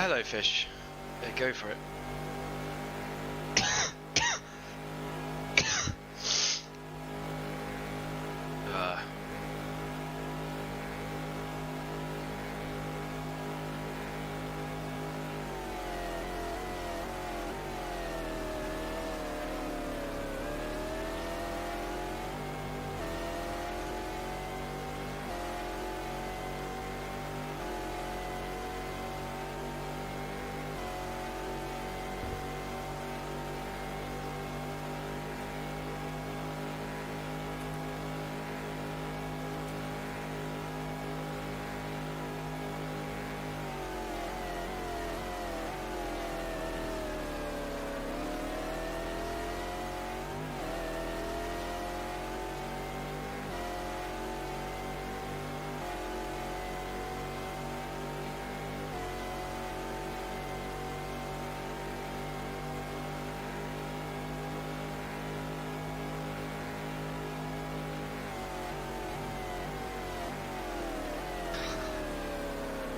hello, fish. Yeah, go for it.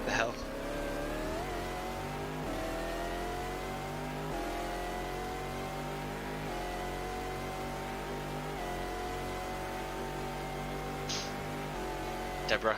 The hell? Deborah.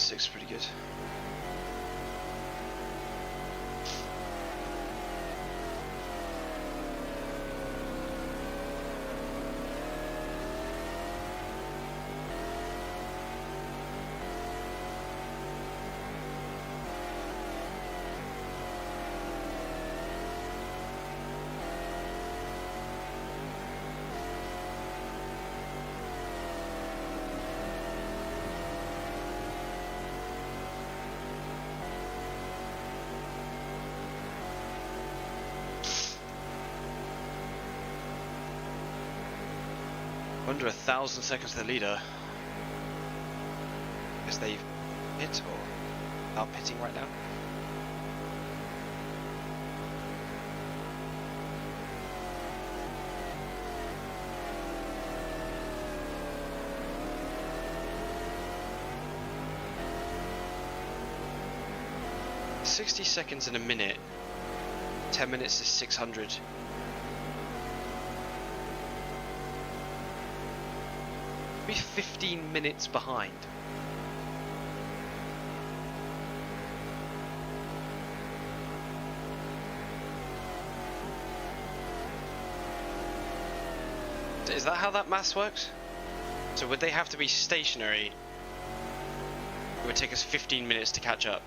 .6 pretty good. Under 1,000 seconds to the leader. Guess they've hit or are pitting right now. .60 in a minute. 10 minutes is 600. Be 15 minutes behind. Is that how that maths works? So would they have to be stationary? It would take us 15 minutes to catch up.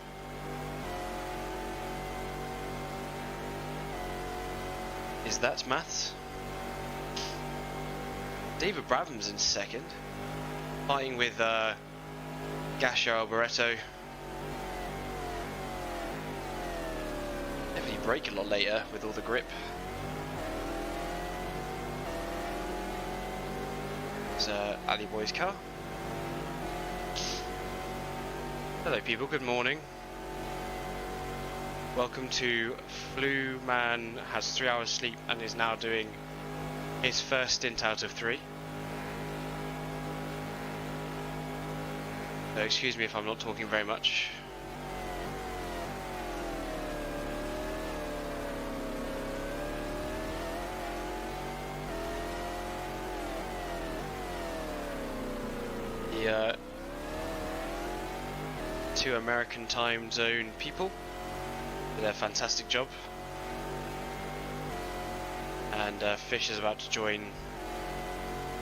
Is that maths? David Brabham's in second, fighting with Gasher Alboreto. Definitely brake a lot later with all the grip. There's Ali Boy's car. Hello people, good morning. Welcome to Flu Man has 3 hours sleep and is now doing his first stint out of 3. So excuse me if I'm not talking very much. The 2 American time zone people did a fantastic job. And Fish is about to join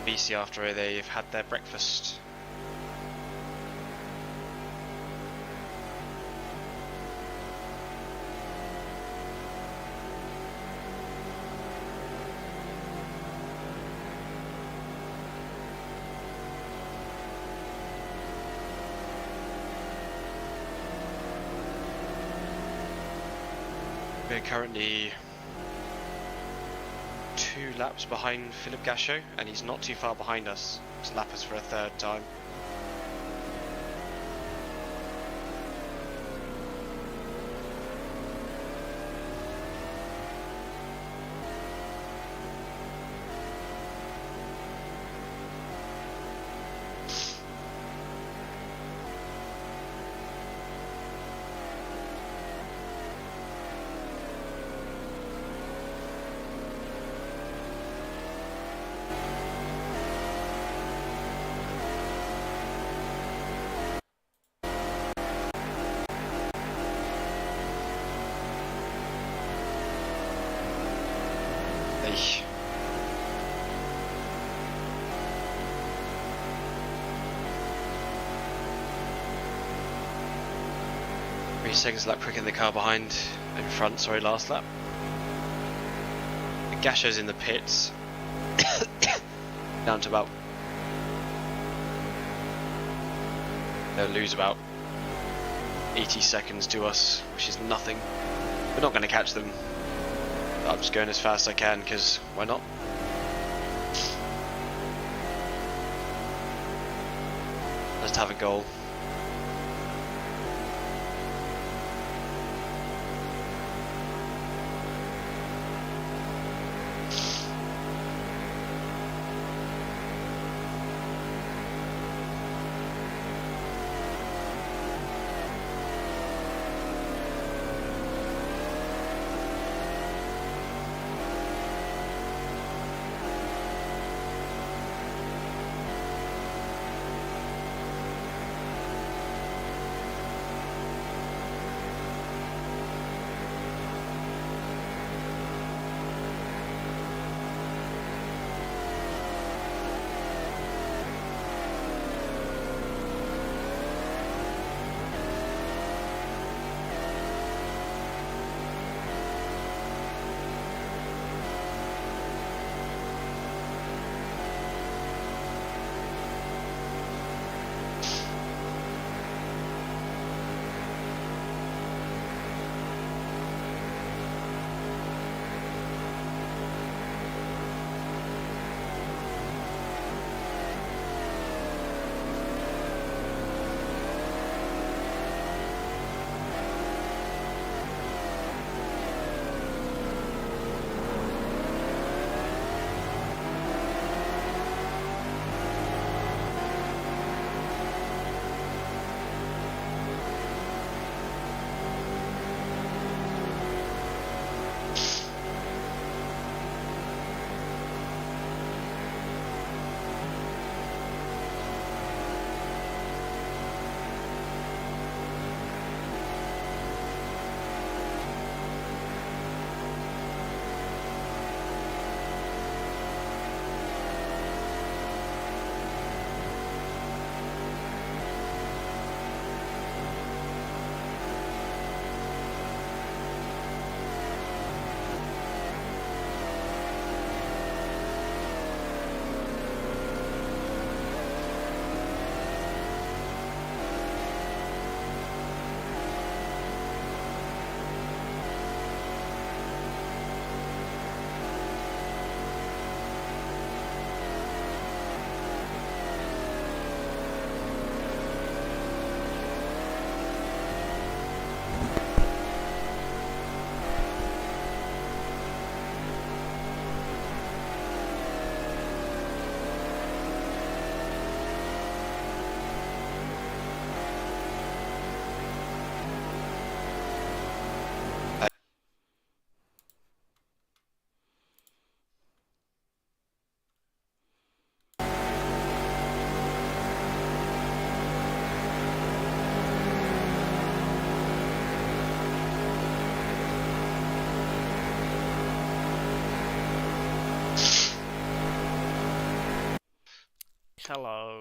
BC after they've had their breakfast. We're currently 2 laps behind Philip Gachot, and he's not too far behind us to lap us for a 3rd time. Eich. 3 seconds lap quicker than the car behind, in front, sorry, last lap. Gachot's in the pits, down to about, they'll lose about 80 seconds to us, which is nothing. We're not going to catch them. I'm just going as fast as I can, because why not? Let's have a goal.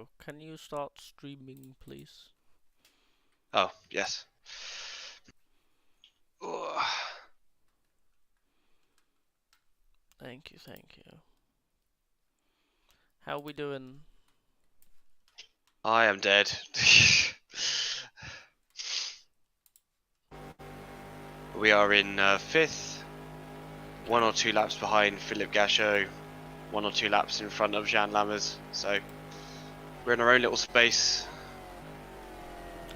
So, can you start streaming, please? Oh, yes. Ugh. Thank you, thank you. How are we doing? I am dead. We are in 5th, 1 or 2 laps behind Philip Gachot, 1 or 2 laps in front of Jean Lammers, so we're in our own little space.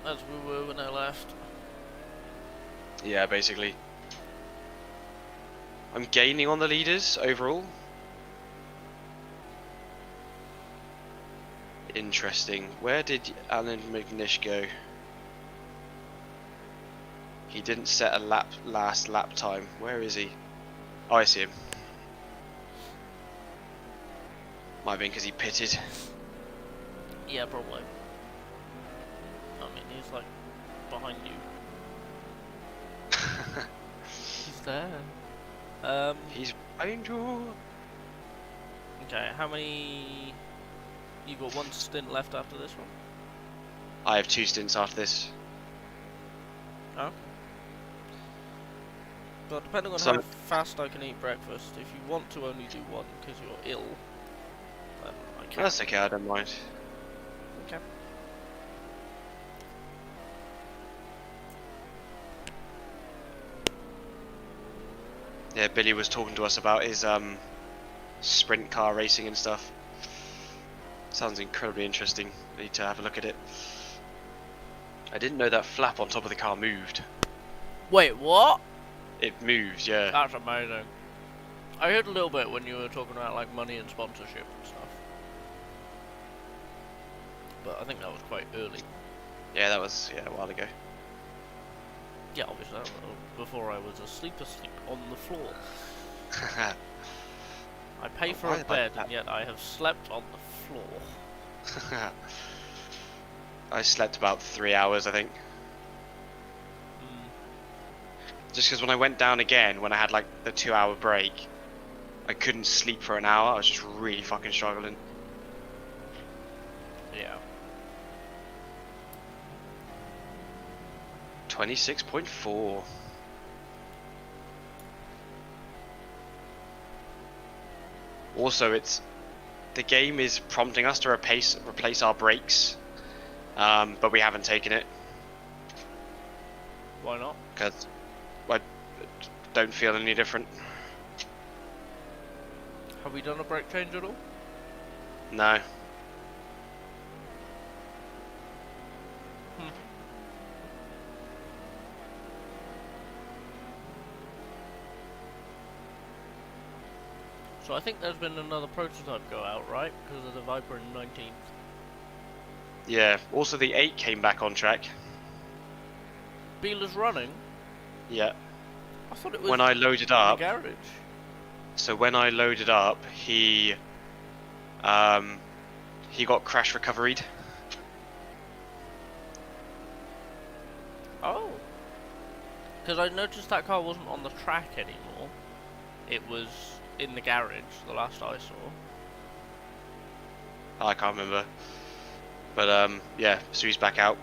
As we were when I left. Yeah, basically. I'm gaining on the leaders overall. Interesting. Where did Alan McNish go? He didn't set a last lap time. Where is he? Oh, I see him. Might have been because he pitted. Yeah, probably. I mean, he's like behind you. He's there. He's behind you. Okay, how many... You got one stint left after this one? I have 2 stints after this. Oh. But depending on So, how fast I can eat breakfast, if you want to only do one because you're ill, then I can. that's okay, I don't mind. Okay. Yeah, Billy was talking to us about his sprint car racing and stuff. Sounds incredibly interesting. Need to have a look at it. I didn't know that flap on top of the car moved. Wait, what? It moves, yeah. That's amazing. I heard a little bit when you were talking about like money and sponsorship and stuff. But I think that was quite early. Yeah, that was a while ago. Yeah, obviously, before I was asleep on the floor. I pay for a bed, and yet I have slept on the floor. I slept about 3 hours, I think. Just because when I went down again, when I had like the 2-hour break, I couldn't sleep for an hour. I was just really fucking struggling. Yeah. 26.4. Also, the game is prompting us to replace our brakes, but we haven't taken it. Why not? Because I don't feel any different. Have we done a brake change at all? No. So I think there's been another prototype go out, right? Because of the Viper in 19th. Yeah. Also, the 8 came back on track. Beeler's running? Yeah. I thought it was when I loaded up. in the garage. So when I loaded up, he got crash recovered. Oh. Because I noticed that car wasn't on the track anymore. It was in the garage, the last I saw. I can't remember. But yeah, so he's back out.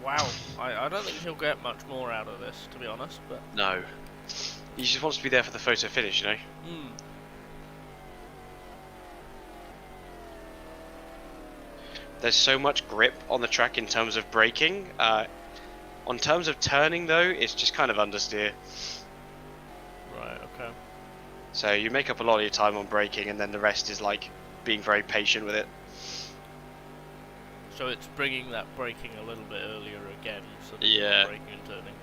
Wow. I don't think he'll get much more out of this, to be honest, but... No. He just wants to be there for the photo finish, you know? There's so much grip on the track in terms of braking. On terms of turning, though, it's just kind of understeer. Right, okay. So you make up a lot of your time on braking, and then the rest is like being very patient with it. So it's bringing that braking a little bit earlier again, so that Yeah. braking and turning.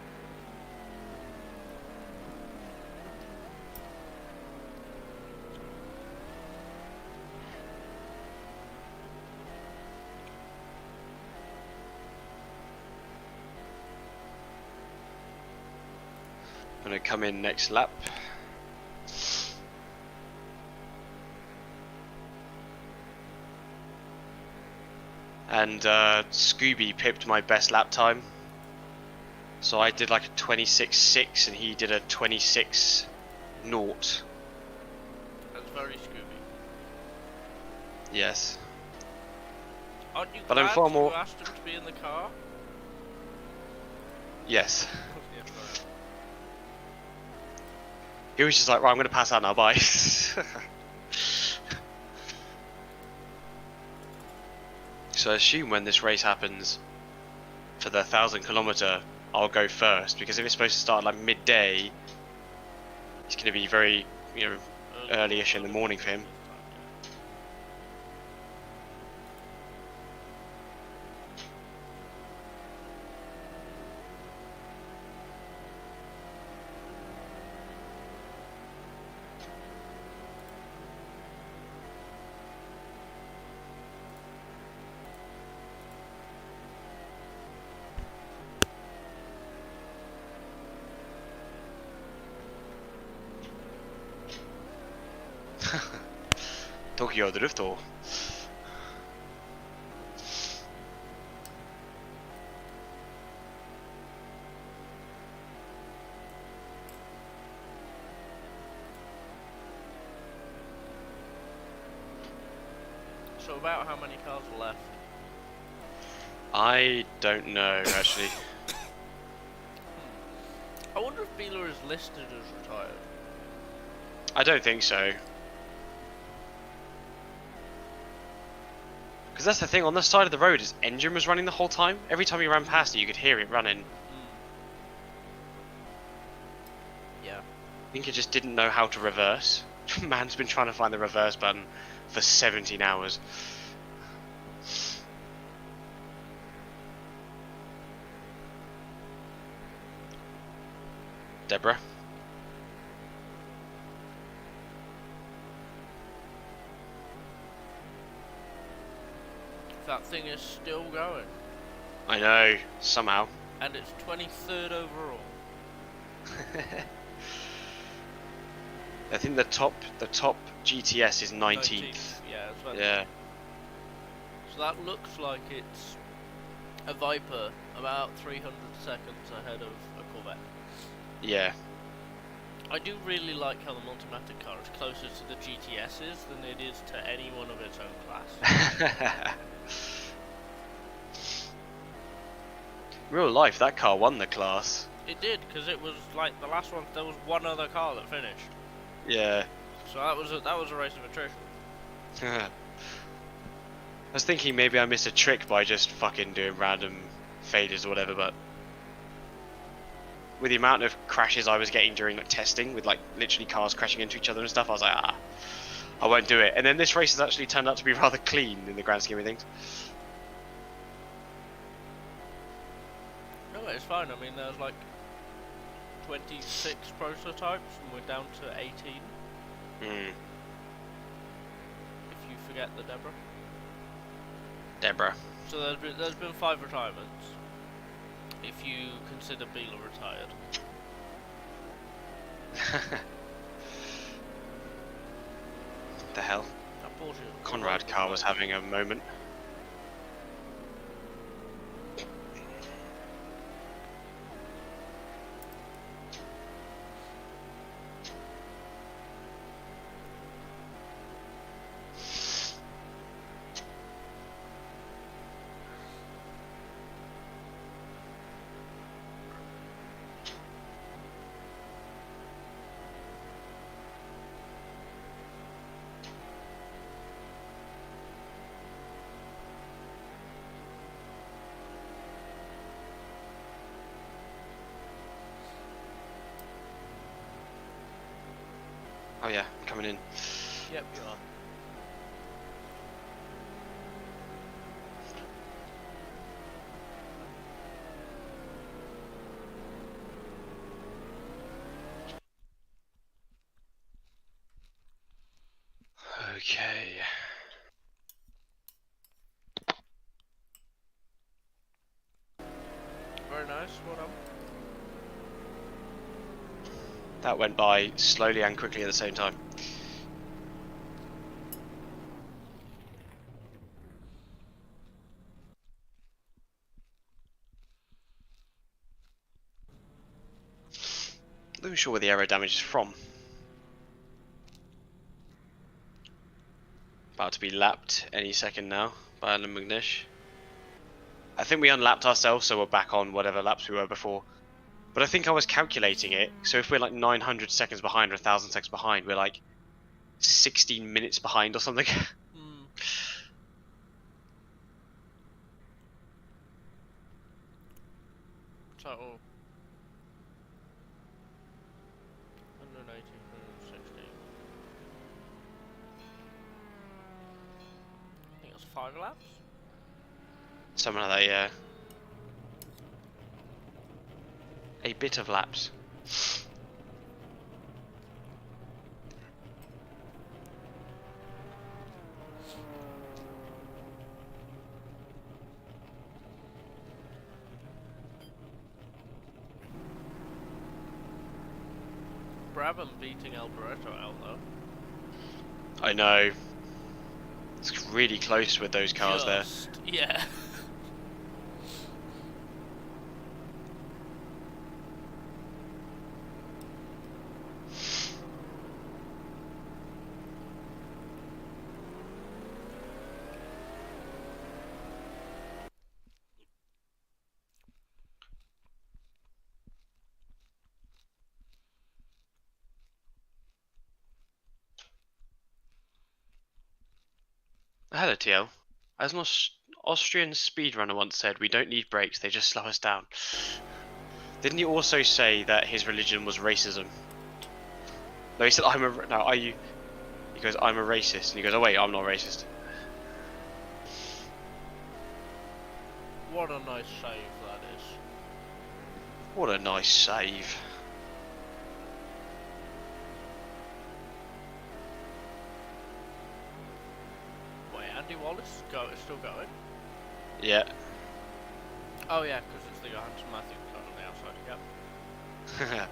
Gonna come in next lap. And Scooby pipped my best lap time. So I did like a 26.6 and he did a 26.0. That's very Scooby. Yes. Aren't you But I'm glad far you more. asked him to be in the car? Yes. Yeah, fair enough. He was just like, right, I'm gonna pass out now. Bye. So I assume when this race happens for the 1,000 km, I'll go first, because if it's supposed to start like midday, it's going to be very, early-ish in the morning for him. Tokyo Drift or So about how many cars are left? I don't know actually. I wonder if Beeler is listed as retired. I don't think so. Because that's the thing, on the side of the road, his engine was running the whole time. Every time you ran past it, you could hear it running. Yeah. I think he just didn't know how to reverse. Man's been trying to find the reverse button for 17 hours. Deborah? That thing is still going. I know, somehow. And it's 23rd overall. I think the top GTS is 19th. Yeah, that's what Yeah. So that looks like it's a Viper about 300 seconds ahead of a Corvette. Yeah. I do really like how the Multimatic car is closer to the GTS's than it is to any one of its own class. Real life, that car won the class. It did, because it was like the last one. There was one other car that finished. Yeah. So that was a race of attrition. I was thinking maybe I missed a trick by just fucking doing random faders or whatever, but with the amount of crashes I was getting during like testing, with like literally cars crashing into each other and stuff, I was like, I won't do it. And then this race has actually turned out to be rather clean in the grand scheme of things. No, it's fine. I mean, there's like 26 prototypes, and we're down to 18. Hmm. If you forget the Deborah. Deborah. So there's been 5 retirements. If you consider Beeler retired. The hell? That Porsche. Conrad car was having a moment. Oh yeah, I'm coming in. Yep, you are. Okay. Very nice. Well done. That went by slowly and quickly at the same time. Not even sure where the aero damage is from. About to be lapped any second now by Alan McNish. I think we unlapped ourselves, so we're back on whatever laps we were before. But I think I was calculating it, so if we're like 900 seconds behind or 1,000 seconds behind, we're like 16 minutes behind or something. Hmm. Total 180, 160. I think it was 5 laps. Something like that, yeah. A bit of laps. Brabham beating Alboreto out though. I know. It's really close with those cars there. Yeah. Hello, TL. As an Austrian speedrunner once said, we don't need brakes, they just slow us down. Didn't he also say that his religion was racism? No, he said, no, are you? He goes, I'm a racist. And he goes, oh wait, I'm not racist. What a nice save that is. What a nice save. Wait, Andy Wallace is still going? Yeah. Oh yeah, because it's the Johansson Matthews car on the outside, yep.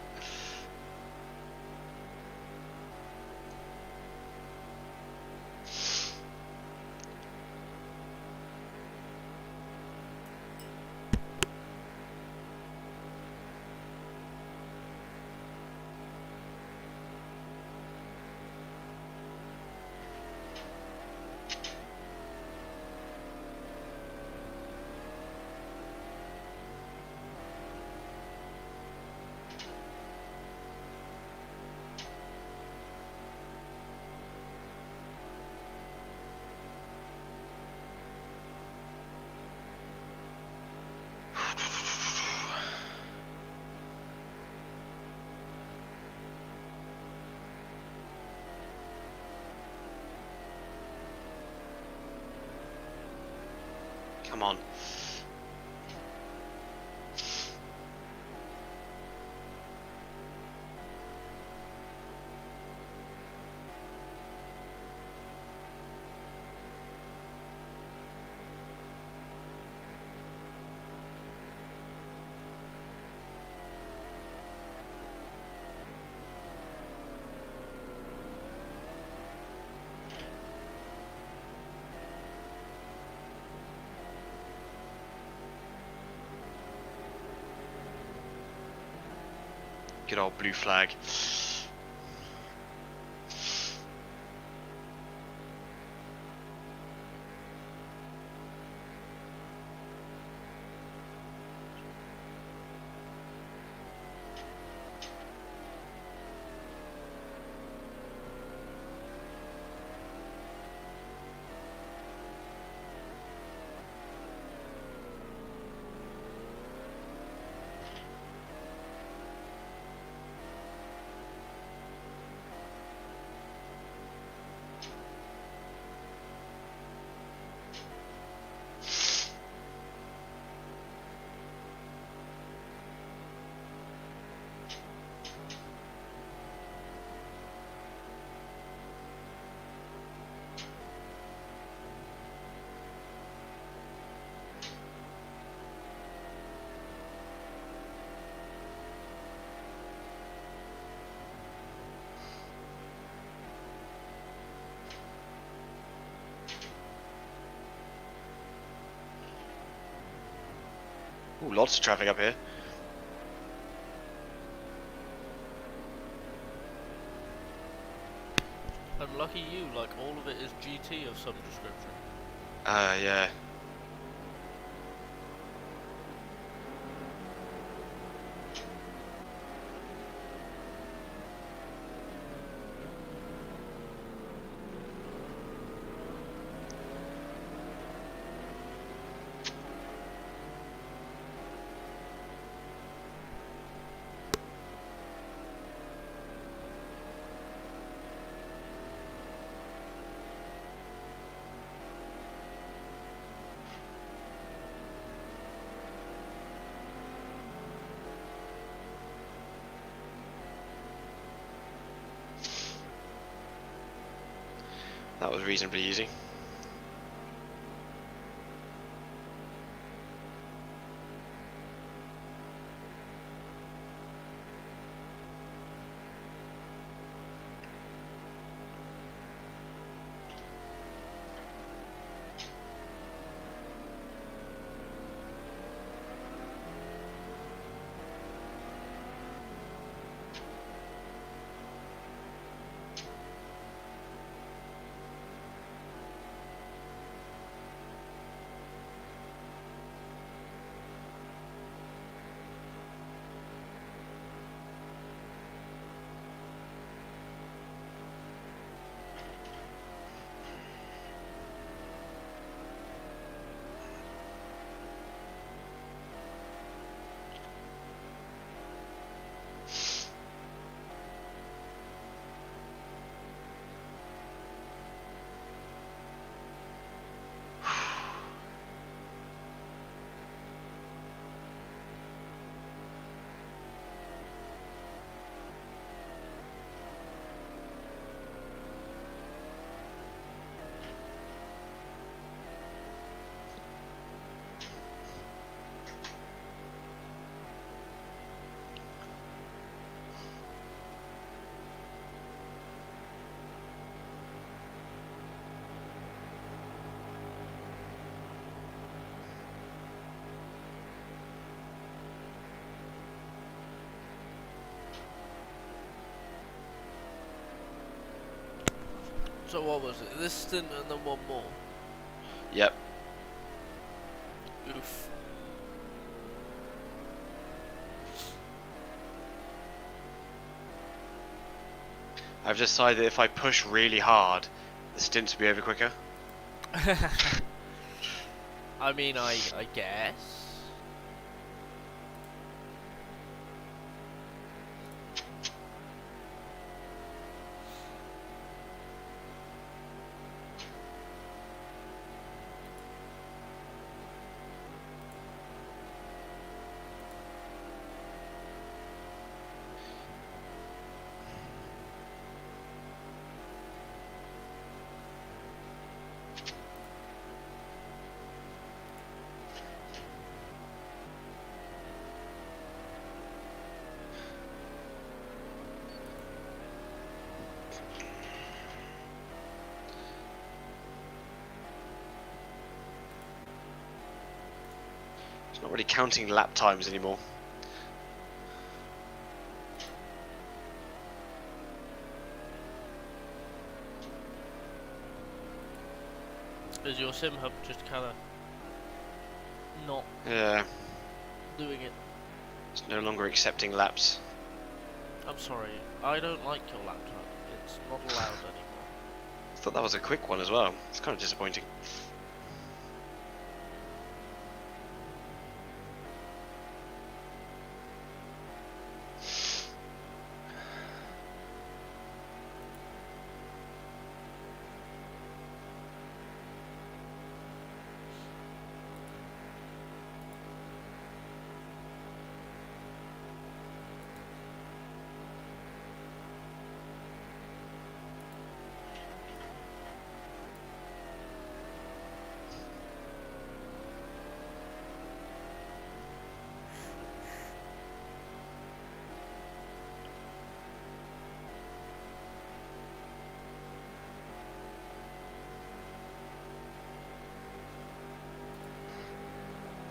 Come on. Good old blue flag. Ooh, lots of traffic up here. lucky you, like all of it is GT of some description. Yeah. That was reasonably easy. So what was it? This stint and then one more. Yep. Oof. I've decided if I push really hard, the stints will be over quicker. I mean, I guess. It's not really counting lap times anymore. Is your sim hub just kind of not Yeah. doing it? It's no longer accepting laps. I'm sorry, I don't like your laptop. It's not allowed anymore. I thought that was a quick one as well. It's kind of disappointing.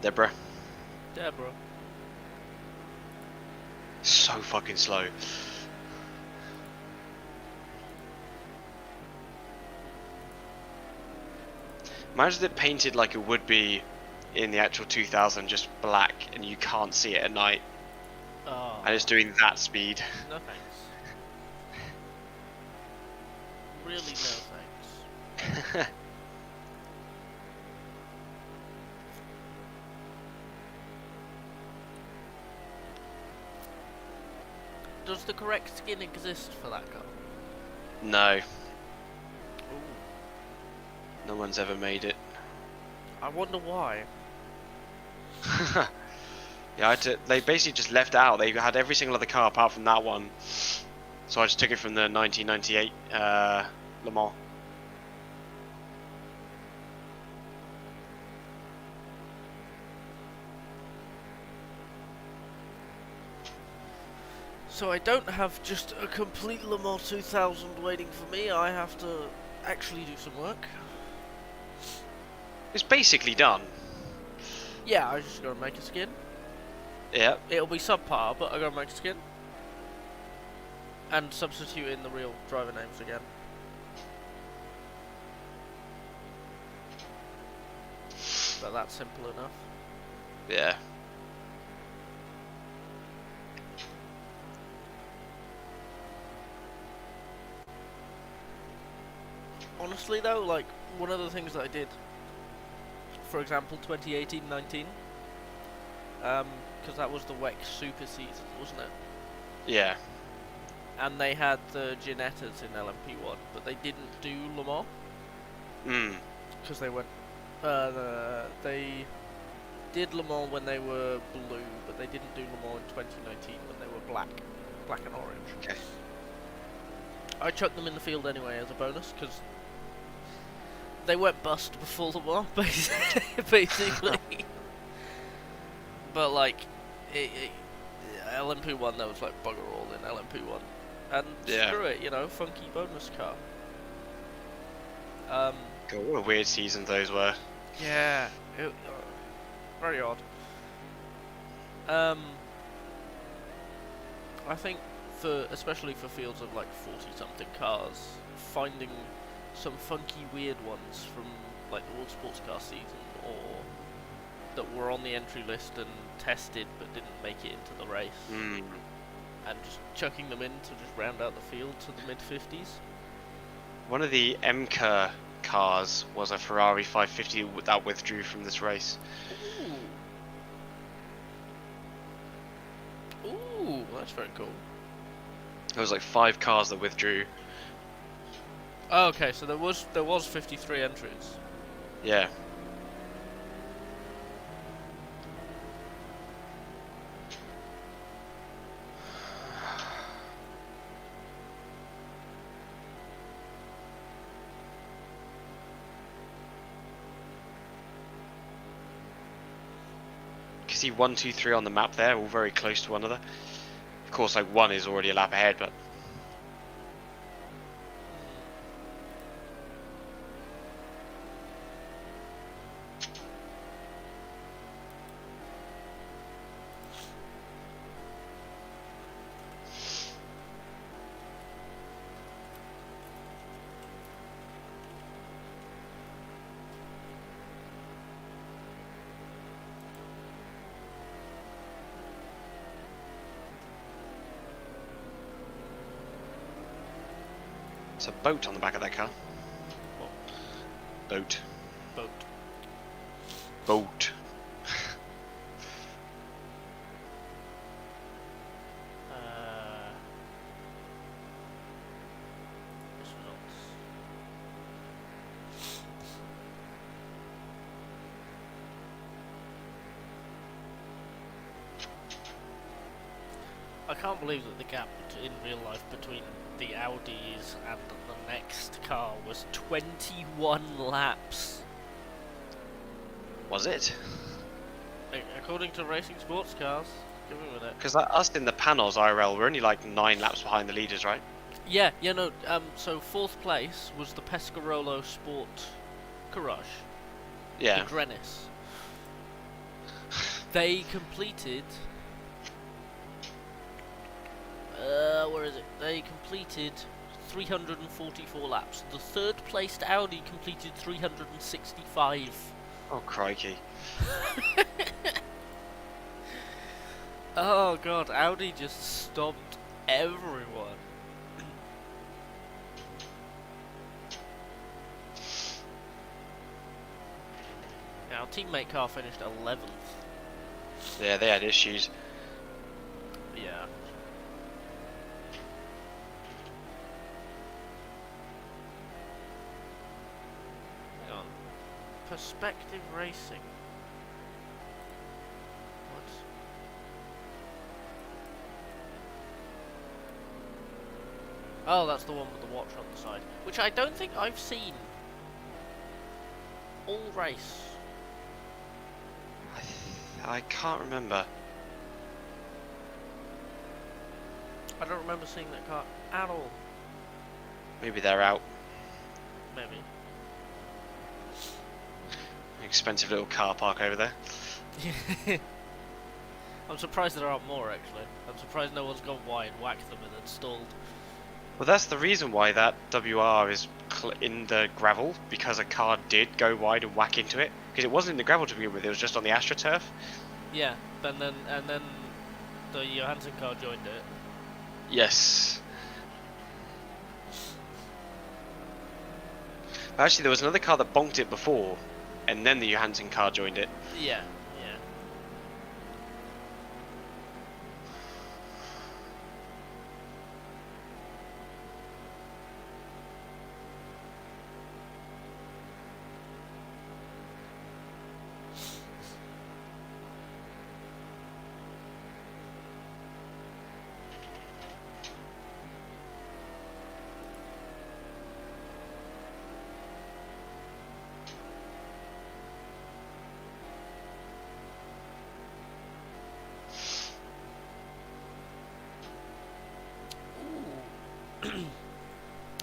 Deborah. Deborah. So fucking slow. Imagine it painted like it would be in the actual 2000, just black, and you can't see it at night. Oh. And it's doing that speed. No thanks. Really, no thanks. Does the correct skin exist for that car? No, Ooh. no one's ever made it. I wonder why. Yeah, they basically just left it out. They had every single other car apart from that one. So I just took it from the 1998 Le Mans. So I don't have just a complete Le Mans 2000 waiting for me, I have to actually do some work. It's basically done. Yeah, I just gotta make a skin. Yeah. It'll be subpar, but I gotta make a skin. And substitute in the real driver names again. But that's simple enough. Yeah. Honestly though, like, one of the things that I did, for example, 2018-19, because that was the WEC Super season, wasn't it? Yeah. And they had the Ginettas in LMP1, but they didn't do Le Mans, because they went, they did Le Mans when they were blue, but they didn't do Le Mans in 2019 when they were black and orange. Okay. I chucked them in the field anyway as a bonus, because they went bust before Le Mans, basically. But like, LMP1, there was like bugger all in LMP1. And Yeah. screw it, you know, funky bonus car. God, what a weird season those were. Yeah, very odd. I think especially for fields of like 40-something cars, finding some funky weird ones from like the World Sports Car season, or that were on the entry list and tested but didn't make it into the race, and just chucking them in to just round out the field to the mid-50s. One of the MKer cars was a Ferrari 550 that withdrew from this race. Ooh, that's very cool. There was like 5 cars that withdrew. Oh, okay, so there was 53 entries. Yeah. You can see 1, 2, 3 on the map there, all very close to one another. Of course, like 1 is already a lap ahead, but it's a boat on the back of that car. What? Boat. Boat. Boat. Results. I can't believe that the gap in real life between the Audis and the next car was 21 laps. Was it? According to Racing Sports Cars. Give me a minute. Because us in the Panoz IRL, we're only like 9 laps behind the leaders, right? Yeah, no, so 4th place was the Pescarolo Sport Courage. Yeah. The Grenis. They completed... where is it? They completed 344 laps. The third placed Audi completed 365. Oh, crikey. Oh god, Audi just stomped everyone. Our teammate car finished 11th. Yeah, they had issues. Yeah. Hang on. Perspective Racing. What? Oh, that's the one with the watch on the side. Which I don't think I've seen all race. I can't remember. I don't remember seeing that car at all. Maybe they're out. Maybe. Expensive little car park over there. I'm surprised there aren't more, actually. I'm surprised no one's gone wide, whacked them and then stalled. Well, that's the reason why that WR is in the gravel, because a car did go wide and whack into it. Because it wasn't in the gravel to begin with, it was just on the AstroTurf. Yeah, and then the Johansson car joined it. Yes. Actually, there was another car that bonked it before, and then the Johansson car joined it. Yeah, yeah.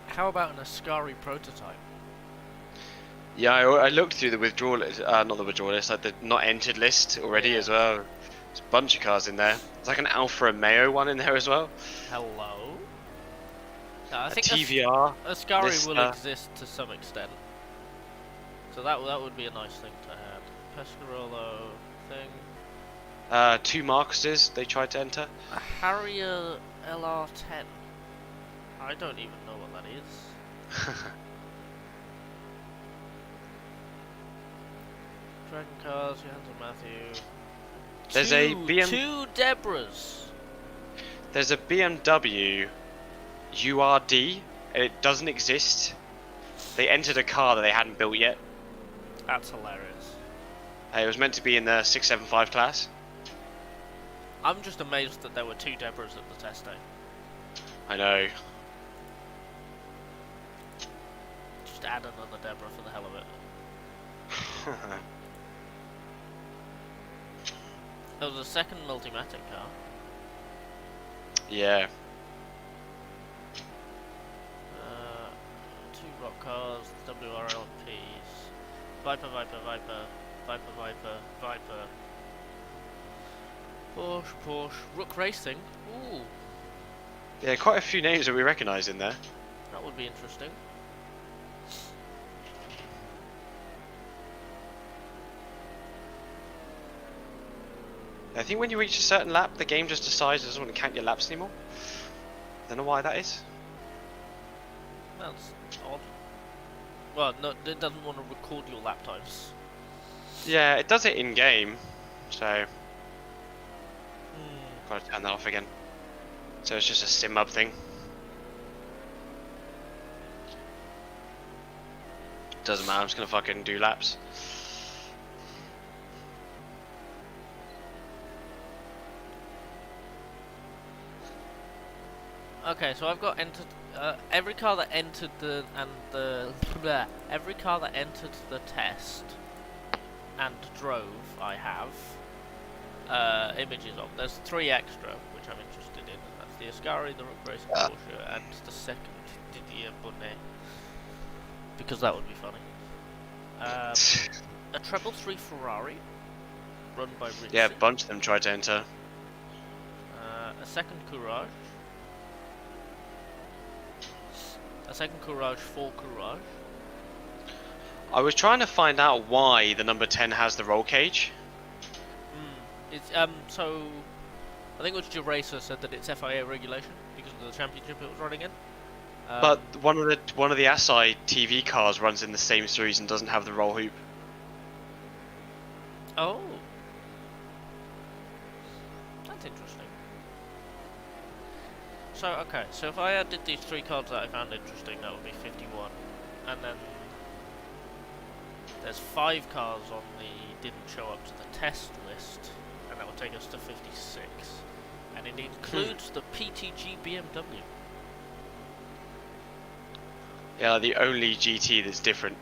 How about an Ascari prototype? Yeah, I looked through the withdrawal list, not the withdrawal list, like the not entered list already as well. There's a bunch of cars in there. There's like an Alfa Romeo one in there as well. Hello? I A think TVR. Ascari will exist to some extent. So that would be a nice thing to add. Pescarolo thing. 2 Marcuses they tried to enter. A Harrier LR10. I don't even know what that is. Dragon Cars, Johansson Matthew. There's a Two Debras. There's a BMW URD, and it doesn't exist. They entered a car that they hadn't built yet. That's hilarious. It was meant to be in the 675 class. I'm just amazed that there were 2 Debras at the test day. I know. Just add another Debra for the hell of it. There was a second Multimatic car. Yeah. 2 rock cars, WRLPs. Viper, Porsche, Rook Racing. Ooh, Yeah, quite a few names that we recognise in there. that would be interesting. I think when you reach a certain lap, the game just decides it doesn't want to count your laps anymore. Don't know why that is. That's odd. Well, no, it doesn't want to record your lap times. Yeah, it does it in game, so gotta turn that off again. So it's just a sim up thing. Doesn't matter, I'm just gonna fucking do laps. Okay, so I've got entered every car that entered every car that entered the test and drove. I have images of. There's 3 extra which I'm interested in. That's the Ascari, the Rook Racing Porsche, and the second Didier Bonnet, because that would be funny. A treble 3 Ferrari run by Rizzi. Yeah, a bunch of them tried to enter. A second Courage. a second Courage for Courage. I was trying to find out why the number 10 has the roll cage. It's so I think it was Geracer said that it's FIA regulation because of the championship it was running in. But one of the Asai TV cars runs in the same series and doesn't have the roll hoop. Oh, that's interesting. So okay, so if I added these 3 cards that I found interesting, that would be 51, and then there's 5 cars on the didn't show up to the test list, and that would take us to 56, and it includes the PTG BMW. Yeah, the only GT that's different.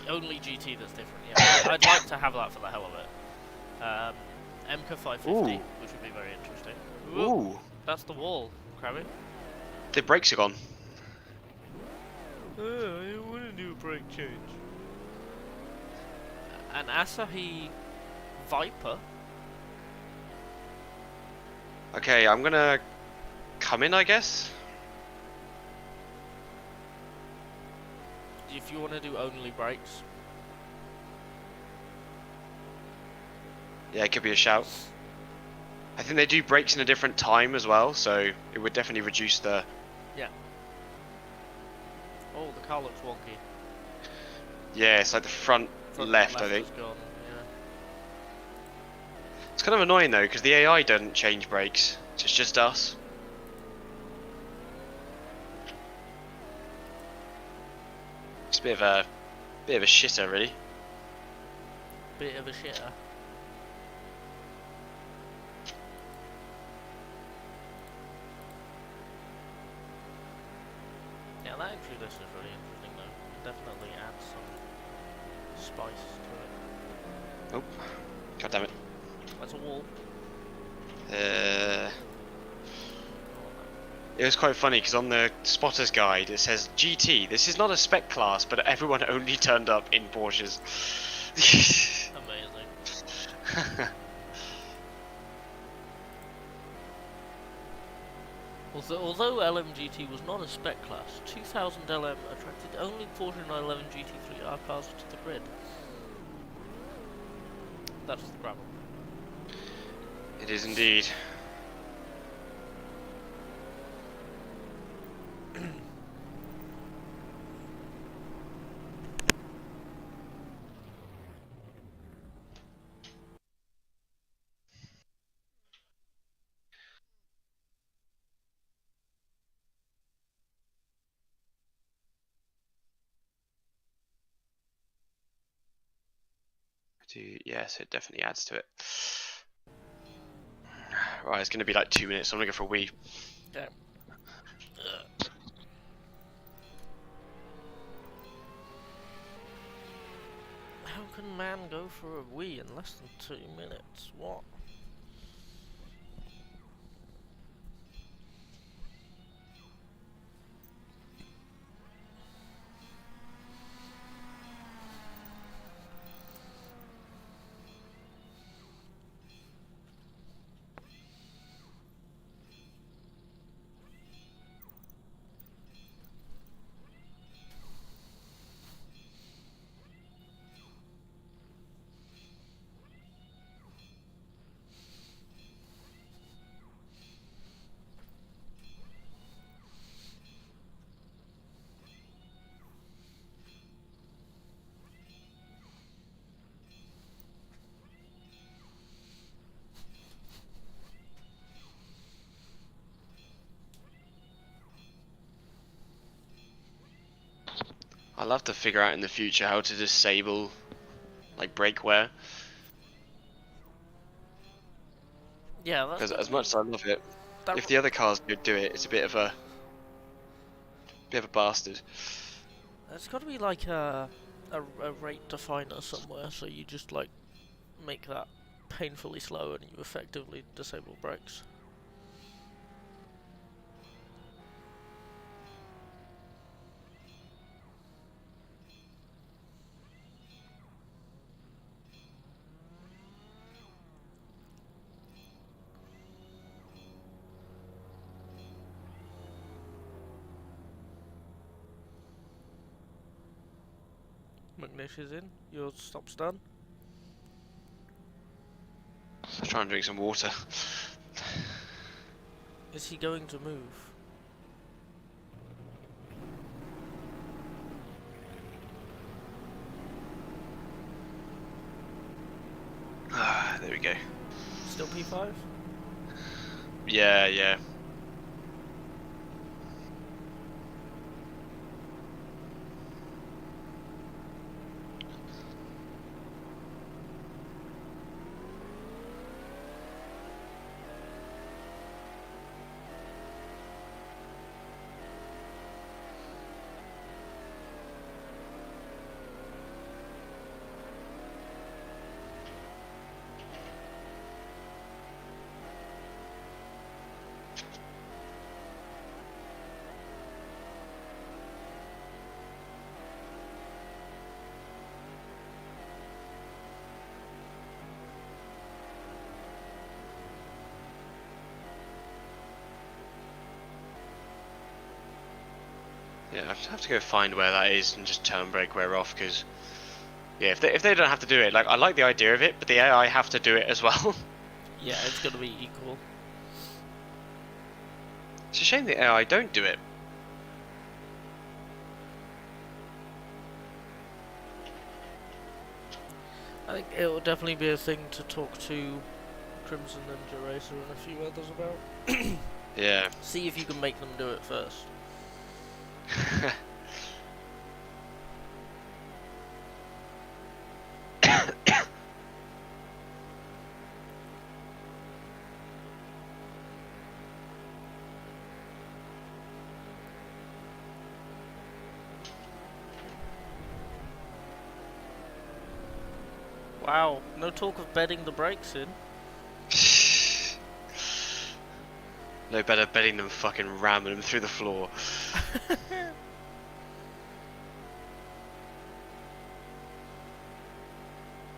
The only GT that's different, yeah. I'd like to have that for the hell of it. MK 550, Ooh. which would be very interesting. Ooh. That's the wall, Crabby. The brakes are gone. I want to do a brake change. An Asahi Viper. Okay, I'm gonna come in, I guess. If you want to do only brakes. Yeah, it could be a shout. I think they do brakes in a different time as well, so it would definitely reduce the... Yeah. Oh, the car looks wonky. Yeah, it's like the front left, I think. Is gone, yeah. It's kind of annoying though, because the AI doesn't change brakes. It's just us. It's a bit of a shitter, really. Bit of a shitter. Yeah, that entry list is really interesting though. It definitely adds some spice to it. Oh, god damn it. That's a wall. It was quite funny because on the spotter's guide it says GT. This is not a spec class, but everyone only turned up in Porsches. Amazing. Although LMGT was not a spec class, 2000 LM attracted only Porsche 911 GT3R cars to the grid. That's the gravel. It is indeed. Yes, it definitely adds to it. Right, it's going to be like 2 minutes, so I'm going to go for a wee. Okay. How can man go for a wee in less than 2 minutes? What? I'll have to figure out in the future how to disable like brake wear. Yeah, that's Because as much as I love it, that if the other cars do it, it's a bit of a bastard. There's got to be like a rate definer somewhere, so you just like make that painfully slow and you effectively disable brakes. McNish is in. Your stop's done. I'll try and drink some water. Is he going to move? Ah, there we go. Still P5? Yeah, yeah. Yeah, I have to go find where that is and just turn brake where off, because yeah, if they don't have to do it, like I like the idea of it, but the AI have to do it as well. Yeah, it's gonna be equal. It's a shame the AI don't do it. I think it will definitely be a thing to talk to Crimson Ninja Racer and a few others about. Yeah. See if you can make them do it first. Wow, no talk of bedding the brakes in. No better betting than fucking ramming them through the floor.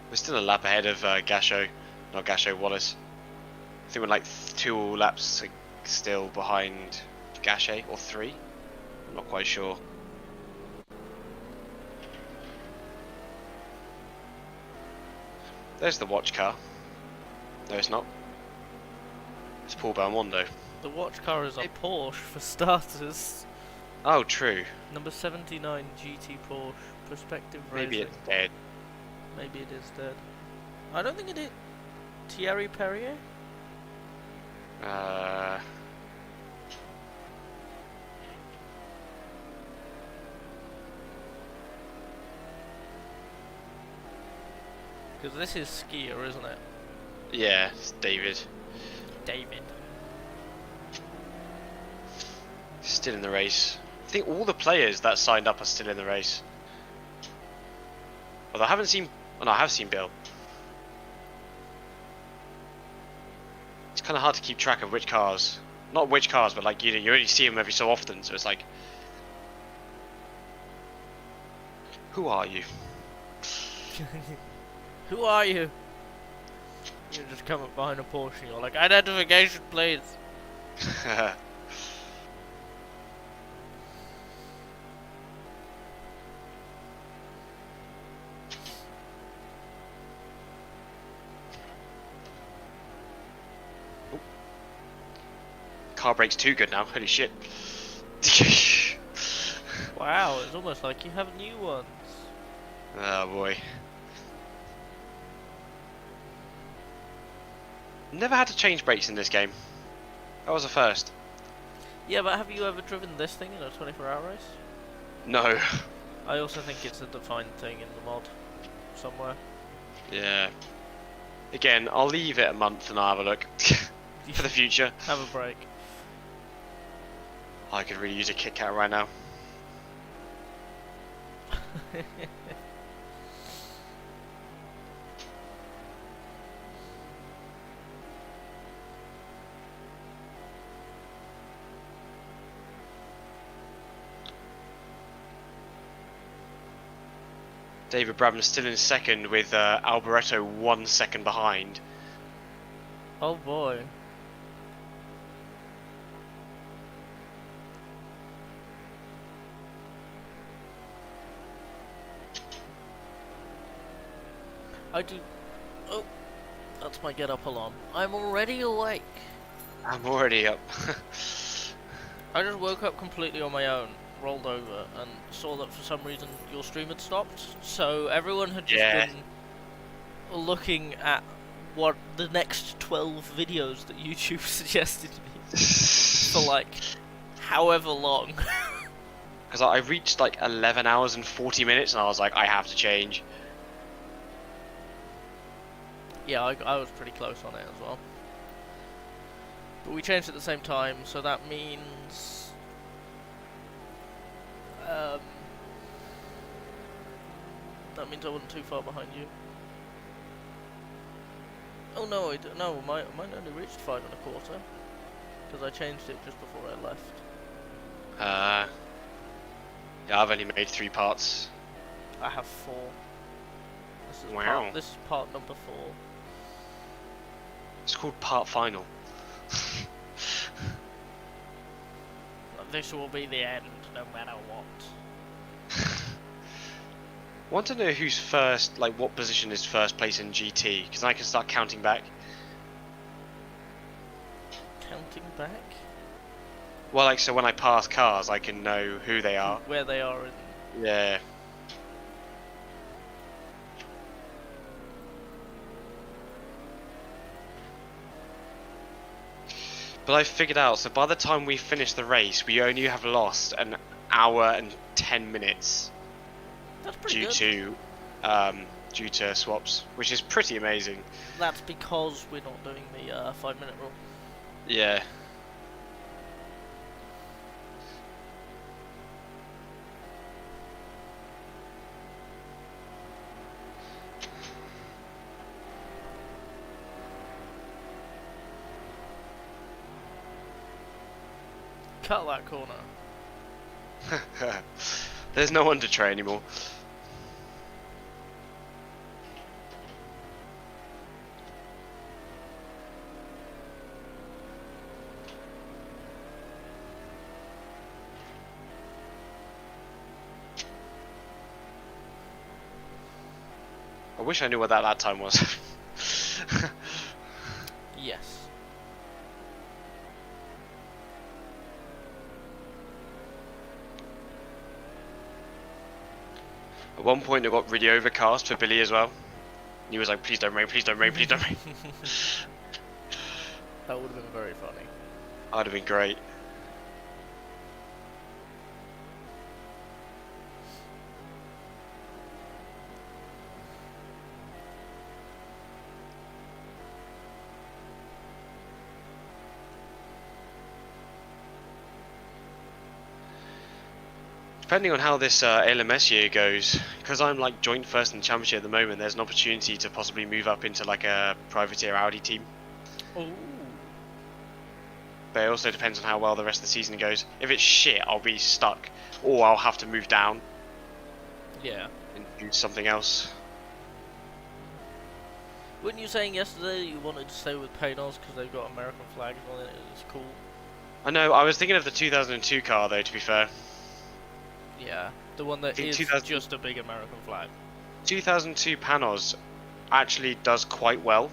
We're still a lap ahead of Gasho, not Gasho, Wallace. I think we're like 2 laps still behind Gashe, or 3. I'm not quite sure. There's the watch car. No, it's not. It's Paul Belmondo. The watch car is a Porsche for starters. Oh, true. Number 79 GT Porsche. Perspective Maybe Racing. it's dead. Maybe it is dead. I don't think it is. Thierry Perrier? Because this is Skier, isn't it? Yeah, it's David. David. Still in the race. I think all the players that signed up are still in the race. Although I haven't seen... Oh no, I have seen Bill. It's kind of hard to keep track of which cars. Not which cars, but like, you know, you only see them every so often, so it's like... Who are you? Who are you? You just come up behind a Porsche and you're like, identification please. Car brake's too good now, holy shit. Wow, it's almost like you have new ones. Oh boy. Never had to change brakes in this game. That was a first. Yeah, but have you ever driven this thing in a 24-hour race? No. I also think it's a defined thing in the mod somewhere. Yeah. Again, I'll leave it a month and I'll have a look. For the future. Have a break. I could really use a Kit Kat right now. David Brabham still in second with Alboreto 1 second behind. Oh boy. I do. Oh, that's my get up alarm. I'm already awake. I'm already up. I just woke up completely on my own, rolled over, and saw that for some reason your stream had stopped. So everyone had just Yeah. been looking at what the next 12 videos that YouTube suggested me for like however long. Because I reached like 11 hours and 40 minutes and I was like, I have to change. Yeah, I was pretty close on it as well. But we changed at the same time, so that means... that means I wasn't too far behind you. Oh no, no, mine only reached 5 1/4. Because I changed it just before I left. Yeah, I've only made 3 parts. I have 4. Wow. This is part number 4. It's called part final. This will be the end, no matter what. Want to know who's first, like what position is first place in GT? Because I can start counting back. Counting back? Well, like, so when I pass cars, I can know who they are. Where they are in... Yeah. But I figured out, so by the time we finish the race, we only have lost an hour and 10 minutes. That's pretty good. Due to swaps, which is pretty amazing. That's because we're not doing the 5-minute rule. Yeah. Cut that corner. There's no one to try anymore. I wish I knew what that lap time was. Yes. At one point it got really overcast for Billy as well. He was like, please don't rain, please don't rain, please don't rain. That would have been very funny. That'd have been great. Depending on how this LMS year goes, because I'm like joint first in the championship at the moment, there's an opportunity to possibly move up into like a privateer Audi team. Ooh. But it also depends on how well the rest of the season goes. If it's shit, I'll be stuck, or I'll have to move down. Yeah. And do something else. Weren't you saying yesterday you wanted to stay with Panoz because they've got American flags on it? It's cool. I know. I was thinking of the 2002 car though. To be fair. Yeah, the one that is just a big American flag. 2002 Panoz actually does quite well.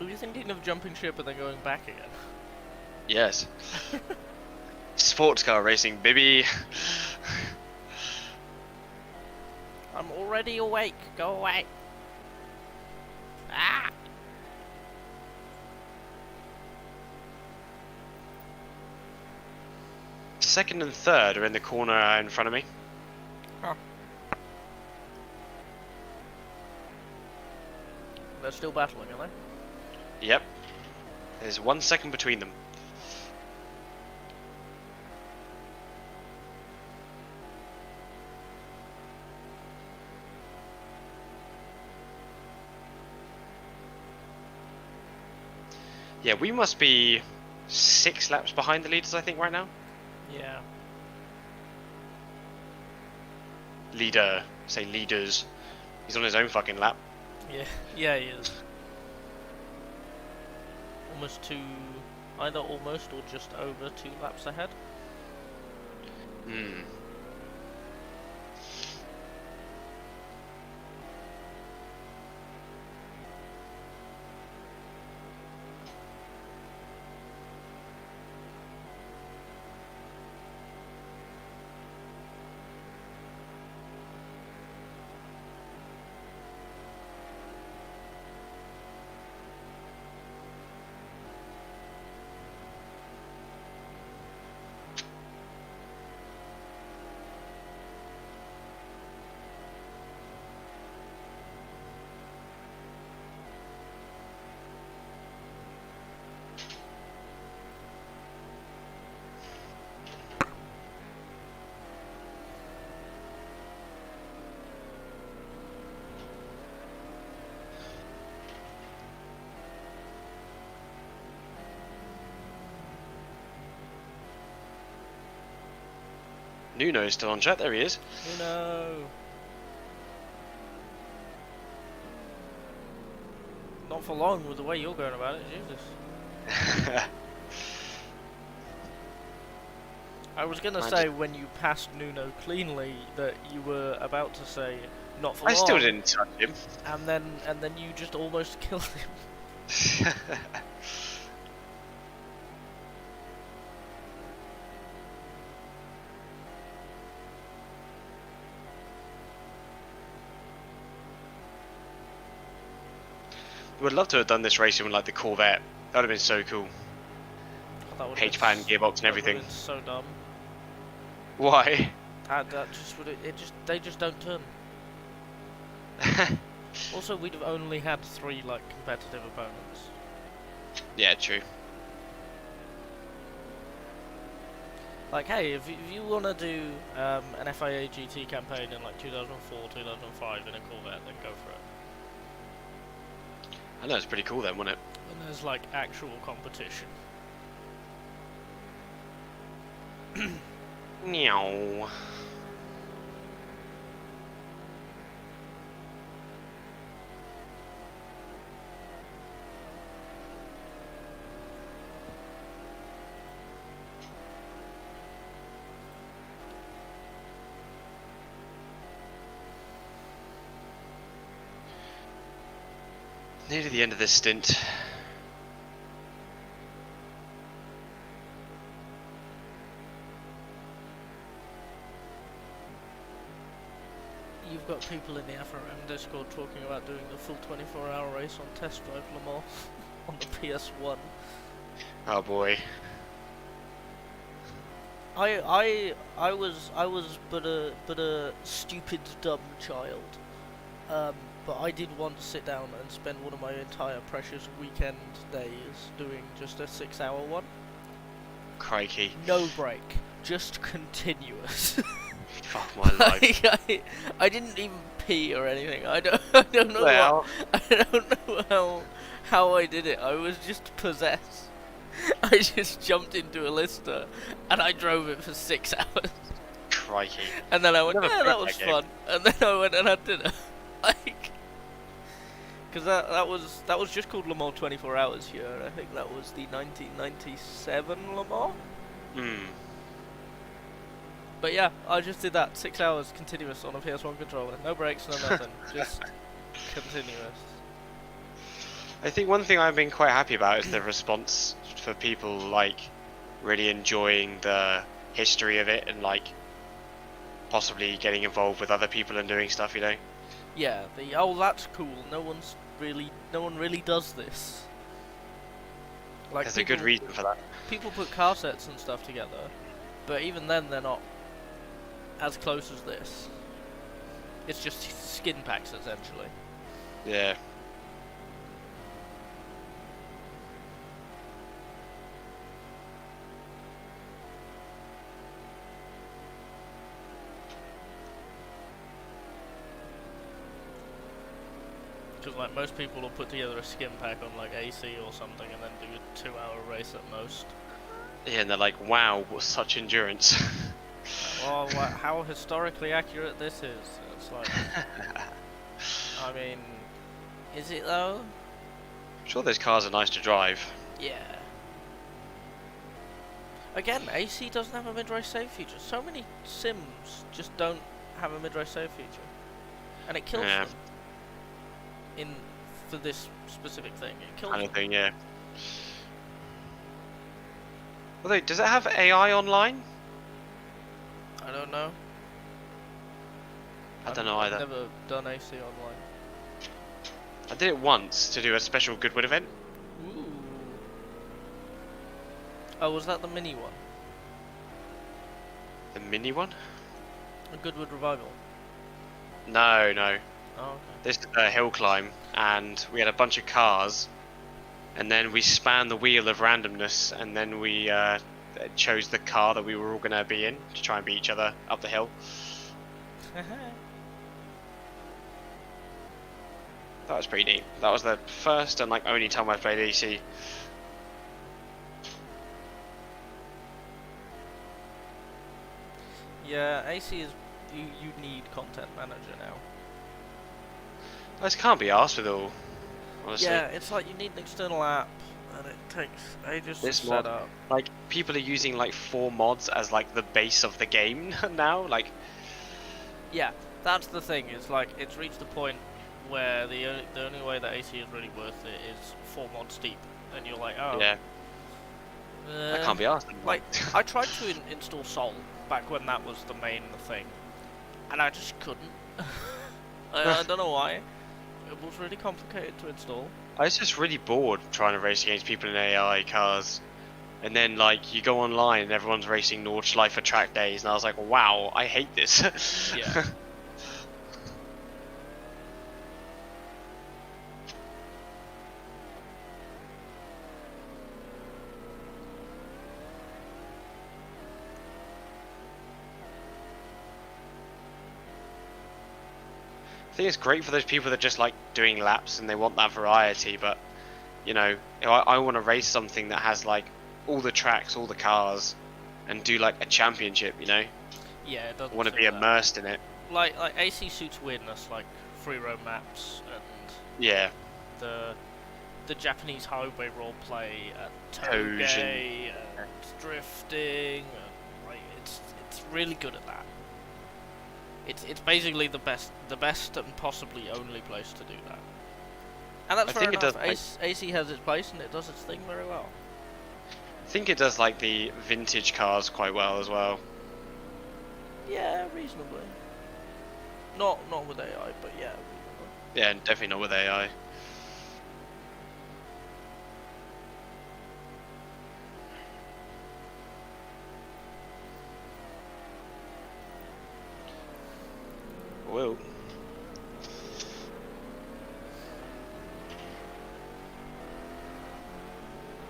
Were you thinking of jumping ship and then going back again? Yes. Sports car racing, baby. I'm already awake. Go away. Ah! Second and third are in the corner in front of me. Huh. They're still battling, are they? Yep. There's 1 second between them. Yeah, we must be 6 laps behind the leaders, I think, right now. Yeah. Leader. Say leaders. He's on his own fucking lap. Yeah. Yeah, he is. Almost 2... Either almost or just over 2 laps ahead. Hmm. Nuno's still on track. There he is. Nuno. Not for long with the way you're going about it, Jesus. I was gonna say when you passed Nuno cleanly that you were about to say not for long. I still didn't touch him. And then you just almost killed him. Would love to have done this racing with like the Corvette. That would have been so cool. H-pan, gearbox, and everything. That would have been so dumb. Why? That just would they just don't turn. Also, we'd have only had 3 like competitive opponents. Yeah, true. Like, hey, if you want to do an FIA GT campaign in like 2004, 2005 in a Corvette, then go for it. I know, it's pretty cool then, wasn't it? And there's like actual competition. Meow. Nearly the end of this stint. You've got people in the FRM Discord talking about doing the full 24-hour race on Test Drive Le Mans on the PS1. Oh boy. I was but a stupid dumb child. But I did want to sit down and spend one of my entire precious weekend days doing just a 6-hour one. Crikey. No break, just continuous. Fuck my life. I didn't even pee or anything. I don't know. Well. I don't know how I did it. I was just possessed. I just jumped into a Lister and I drove it for 6 hours. Crikey. And then I went, Never yeah, that was that fun. And then I went and had dinner. Like, because that was just called Le Mans 24 Hours here. And I think that was the 1997 Le Mans. Hmm. But yeah, I just did that 6 hours continuous on a PS1 controller, no breaks, no nothing, just continuous. I think one thing I've been quite happy about is the response for people like really enjoying the history of it and like possibly getting involved with other people and doing stuff, you know. Yeah, oh that's cool. No one really does this. Like, there's a good reason for that. People put car sets and stuff together, but even then they're not as close as this. It's just skin packs essentially. Yeah. Because like most people will put together a skin pack on like AC or something and then do a 2-hour race at most. Yeah, and they're like, wow, what such endurance. Well, how historically accurate this is. It's like, I mean, is it though? I'm sure those cars are nice to drive. Yeah. Again, AC doesn't have a mid-race save feature. So many sims just don't have a mid-race save feature, and it kills them. For this specific thing, it kills Kind them. of thing, yeah. Although, does it have AI online? I don't know. I don't know either. I've never done AC online. I did it once to do a special Goodwood event. Ooh. Oh, was that the mini one? The mini one? A Goodwood Revival? No, no. Oh, okay. This is a hill climb, and we had a bunch of cars, and then we spanned the wheel of randomness, and then we chose the car that we were all going to be in to try and beat each other up the hill. That was pretty neat. That was the first and like only time I've played AC. Yeah, AC is you need content manager now. I just can't be asked with all. Honestly. Yeah, it's like you need an external app, and it takes ages to set up. Like people are using like 4 mods as like the base of the game now. Like, yeah, that's the thing. It's like it's reached a point where the only way that AC is really worth it is 4 mods deep, and you're like, oh. Yeah. I can't be asked. Like, I tried to install Sol back when that was the main thing, and I just couldn't. I don't know why. It was really complicated to install. I was just really bored trying to race against people in AI cars. And then, like, you go online and everyone's racing Nordschleife track days, and I was like, wow, I hate this. Yeah. I think it's great for those people that just like doing laps and they want that variety, but, you know, I want to race something that has, like, all the tracks, all the cars, and do, like, a championship, you know? Yeah, it doesn't. I want to be immersed in it. Like AC suits weirdness, like free roam maps and yeah, the Japanese highway roleplay and Toge and drifting. And, like it's really good at that. It's basically the best and possibly only place to do that. And that's fair enough. AC has its place and it does its thing very well. I think it does like the vintage cars quite well as well. Yeah, reasonably. Not with AI, but yeah, reasonably. Yeah, definitely not with AI. Whoa.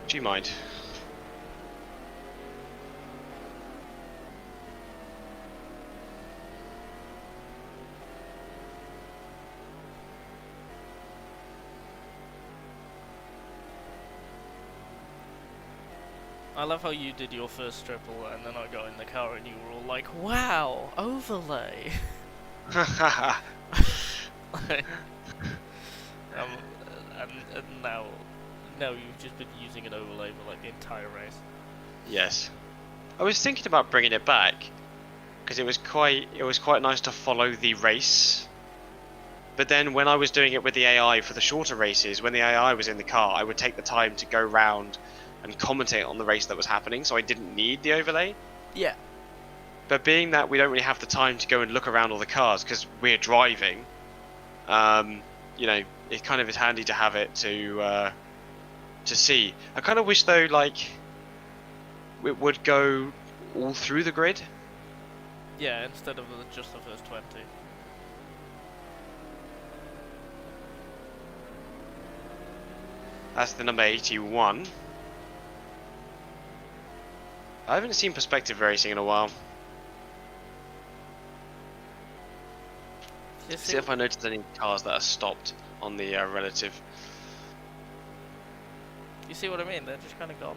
Do you mind? I love how you did your first triple and then I got in the car and you were all like, wow, overlay. And now you've just been using an overlay for like the entire race. Yes. I was thinking about bringing it back because it was quite nice to follow the race. But then when I was doing it with the AI for the shorter races, when the AI was in the car, I would take the time to go round and commentate on the race that was happening, so I didn't need the overlay. Yeah. But being that we don't really have the time to go and look around all the cars because we're driving, you know, it kind of is handy to have it to see. I kind of wish though, like, it would go all through the grid. Yeah, instead of just the first 20. That's the number 81. I haven't seen perspective racing in a while. See if I noticed any cars that are stopped on the relative. You see what I mean? They're just kind of gone.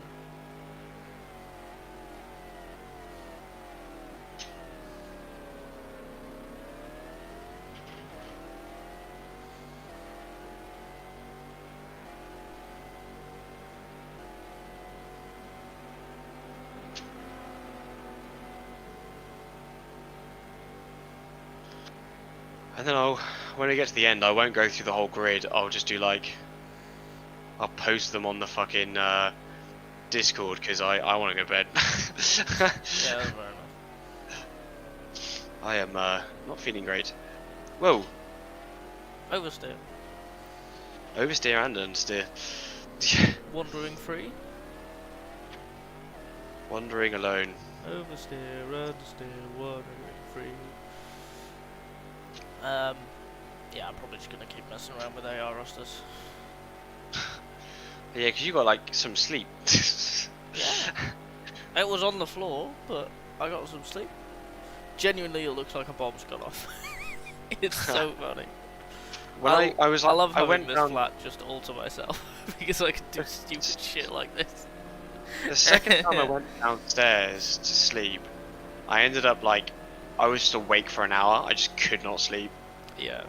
And then when I get to the end, I won't go through the whole grid. I'll just do like, I'll post them on the fucking Discord because I want to go to bed. Yeah, that's fair enough. I am not feeling great. Whoa. Oversteer. Oversteer and understeer. Wandering free. Wandering alone. Oversteer, understeer, wandering free. Yeah, I'm probably just gonna keep messing around with AR rosters. Yeah, because you got like some sleep. Yeah. It was on the floor, but I got some sleep. Genuinely, it looks like a bomb's gone off. It's so funny. When I love having went this down... flat just all to myself because I can do stupid shit like this. The second time I went downstairs to sleep, I ended up like I was just awake for an hour. I just could not sleep. Yeah.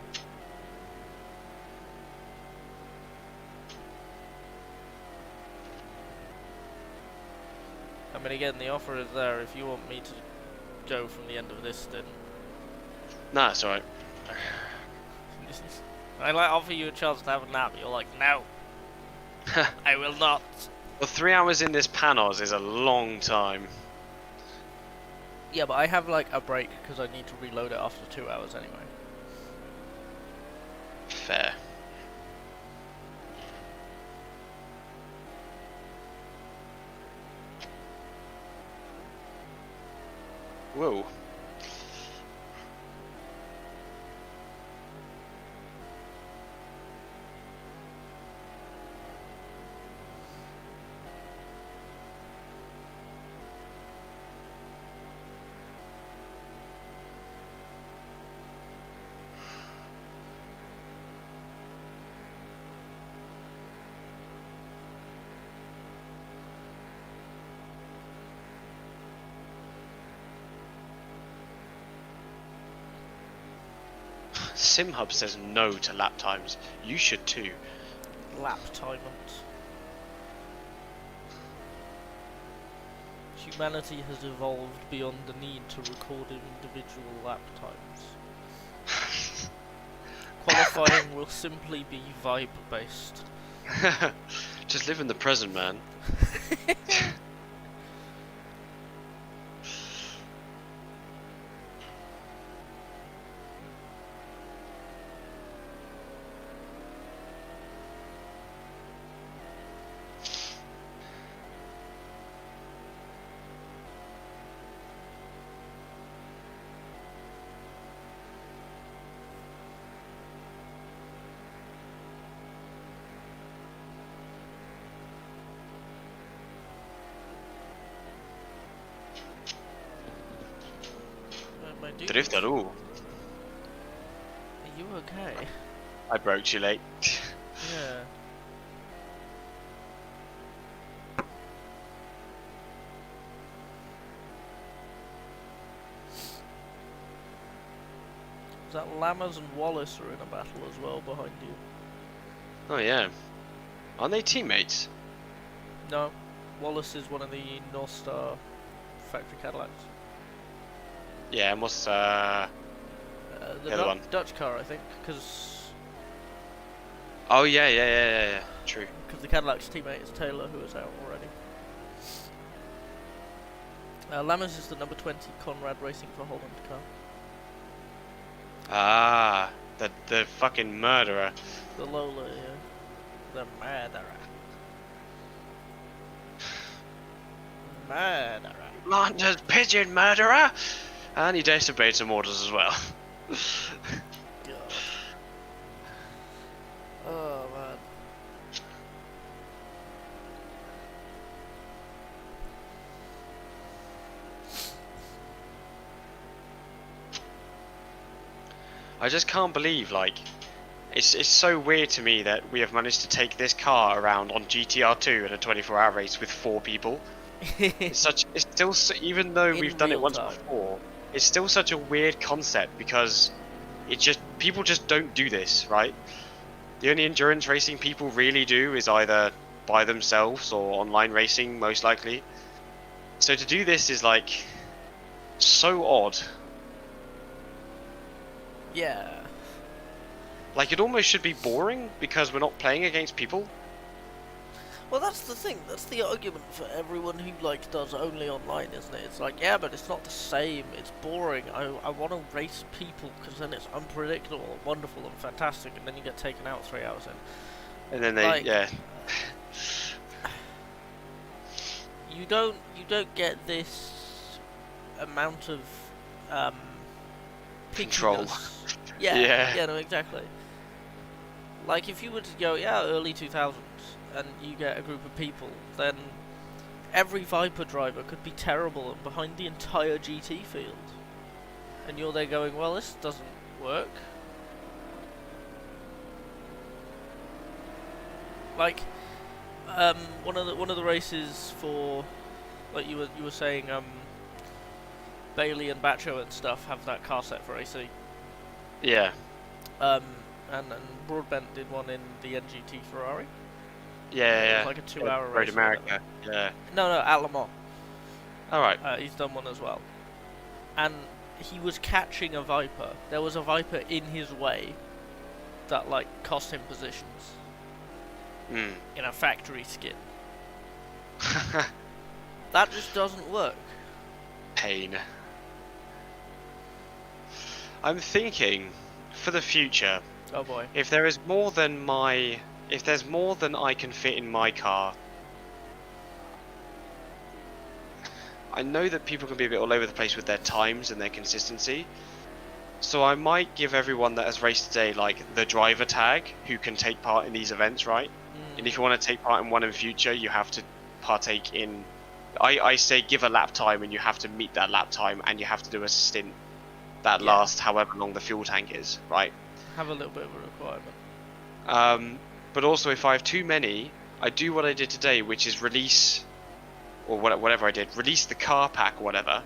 I mean, again, the offer is there if you want me to go from the end of this stint. Nah, it's alright. I like offer you a chance to have a nap. You're like, no, I will not. Well, 3 hours in this Panoz is a long time. Yeah, but I have like a break because I need to reload it after 2 hours anyway. Fair. Whoa. SimHub says no to lap times. You should too. Lap timement. Humanity has evolved beyond the need to record individual lap times. Qualifying will simply be vibe based. Just live in the present, man. My dude, Driftaroo. are you okay? I broke you late. Yeah. Is that Lammers and Wallace are in a battle as well behind you? Oh yeah. Aren't they teammates? No. Wallace is one of the North Star factory Cadillacs. Yeah, and what's The other one? Dutch car, I think, because Oh yeah. True. the Cadillac's teammate is Taylor, who is out already. Lammers is the number 20 Conrad Racing for Holland car. Ah, the fucking murderer. The Lola, yeah. The murderer. Murderer. Lander's pigeon murderer! And he disobeyed some orders as well. God. Oh man. I just can't believe, like, it's so weird to me that we have managed to take this car around on GTR2 in a 24-hour race with 4 people. It's still, even though we've done it once before, it's still such a weird concept because people just don't do this, right? The only endurance racing people really do is either by themselves or online racing, most likely. So to do this is like so odd. Yeah. Like, it almost should be boring because we're not playing against people. Well, that's the thing. That's the argument for everyone who like does only online, isn't it? It's like, yeah, but it's not the same. It's boring. I want to race people because then it's unpredictable, and wonderful, and fantastic, and then you get taken out 3 hours in. And then they, Like, yeah. You don't get this amount of Control. pickiness. Yeah, Yeah. yeah, no, exactly. Like, if you were to go, yeah, early 2000s, and you get a group of people, then every Viper driver could be terrible and behind the entire GT field. And you're there going, well, this doesn't work. Like, one of the races for, like you were saying, Bailey and Bacho and stuff have that car set for AC. Yeah. And Broadbent did one in the NGT Ferrari. Yeah, It was yeah. like a 2-hour Road race. America. Yeah. No, at Le Mans. Alright. He's done one as well. And he was catching a Viper. There was a Viper in his way that, like, cost him positions. In a factory skin. That just doesn't work. Pain. I'm thinking, for the future, Oh boy. if there's more than I can fit in my car, I know that people can be a bit all over the place with their times and their consistency. So I might give everyone that has raced today, like, the driver tag, who can take part in these events, right? And if you want to take part in one in future, you have to partake in... I say give a lap time, and you have to meet that lap time, and you have to do a stint that lasts however long the fuel tank is, right? Have a little bit of a requirement. But also, if I have too many, I do what I did today, which is release, or whatever I did, release the car pack or whatever.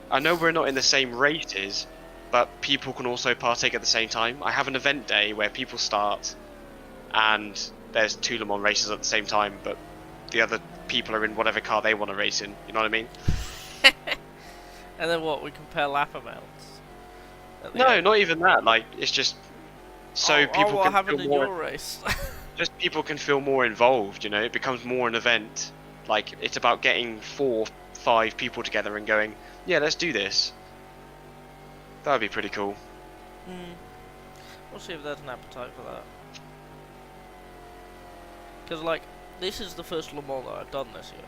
I know we're not in the same races, but people can also partake at the same time. I have an event day where people start, and there's 2 Le Mans races at the same time, but the other people are in whatever car they want to race in. You know what I mean? And then what? We compare lap amounts. No, not even that. Like, it's just so people what can happened feel in more. your race? Just people can feel more involved. You know, it becomes more an event. Like, it's about getting 4, 5 people together and going, yeah, let's do this. That would be pretty cool. We'll see if there's an appetite for that. Because, like, this is the first Le Mans that I've done this year.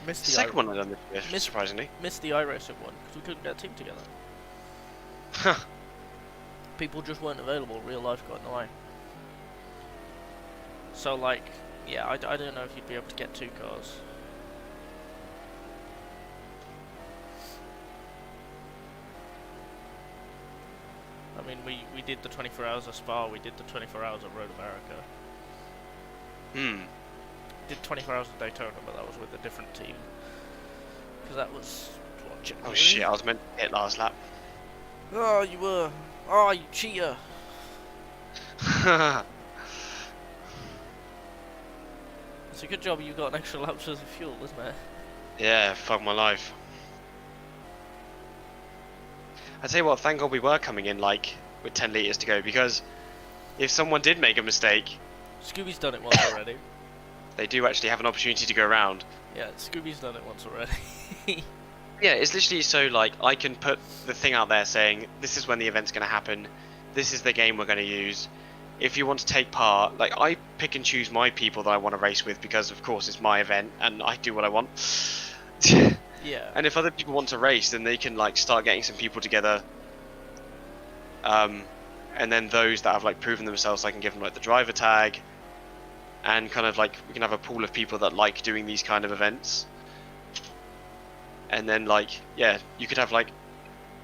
Missed the Second one I've done this year, surprisingly. Missed the iRacing one because we couldn't get a team together. Huh. People just weren't available. Real life got in the way. So, like, yeah, I don't know if you'd be able to get 2 cars. I mean, we did the 24 hours of Spa, we did the 24 hours of Road America. Did 24 hours of Daytona, but that was with a different team. Because that was... what, January? Oh shit, I was meant to hit last lap. Oh, you were. Oh, you cheater. It's a good job you got an extra lap worth of fuel, isn't it? Yeah, fuck my life. I tell you what, thank God we were coming in, like, with 10 litres to go, because if someone did make a mistake... Scooby's done it once already. They do actually have an opportunity to go around. Yeah, Scooby's done it once already. Yeah, it's literally so, like, I can put the thing out there saying, this is when the event's going to happen, this is the game we're going to use. If you want to take part, like, I pick and choose my people that I want to race with because, of course, it's my event and I do what I want. Yeah. And if other people want to race, then they can, like, start getting some people together. And then those that have, like, proven themselves, I can give them, like, the driver tag. And kind of, like, we can have a pool of people that like doing these kind of events. And then, like, yeah, you could have, like,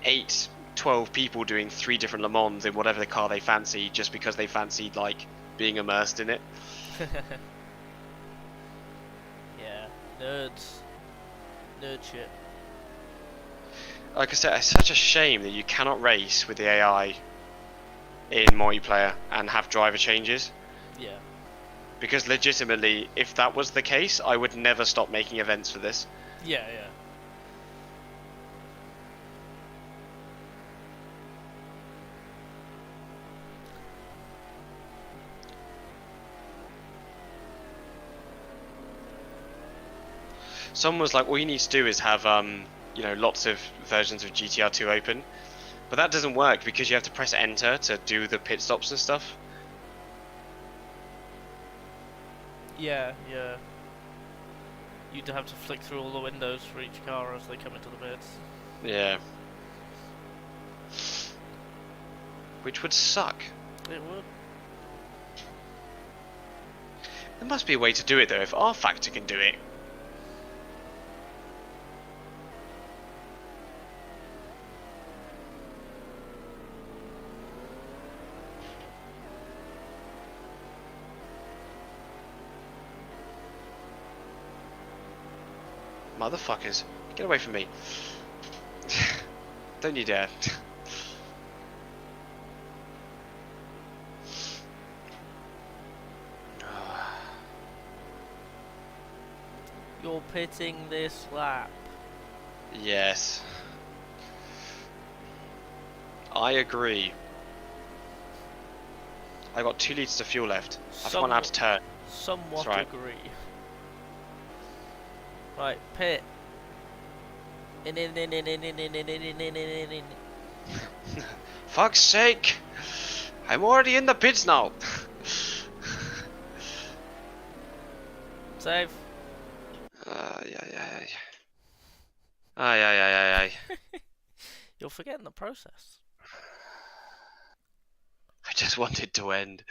8, 12 people doing 3 different Le Mans in whatever the car they fancy, just because they fancied, like, being immersed in it. Yeah, nerds. Nerd shit. Like I said, it's such a shame that you cannot race with the AI in multiplayer and have driver changes. Yeah. Because legitimately, if that was the case, I would never stop making events for this. Yeah, yeah. Someone was like, all you need to do is have, you know, lots of versions of GTR2 open. But that doesn't work because you have to press enter to do the pit stops and stuff. Yeah, yeah. You'd have to flick through all the windows for each car as they come into the pits. Yeah. Which would suck. It would. There must be a way to do it though, if R Factor can do it. Motherfuckers. Get away from me. Don't you dare. You're pitting this lap. Yes. I agree. I got 2 litres of fuel left. I've gone out to turn. Somewhat right. agree. Right, pit. In. Fuck's sake! I'm already in the pits now. Save. Ay. Ay. You're forgetting the process. I just wanted to end.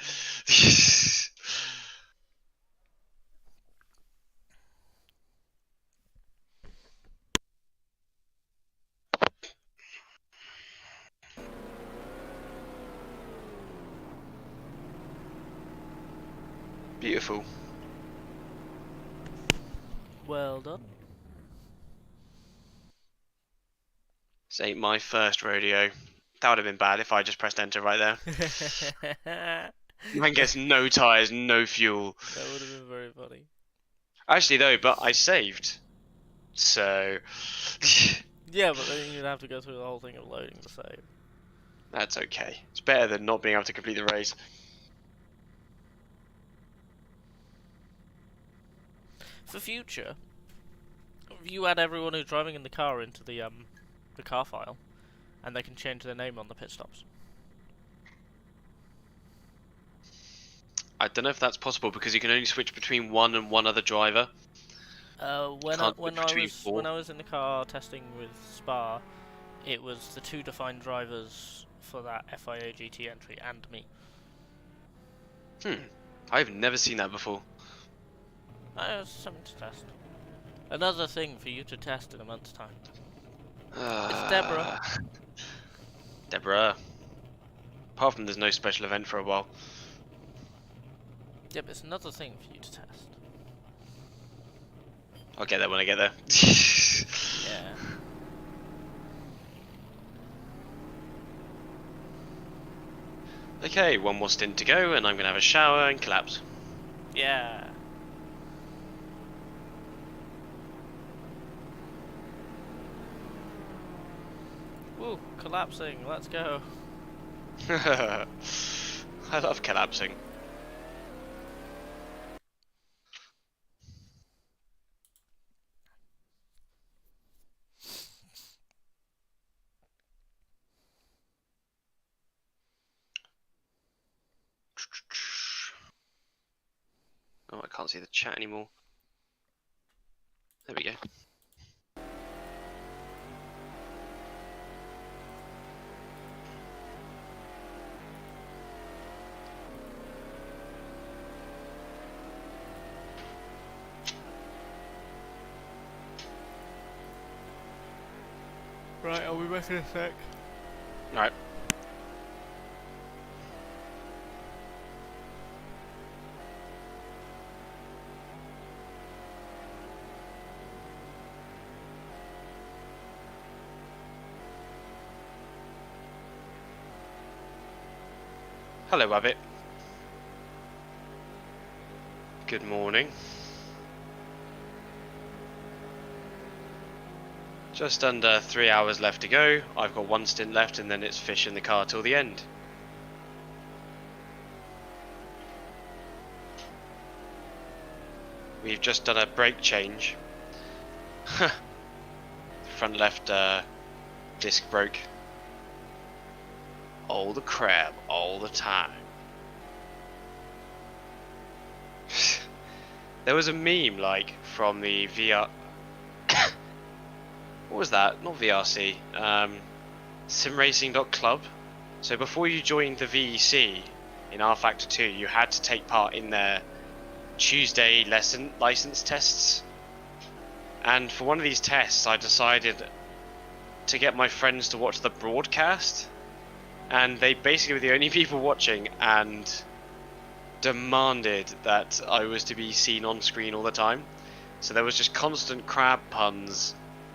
Beautiful. Well done. This ain't my first rodeo. That would have been bad if I just pressed enter right there. Man gets no tyres, no fuel. That would have been very funny. Actually though, but I saved. So... Yeah, but then you'd have to go through the whole thing of loading the save. That's okay. It's better than not being able to complete the race. For future, if you add everyone who's driving in the car into the car file, and they can change their name on the pit stops. I don't know if that's possible because you can only switch between one and one other driver. When I was in the car testing with Spa, it was the 2 defined drivers for that FIA GT entry and me. I've never seen that before. It's something to test. Another thing for you to test in a month's time. It's Deborah. Deborah. Apart from there's no special event for a while. Yeah, but it's another thing for you to test. I'll get there when I get there. Yeah. Okay, one more stint to go and I'm going to have a shower and collapse. Yeah. Woo, collapsing, let's go. I love collapsing. Oh, I can't see the chat anymore. There we go. Right, I'll be back in a sec. Alright. Hello, Abbott. Good morning. Just under 3 hours left to go. I've got 1 stint left and then it's fish in the car till the end. We've just done a brake change. Front left disc broke. All the crab, all the time. There was a meme like from the VR. What was that? Not VRC. Simracing.club. So before you joined the VEC in R Factor 2, you had to take part in their Tuesday license tests. And for one of these tests, I decided to get my friends to watch the broadcast. And they basically were the only people watching and demanded that I was to be seen on screen all the time. So there was just constant crab puns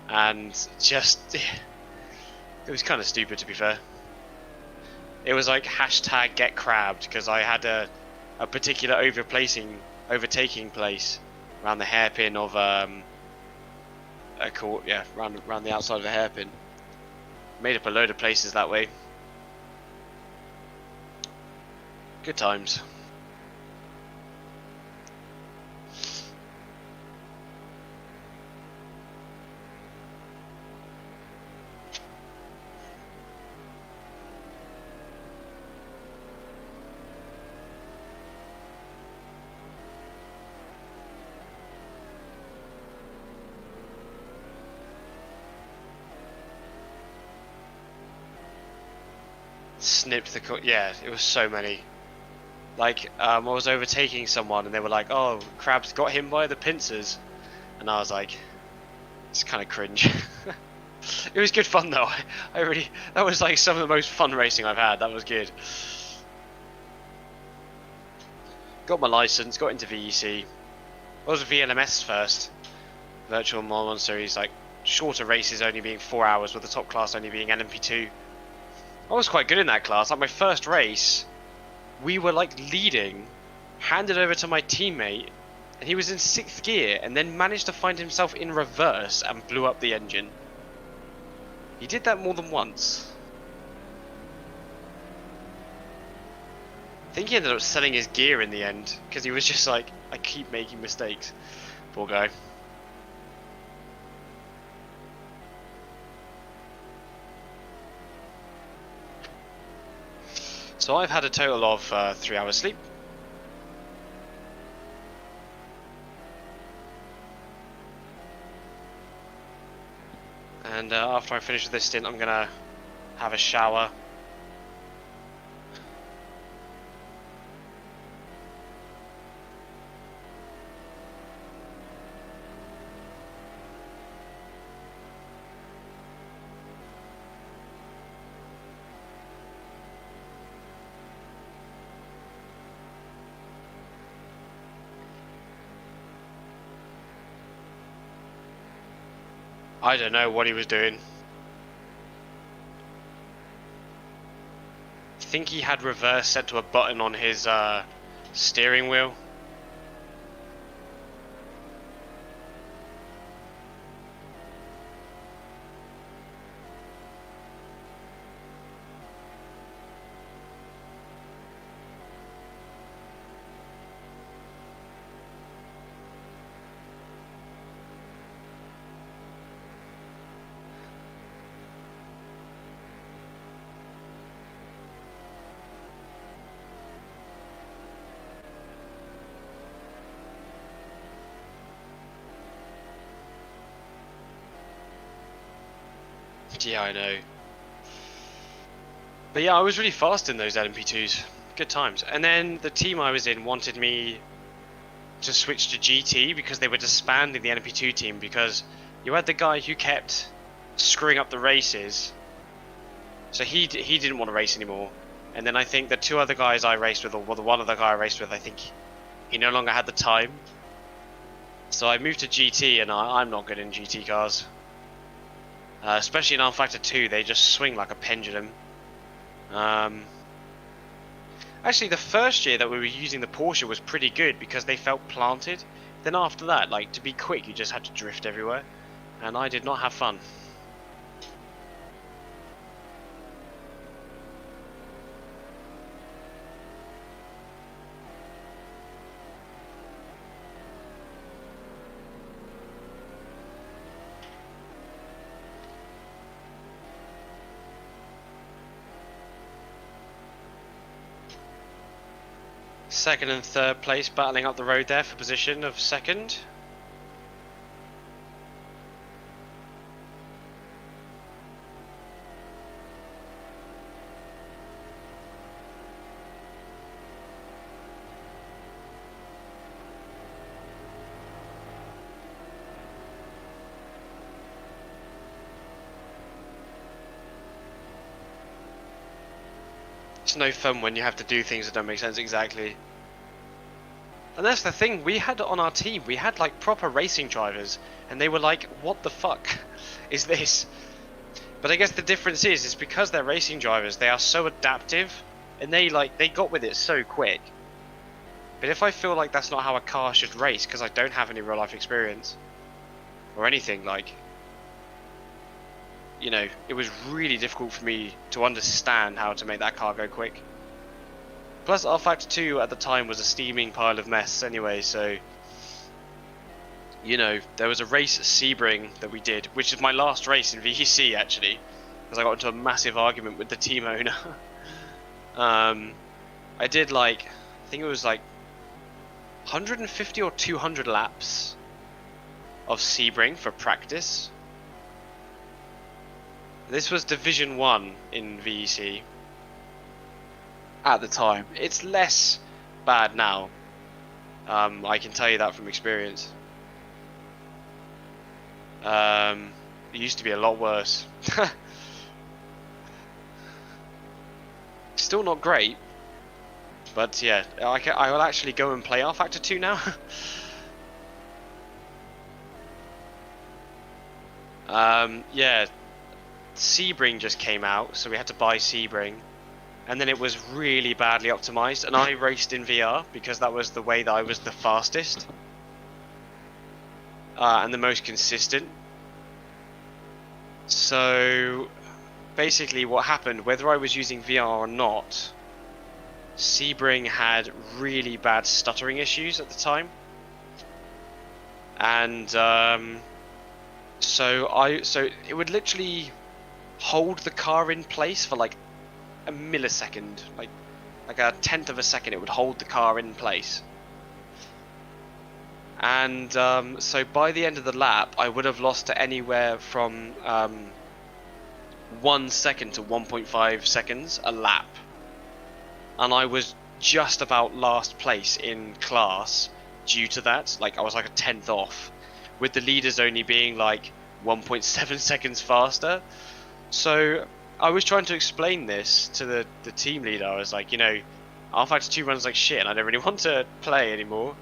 and just it was kind of stupid, to be fair. It was like hashtag get crabbed because I had a particular overtaking place around the hairpin of around the outside of the hairpin. Made up a load of places that way. Good times. Snipped the yeah, it was so many. Like I was overtaking someone and they were like, "Oh, Crab's got him by the pincers," and I was like, "It's kind of cringe." It was good fun though. I really, that was like some of the most fun racing I've had. That was good. Got my license, got into VEC. I was a VLMS first. Virtual Mile Series, like shorter races only being 4 hours, with the top class only being LMP2. I was quite good in that class. Like my first race, we were like leading, handed over to my teammate, and he was in 6th gear and then managed to find himself in reverse and blew up the engine. He did that more than once. I think he ended up selling his gear in the end because he was just like, I keep making mistakes. Poor guy. So I've had a total of 3 hours sleep. And after I finish with this stint, I'm gonna have a shower. I don't know what he was doing. I think he had reverse set to a button on his steering wheel. Yeah, I know. But yeah, I was really fast in those LMP2s. Good times. And then the team I was in wanted me to switch to GT because they were disbanding the LMP2 team because you had the guy who kept screwing up the races. So he didn't want to race anymore. And then I think the two other guys I raced with, or the one other guy I raced with, I think he no longer had the time. So I moved to GT, and I'm not good in GT cars. Especially in R-Factor 2, they just swing like a pendulum. Actually, the first year that we were using the Porsche was pretty good because they felt planted. Then after that, like, to be quick, you just had to drift everywhere. And I did not have fun. Second and third place battling up the road there for position of second. It's no fun when you have to do things that don't make sense exactly. And that's the thing, we had on our team, we had like proper racing drivers, and they were like, what the fuck is this? But I guess the difference is because they're racing drivers, they are so adaptive, and they got with it so quick. But if I feel like that's not how a car should race, because I don't have any real life experience, or anything, like, you know, it was really difficult for me to understand how to make that car go quick. Plus, R-Factor 2 at the time was a steaming pile of mess anyway, so... You know, there was a race at Sebring that we did, which is my last race in VEC, actually. Because I got into a massive argument with the team owner. I did, like... I think it was, like... 150 or 200 laps of Sebring for practice. This was Division 1 in VEC. At the time. It's less bad now. I can tell you that from experience. It used to be a lot worse. Still not great. But yeah, I will actually go and play R-Factor 2 now. Yeah, Sebring just came out, so we had to buy Sebring. And then it was really badly optimized, and I raced in VR because that was the way that I was the fastest and the most consistent. So basically what happened, whether I was using VR or not, Sebring had really bad stuttering issues at the time. And so it would literally hold the car in place for like a millisecond, like a tenth of a second. It would hold the car in place, and so by the end of the lap I would have lost to anywhere from 1 second to 1.5 seconds a lap, and I was just about last place in class due to that. Like, I was like a tenth off, with the leaders only being like 1.7 seconds faster. So I was trying to explain this to the team leader. I was like, you know, R-Factor 2 runs like shit and I don't really want to play anymore.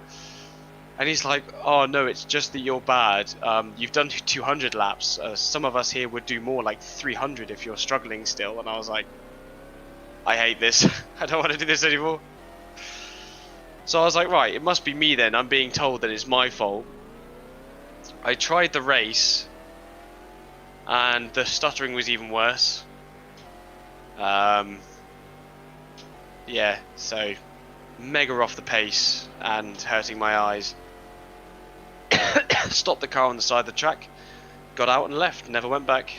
And he's like, oh no, it's just that you're bad. You've done 200 laps. Some of us here would do more, like 300 if you're struggling still. And I was like, I hate this. I don't want to do this anymore. So I was like, right, it must be me then. I'm being told that it's my fault. I tried the race and the stuttering was even worse. Yeah, so mega off the pace and hurting my eyes. Stopped the car on the side of the track, got out and left, never went back.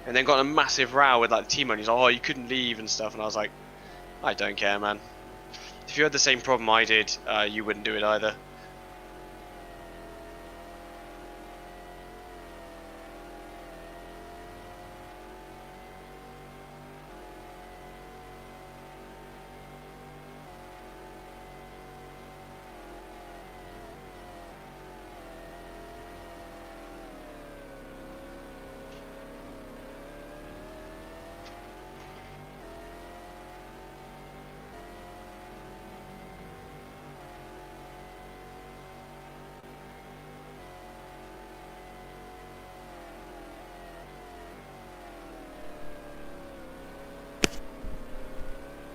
And then got a massive row with like the team owner. He's like, oh, you couldn't leave and stuff. And I was like, I don't care, man. If you had the same problem I did, you wouldn't do it either.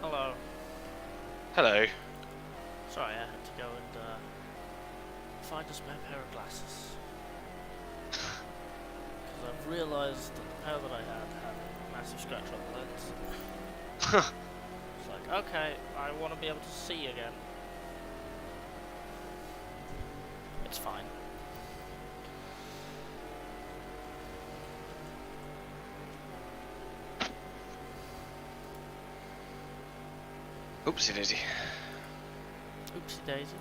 Hello. Hello. Sorry, I had to go and find a spare pair of glasses. Because I've realised that the pair that I had a massive scratch on the lens. It's like, okay, I want to be able to see again. It's fine. Oopsie daisy. Oopsie daisy.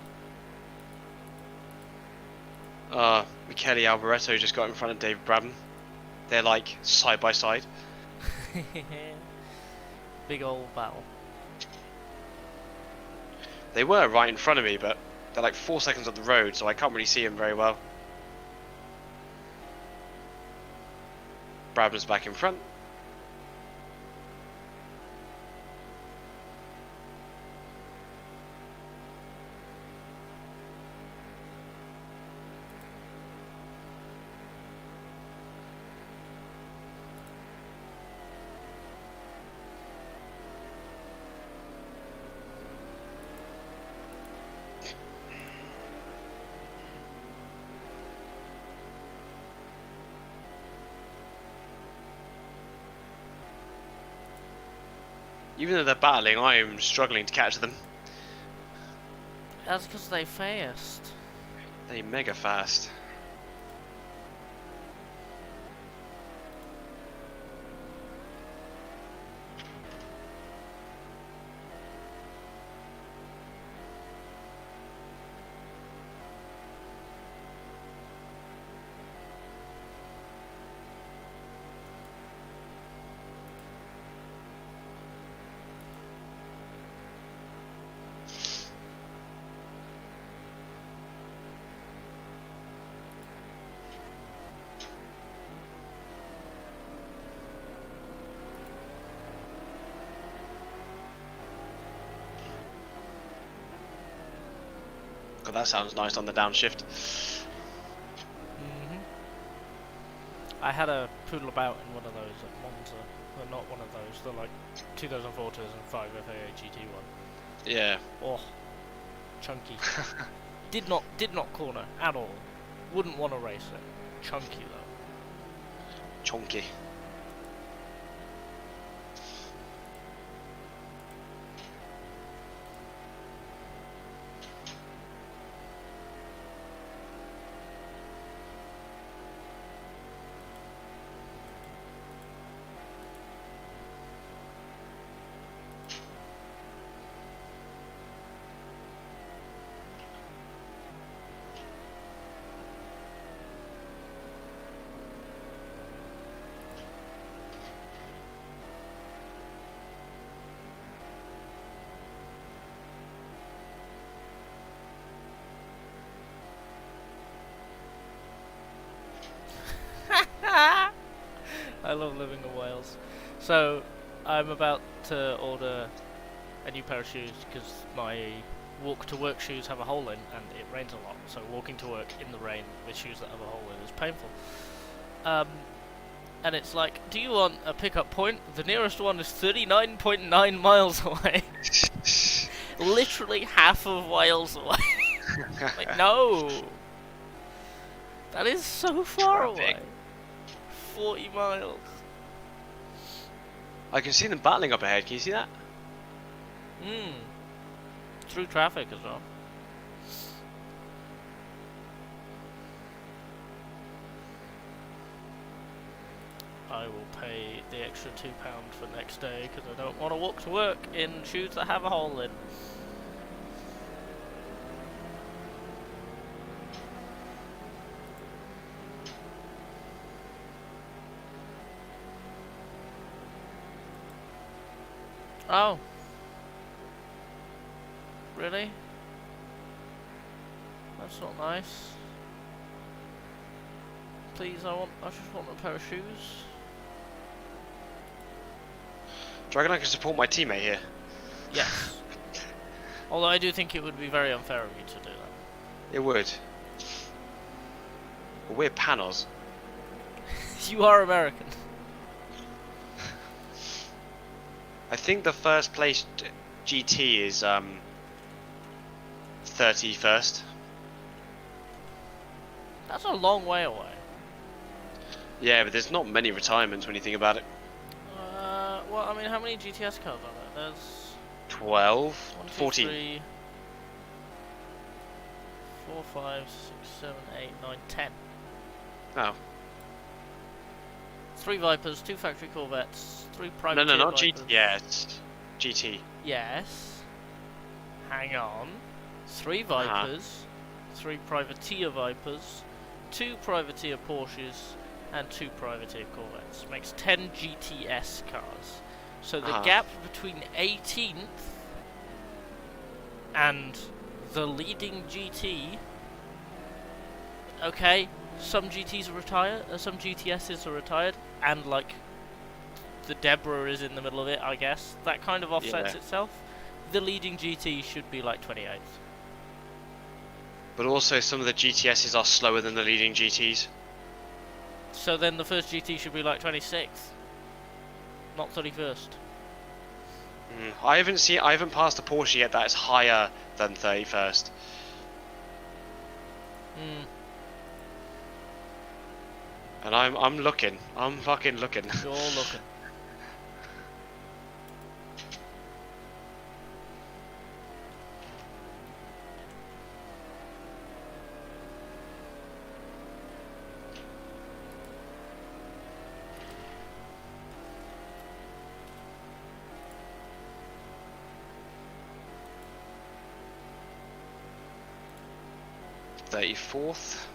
Michele Alboreto just got in front of David Brabham. They're like side by side. Big old battle. They were right in front of me, but they're like 4 seconds up the road, so I can't really see them very well. Brabham's back in front. Even though they're battling, I am struggling to catch them. That's because they fast. They mega fast. God, that sounds nice on the downshift. I had a poodle about in one of those at Monza. Well, not one of those, the like 2004 2005 FAA GT1. Yeah. Oh, chunky. did not corner at all. Wouldn't want to race it. Chunky though. Chunky. I love living in Wales. So, I'm about to order a new pair of shoes because my walk to work shoes have a hole in and it rains a lot. So walking to work in the rain with shoes that have a hole in is painful. And it's like, do you want a pickup point? The nearest one is 39.9 miles away. Literally half of Wales away. Like, no! That is so far away. 40 miles. I can see them battling up ahead. Can you see that? Through traffic as well. I will pay the extra £2 for next day because I don't want to walk to work in shoes that have a hole in. Oh. Really? That's not nice. Please, I just want a pair of shoes. Do you reckon I can support my teammate here? Yes. Although I do think it would be very unfair of you to do that. It would. But we're Panoz. You are American. I think the first place GT is 31st. That's a long way away. Yeah, but there's not many retirements when you think about it. Well, I mean, how many GTS cars are there? There's 12, 1, 2, 14. 3, 4, 5, 6, 7, 8, 9, 10. Oh. 3 Vipers, 2 factory Corvettes, 3 private. No, not Vipers. GT. Yeah, it's GT. Yes. Hang on. 3 Vipers, 3 privateer Vipers, 2 privateer Porsches, and 2 privateer Corvettes. Makes 10 GTS cars. So the gap between 18th and the leading GT. Okay, some GTs are retired, some GTSs are retired, and like the Deborah is in the middle of it, I guess. That kind of offsets itself. The leading GT should be like 28th. But also some of the GTSs are slower than the leading GTs. So then the first GT should be like 26th, not 31st. I haven't passed a Porsche yet that is higher than 31st. And I'm looking. I'm fucking looking. You're looking. 34th.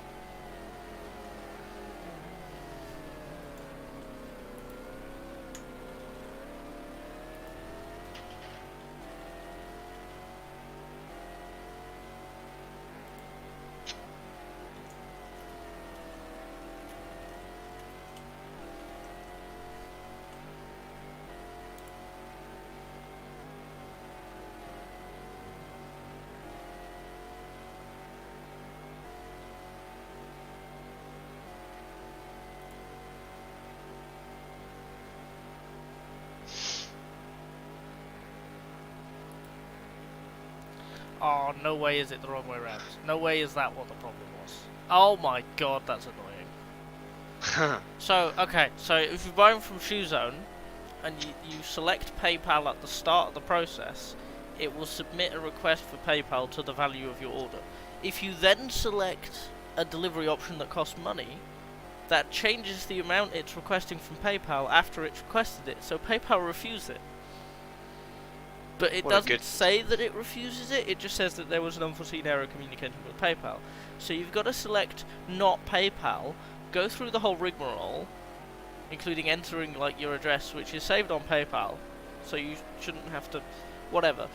Oh, no way is it the wrong way around. No way is that what the problem was. Oh my god, that's annoying. So, okay, so if you're buying from ShoeZone, and you select PayPal at the start of the process, it will submit a request for PayPal to the value of your order. If you then select a delivery option that costs money, that changes the amount it's requesting from PayPal after it's requested it, so PayPal refused it. But it doesn't say that it refuses it, it just says that there was an unforeseen error communicating with PayPal. So you've got to select not PayPal, go through the whole rigmarole, including entering like your address, which is saved on PayPal, so you shouldn't have to, whatever.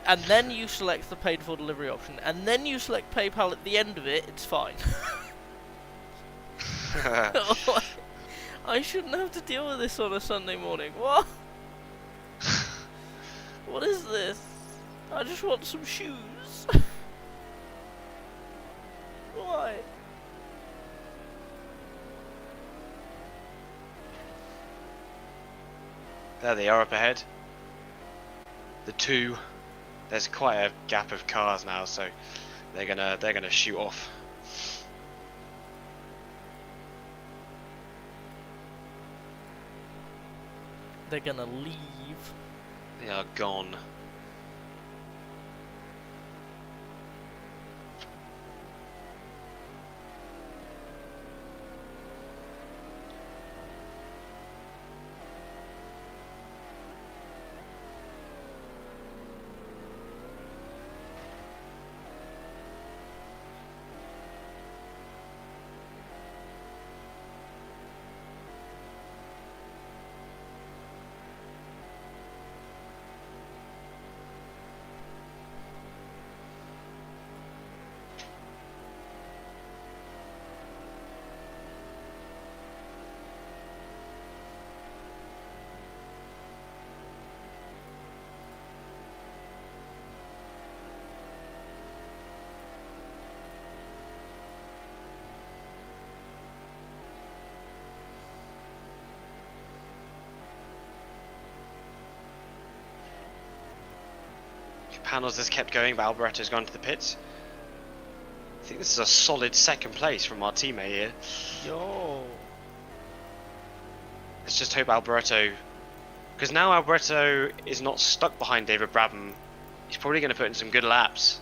And then you select the paid for delivery option, and then you select PayPal at the end of it, it's fine. I shouldn't have to deal with this on a Sunday morning. What? What is this? I just want some shoes. Why? There they are up ahead. The two. There's quite a gap of cars now, so they're gonna shoot off. They're gonna leave. They are gone. Panoz has kept going, but Albereto's gone to the pits. I think this is a solid second place from our teammate here. Yo. Let's just hope Alberto, because now Alberto is not stuck behind David Brabham. He's probably going to put in some good laps.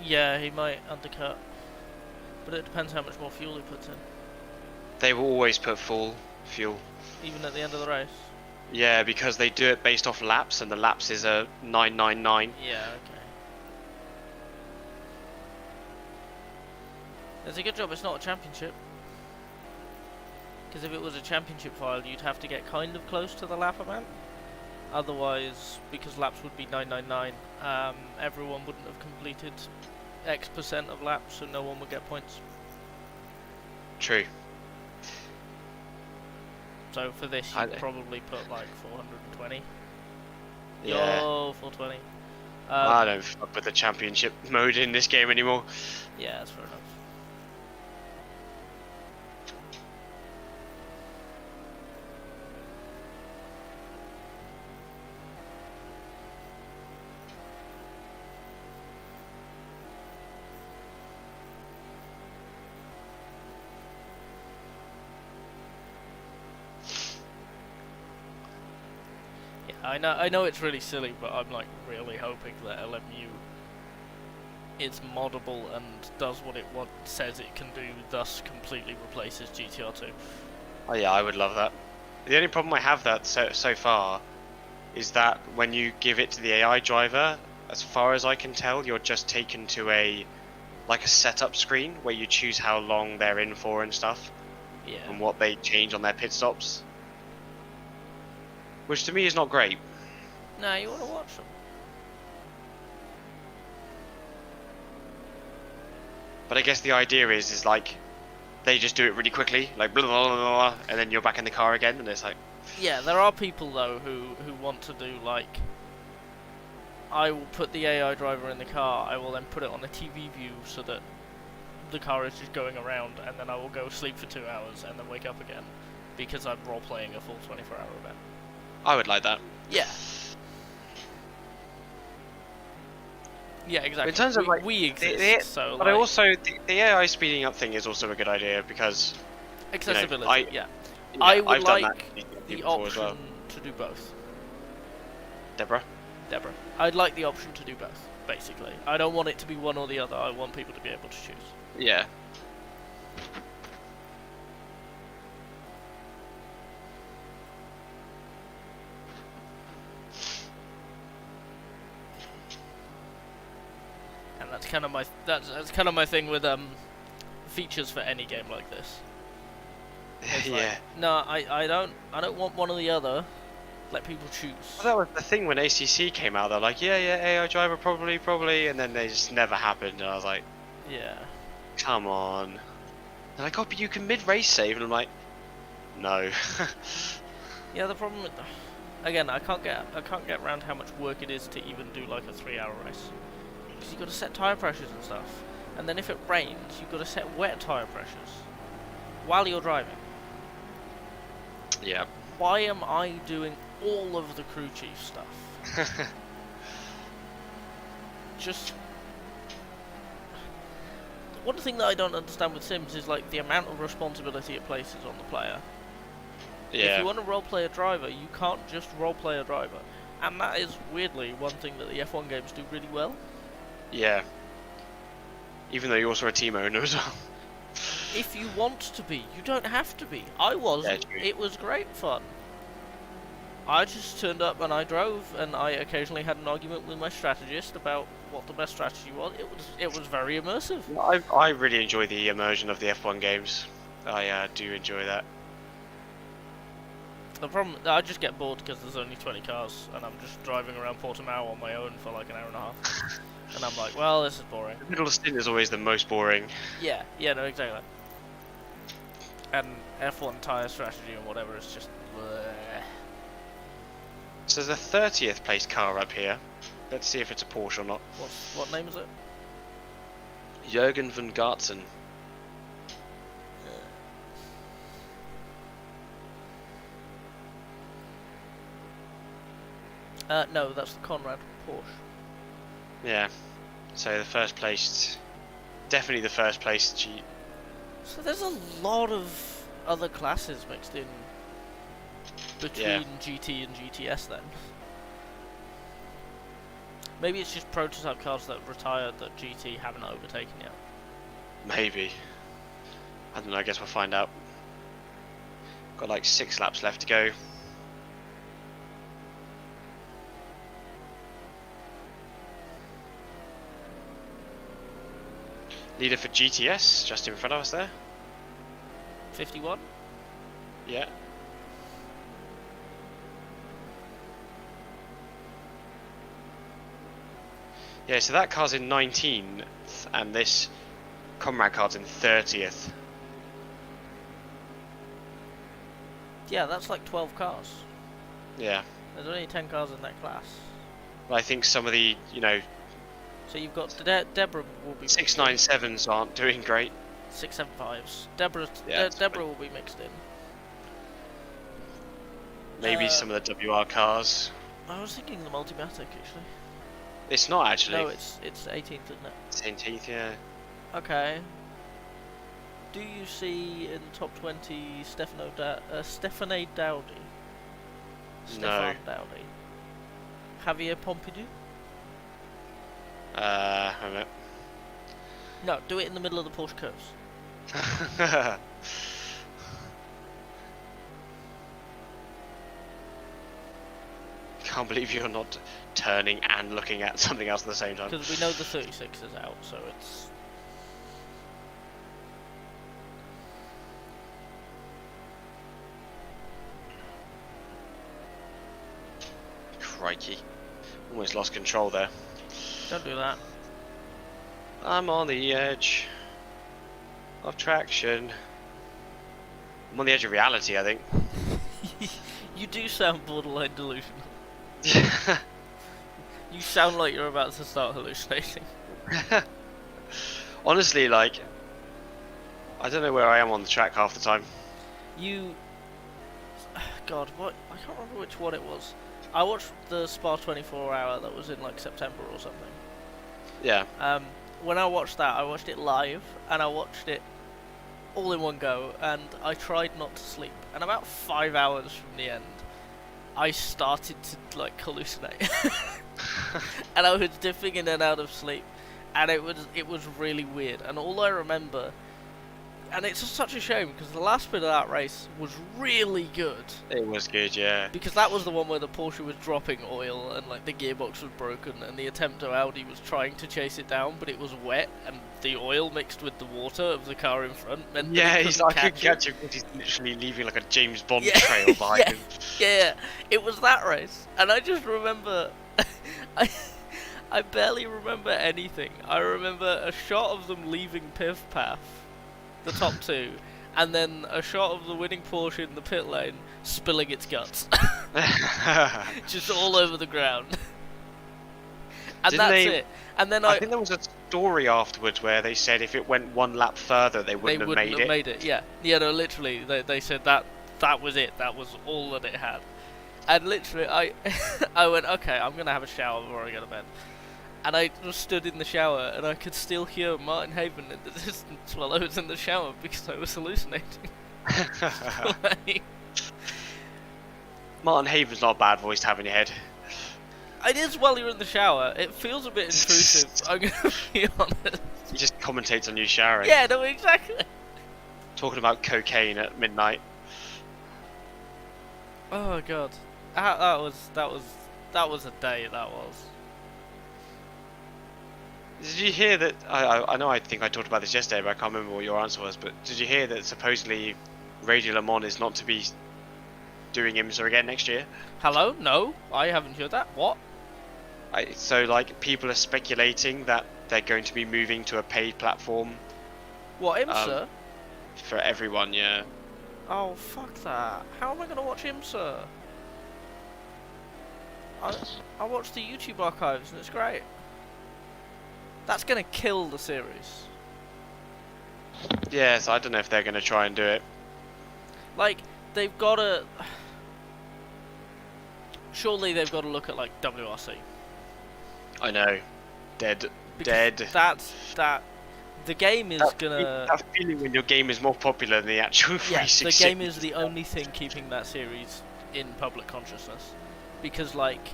Yeah, he might undercut, but it depends how much more fuel he puts in. They will always put full fuel. Even at the end of the race? Yeah, because they do it based off laps, and the laps is a 999. Yeah, okay. It's a good job it's not a championship. Because if it was a championship file, you'd have to get kind of close to the lap amount. Otherwise, because laps would be 999, everyone wouldn't have completed X% of laps, so no one would get points. True. So for this, you'd probably put like 420. Yeah. Yo, 420. I don't fuck with the championship mode in this game anymore. Yeah, that's fair enough. I know it's really silly, but I'm like really hoping that LMU is moddable and does what it says it can do, thus completely replaces GTR2. Oh yeah, I would love that. The only problem I have that so far is that when you give it to the AI driver, as far as I can tell, you're just taken to a setup screen where you choose how long they're in for and stuff, Yeah. and what they change on their pit stops, which to me is not great. No, you want to watch them. But I guess the idea is like they just do it really quickly, like blah, blah, blah, blah, and then you're back in the car again, and it's like. Yeah, there are people though who want to do like, I will put the AI driver in the car, I will then put it on a TV view so that the car is just going around, and then I will go sleep for 2 hours and then wake up again because I'm role playing a full 24-hour event. I would like that. Yeah. Yeah, exactly. In terms of like we exist, so but like, I also the AI speeding up thing is also a good idea because accessibility. yeah, I would I've done like that the before option as well. to do both. Deborah. I'd like the option to do both, basically. I don't want it to be one or the other, I want people to be able to choose. Yeah. And that's kind of my thing with features for any game like this. It's like, Yeah. no, I don't want one or the other. Let people choose. Well, that was the thing when ACC came out. They're like, yeah, AI driver probably, and then they just never happened. And I was like, Yeah. come on. They're like, oh, but you can mid-race save, and I'm like, no. Yeah, the problem with again, I can't get around how much work it is to even do like a 3-hour race. Because you've got to set tyre pressures and stuff. And then if it rains, you've got to set wet tyre pressures while you're driving. Yeah. Why am I doing all of the crew chief stuff? Just one thing that I don't understand with Sims is like the amount of responsibility it places on the player. Yeah. If you want to roleplay a driver, you can't just roleplay a driver. And that is, weirdly, one thing that the F1 games do really well. Yeah. Even though you're also a team owner as well. If you want to be, you don't have to be. I was. Yeah, true. It was great fun. I just turned up and I drove, and I occasionally had an argument with my strategist about what the best strategy was. It was very immersive. I really enjoy the immersion of the F1 games. I do enjoy that. The problem, I just get bored because there's only 20 cars, and I'm just driving around Portimao on my own for like an hour and a half. And I'm like, well, this is boring. The middle stint is always the most boring. Yeah, no, exactly. And F1 tyre strategy and whatever is just bleh. So there's a 30th place car up here. Let's see if it's a Porsche or not. What name is it? Jürgen van Gartzen. No, that's the Conrad Porsche. Yeah. So the first place, definitely the first place. So there's a lot of other classes mixed in between GT and GTS then. Maybe it's just prototype cars that retired that GT haven't overtaken yet. Maybe. I don't know, I guess we'll find out. Got like 6 laps left to go. Leader for GTS, just in front of us there. 51? Yeah. Yeah, so that car's in 19th, and this Comrade car's in 30th. Yeah, that's like 12 cars. Yeah. There's only 10 cars in that class. But I think some of the, So you've got Deborah will be 697s aren't doing great. 675s. Yeah, Deborah will be mixed in. Maybe some of the WR cars. I was thinking the Multimatic actually. It's not actually. No, it's 18th, isn't it? It's 18th, yeah. Okay. Do you see in top 20 Stefano Stefane Dowdy? Stefan Dowdy. Javier Pompidou? A minute. No, do it in the middle of the Porsche curves. can't believe you're not turning and looking at something else at the same time. Because we know the 36 is out, so it's... Crikey. Almost lost control there. Don't do that. I'm on the edge of traction. I'm on the edge of reality, I think. You do sound borderline delusional. You sound like you're about to start hallucinating. Honestly, like, I don't know where I am on the track half the time. God, what? I can't remember which one it was. I watched the Spa 24 hour that was in like September or something. Yeah. When I watched that, I watched it live, and I watched it all in one go, and I tried not to sleep. And about 5 hours from the end, I started to like hallucinate, and I was dipping in and out of sleep, and it was really weird. And all I remember, and it's just such a shame because the last bit of that race was really good. It was good, yeah. Because that was the one where the Porsche was dropping oil and like the gearbox was broken, and the attempt of Audi was trying to chase it down, but it was wet and the oil mixed with the water of the car in front meant that he's like, I couldn't catch him because he's literally leaving like a James Bond Yeah. trail behind him. Yeah, it was that race, and I just remember, I barely remember anything. I remember a shot of them leaving Piff Path, the top two, and then a shot of the winning Porsche in the pit lane spilling its guts, just all over the ground. And Didn't that's it. And then I think there was a story afterwards where they said if it went one lap further, they wouldn't have made it. Yeah, no, literally, they said that was it. That was all that it had. And literally, I went, okay, I'm gonna have a shower before I go to bed. And I just stood in the shower, and I could still hear Martin Haven in the distance while I was in the shower because I was hallucinating. Like, Martin Haven's not a bad voice to have in your head. it is while you're in the shower. It feels a bit intrusive. I'm gonna be honest. He just commentates on you showering. Yeah, no, exactly. Talking about cocaine at midnight. Oh god, that was a day. That was. Did you hear that? I know I think I talked about this yesterday, but I can't remember what your answer was. But did you hear that supposedly Radio Le Mans is not to be doing IMSA again next year? Hello? No, I haven't heard that. What? So like people are speculating that they're going to be moving to a paid platform. What, IMSA? For everyone, yeah. Oh, fuck that. How am I going to watch IMSA? I watch the YouTube archives and it's great. That's going to kill the series. Yeah, so I don't know if they're going to try and do it. Like, they've got to... Surely they've got to look at, like, WRC. I know. Dead. That... The game is gonna... That feeling when your game is more popular than the actual racing the game series. is the only thing keeping that series in public consciousness. Because, like,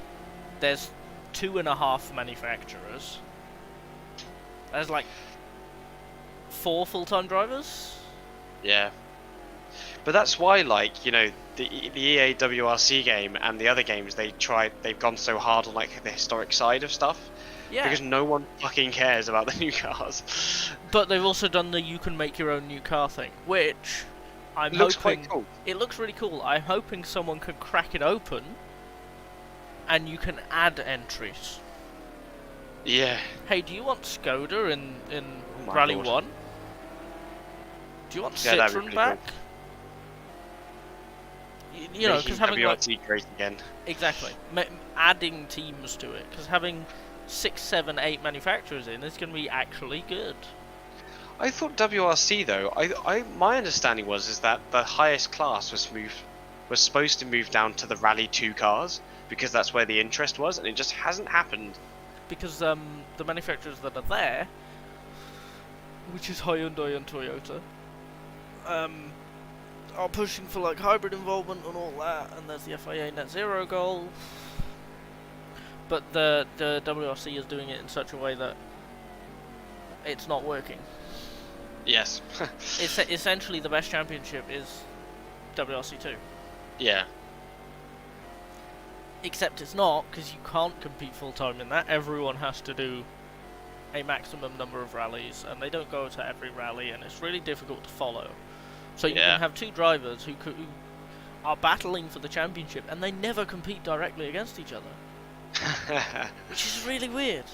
there's 2.5 manufacturers. There's, like, 4 full-time drivers? Yeah. But that's why, like, you know, the EA WRC game and the other games, they've gone so hard on, like, the historic side of stuff. Yeah. Because no one fucking cares about the new cars. But they've also done the you can make your own new car thing, which I'm hoping... Looks quite cool. It looks really cool. I'm hoping someone can crack it open and you can add entries. Yeah. Hey, do you want Skoda in Oh my Rally Lord. 1? Do you want Yeah, that'd be Citroen pretty back? You know, because having like... WRC great again. Exactly. Adding teams to it, because having 6, 7, 8 manufacturers in is going to be actually good. I thought WRC though. My understanding is that the highest class was supposed to move down to the Rally 2 cars because that's where the interest was, and it just hasn't happened. Because the manufacturers that are there, which is Hyundai and Toyota, are pushing for like hybrid involvement and all that, and there's the FIA net zero goal. But the WRC is doing it in such a way that it's not working. Yes. It's essentially the best championship is WRC2. Yeah. Except it's not, because you can't compete full time in that. Everyone has to do a maximum number of rallies, and they don't go to every rally, and it's really difficult to follow. So you can have two drivers who are battling for the championship, and they never compete directly against each other, which is really weird.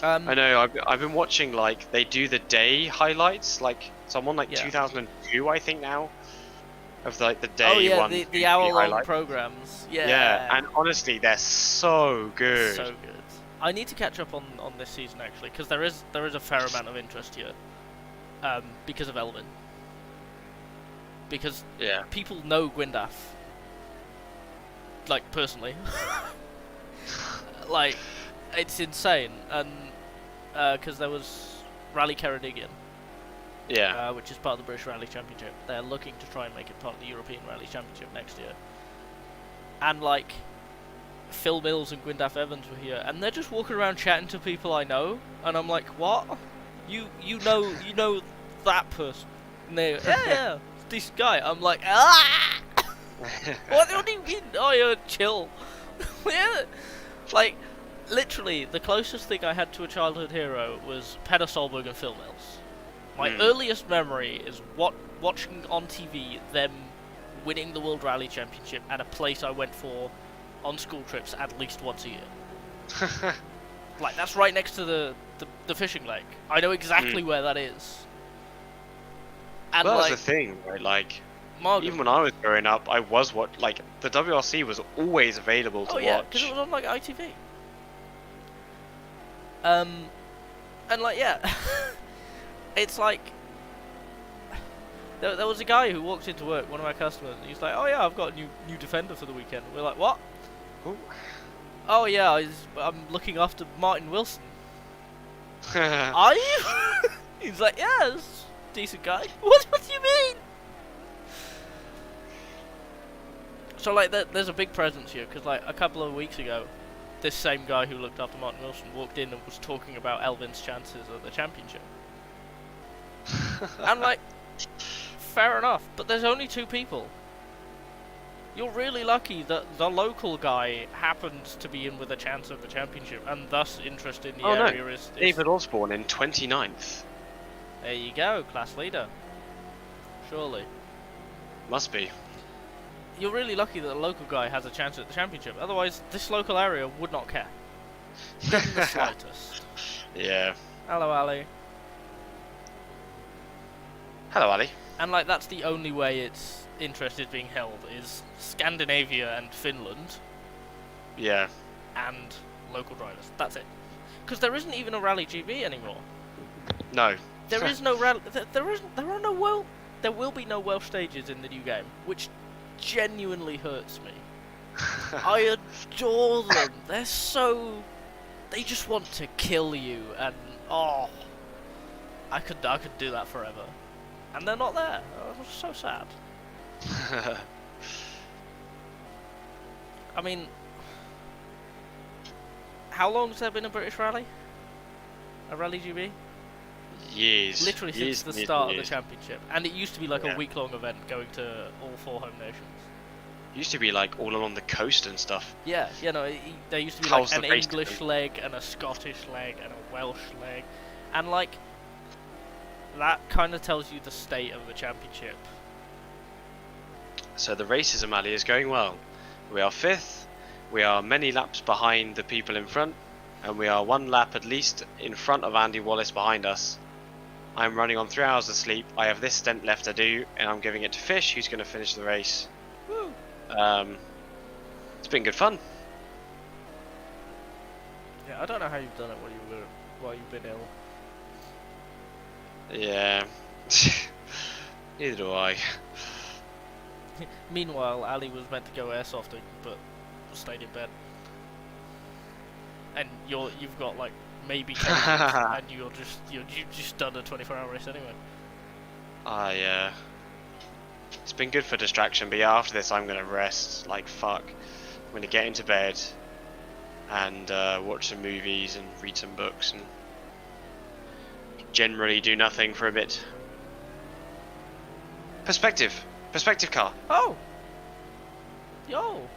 I know. I've been watching, like, they do the day highlights, like, so I'm on like 2002, I think now, of like the day one. the hour-long programs. Yeah, and honestly, they're so good. So good. I need to catch up on this season actually, because there is a fair amount of interest here, because of Elvin. Because people know Gwyndaf, like, personally. Like, it's insane, and because there was Rally Ceredigion, which is part of the British Rally Championship. They're looking to try and make it part of the European Rally Championship next year. And like, Phil Mills and Gwyndaf Evans were here, and they're just walking around chatting to people I know, and I'm like, what? You know that person? And they yeah, decent guy. I'm like, ah! What do you mean? Oh, you're chill. Yeah, like, literally, the closest thing I had to a childhood hero was Peder Solberg and Phil Mills. My earliest memory is watching on TV them winning the World Rally Championship at a place I went for on school trips at least once a year. Like, that's right next to the fishing lake. I know exactly where that is. And well, like, that's the thing, right? Like, Margaret, even when I was growing up, I was like, the WRC was always available to watch. Because it was on like ITV. And like, it's like, there was a guy who walked into work, one of my customers, and he's like, oh yeah, I've got a new Defender for the weekend. We're like, what? Ooh. Oh yeah, I'm looking after Martin Wilson. Are you? He's like, yeah, it's a decent guy. What do you mean? So like, there's a big presence here, because like, a couple of weeks ago, this same guy who looked after Martin Wilson walked in and was talking about Elvin's chances at the championship. And like, fair enough, but there's only two people. You're really lucky that the local guy happens to be in with a chance of the championship, and thus interest in the area is... David Osborne in 29th. There you go, class leader. Surely. Must be. You're really lucky that the local guy has a chance at the championship, otherwise this local area would not care. Not in the slightest. Yeah. Hello, Ali. Hello, Ali. And like, that's the only way its interest is being held, is Scandinavia and Finland. Yeah. And local drivers. That's it. Because there isn't even a Rally GB anymore. No. There is no rally. There will be no Welsh stages in the new game, which genuinely hurts me. I adore them. They're so... They just want to kill you, and oh, I could do that forever. And they're not there. Oh, it's so sad. I mean, how long has there been a British Rally? A Rally GB? Years. Literally years, since the years, start of years. the championship. And it used to be like a week-long event going to all 4 home nations. Used to be like all along the coast and stuff. Yeah, no, there used to be How's like the an race English doing? leg and a Scottish leg and a Welsh leg. And like, that kind of tells you the state of the championship. So the racism alley is going well. We are 5th, we are many laps behind the people in front, and we are 1 lap at least in front of Andy Wallace behind us. I'm running on 3 hours of sleep, I have this stint left to do, and I'm giving it to Fish, who's going to finish the race. Woo! It's been good fun. Yeah, I don't know how you've done it while you've been ill. Yeah. Neither do I. Meanwhile, Ali was meant to go airsofting, but stayed in bed. And you've got like maybe 10 minutes, and you've just done a 24-hour race anyway. Yeah. It's been good for distraction, but yeah, after this I'm gonna rest like fuck. I'm gonna get into bed and watch some movies and read some books and generally do nothing for a bit. Perspective car. Oh! Yo!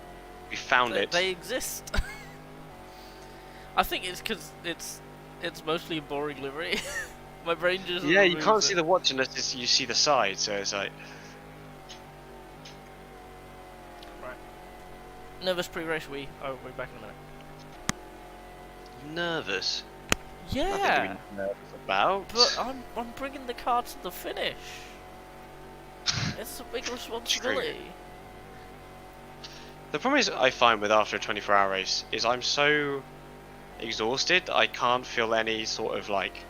We found it. They exist. I think it's because it's mostly a boring livery. My brain just Yeah, you can't removes see it. the watch unless you see the side, so it's like... Right. Nervous pre-race. We'll be back in a minute. Nervous? Nothing to Yeah, be nervous about. but I'm bringing the car to the finish. It's a big responsibility. The problem is, I find with after a 24-hour race, is I'm so exhausted, I can't feel any sort of, like,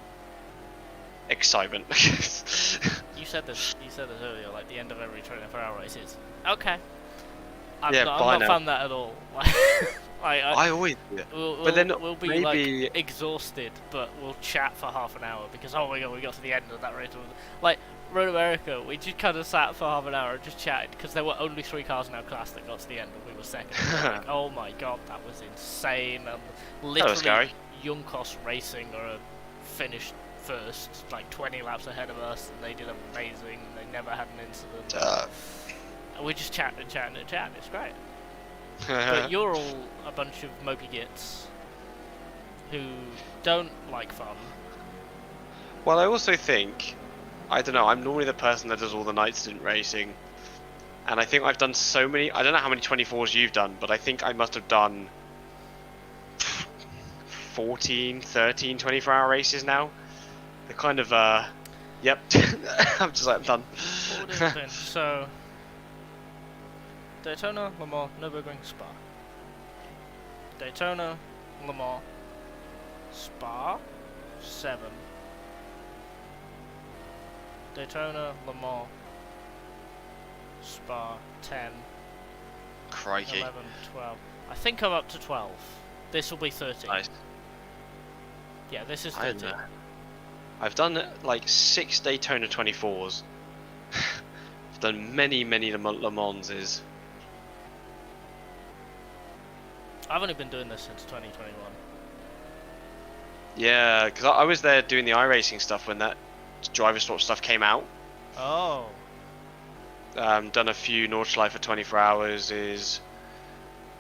excitement. You said this earlier, like the end of every 24-hour race is okay. I've Yeah, not found that at all. I always do it. We'll be maybe... like exhausted, but we'll chat for half an hour because oh my god, we got to the end of that race. Like Road America, we just kind of sat for half an hour and just chatted because there were only 3 cars in our class that got to the end and we were second. Like, oh my god, that was insane. And literally, Junkos Racing finished first, like 20 laps ahead of us, and they did amazing. They never had an incident. And we just chat and chat and chat. It's great. But you're all a bunch of mopey gits who don't like fun. Well, I also think, I don't know, I'm normally the person that does all the night stint racing, and I think I've done so many, I don't know how many 24s you've done, but I think I must have done 14, 13 24-hour races now. They're kind of, yep, I'm just like, I'm done. What would it have been? So, Daytona, Le Mans, Nürburgring, Spa. Daytona, Le Mans, Spa, 7. Daytona, Le Mans, Spa, 10. Crikey. 11, 12. I think I'm up to 12. This will be 13. Nice. Yeah, this is 13. I've done like 6 Daytona 24s. I've done many Le Manses. I've only been doing this since 2021. Yeah, because I was there doing the iRacing stuff when that driver swap stuff came out. Oh. Done a few Nordschleife for 24 hours is...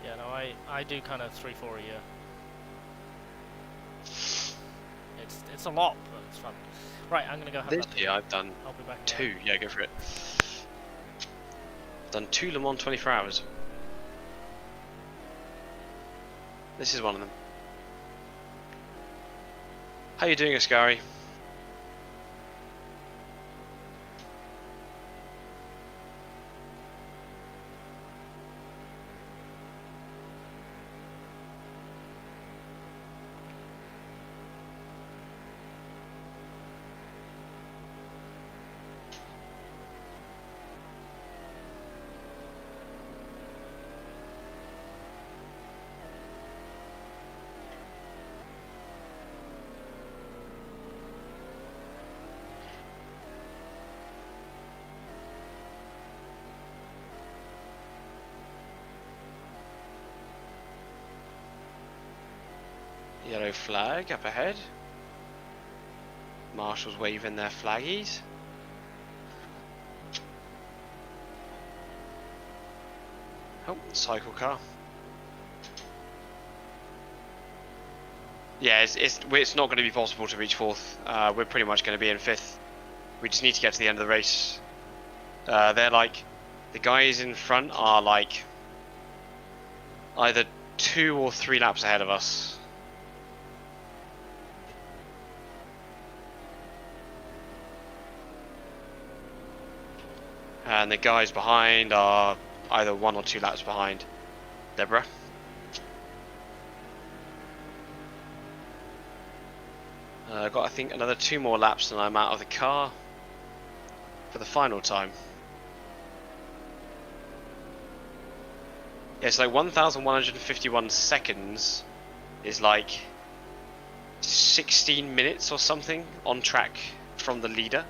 Yeah, no, I do kind of 3-4 a year. It's a lot, but it's fun. Right, I'm gonna go have This that. year I've done I'll be back. 2. Yeah, go for it. Done 2 Le Mans 24 hours. This is one of them. How you doing, Ascari? Yellow flag up ahead. Marshals waving their flaggies. Oh, cycle car. Yeah, it's not going to be possible to reach 4th. We're pretty much going to be in 5th. We just need to get to the end of the race. They're like, the guys in front are like either 2 or 3 laps ahead of us. And the guys behind are either 1 or 2 laps behind. Deborah. I've got, I think, another 2 more laps and I'm out of the car for the final time. Yeah, it's like 1,151 seconds is like 16 minutes or something on track from the leader,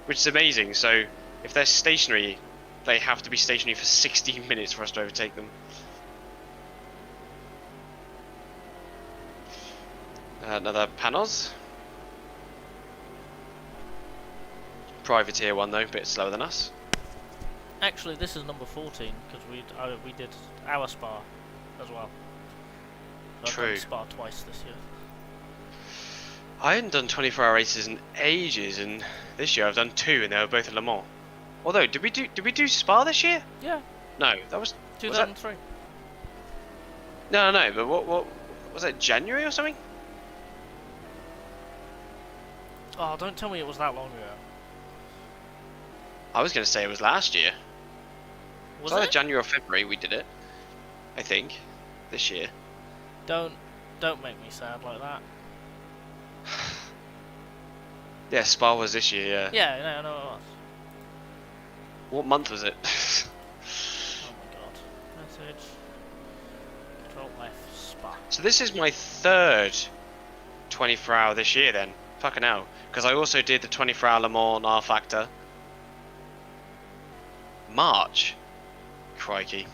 which is amazing. So if they're stationary, they have to be stationary for 16 minutes for us to overtake them. Another Panoz. Privateer one though, a bit slower than us. Actually, this is number 14 because we did our Spa as well. So I've True. done Spa twice this year. I hadn't done 24-hour races in ages, and this year I've done 2, and they were both at Le Mans. Although, did we do Spa this year? Yeah. No, that was 2003. No, but what was that, January or something? Oh, don't tell me it was that long ago. I was going to say it was last year. Was either it? January or February we did it, I think, this year. Don't make me sad like that. Yeah, Spa was this year, yeah. Yeah, no, it was. What month was it? Oh my god. Message. Control F. Spa. So this is my 3rd 24-hour this year then. Fucking hell. Because I also did the 24-hour Le Mans R Factor. March. Crikey.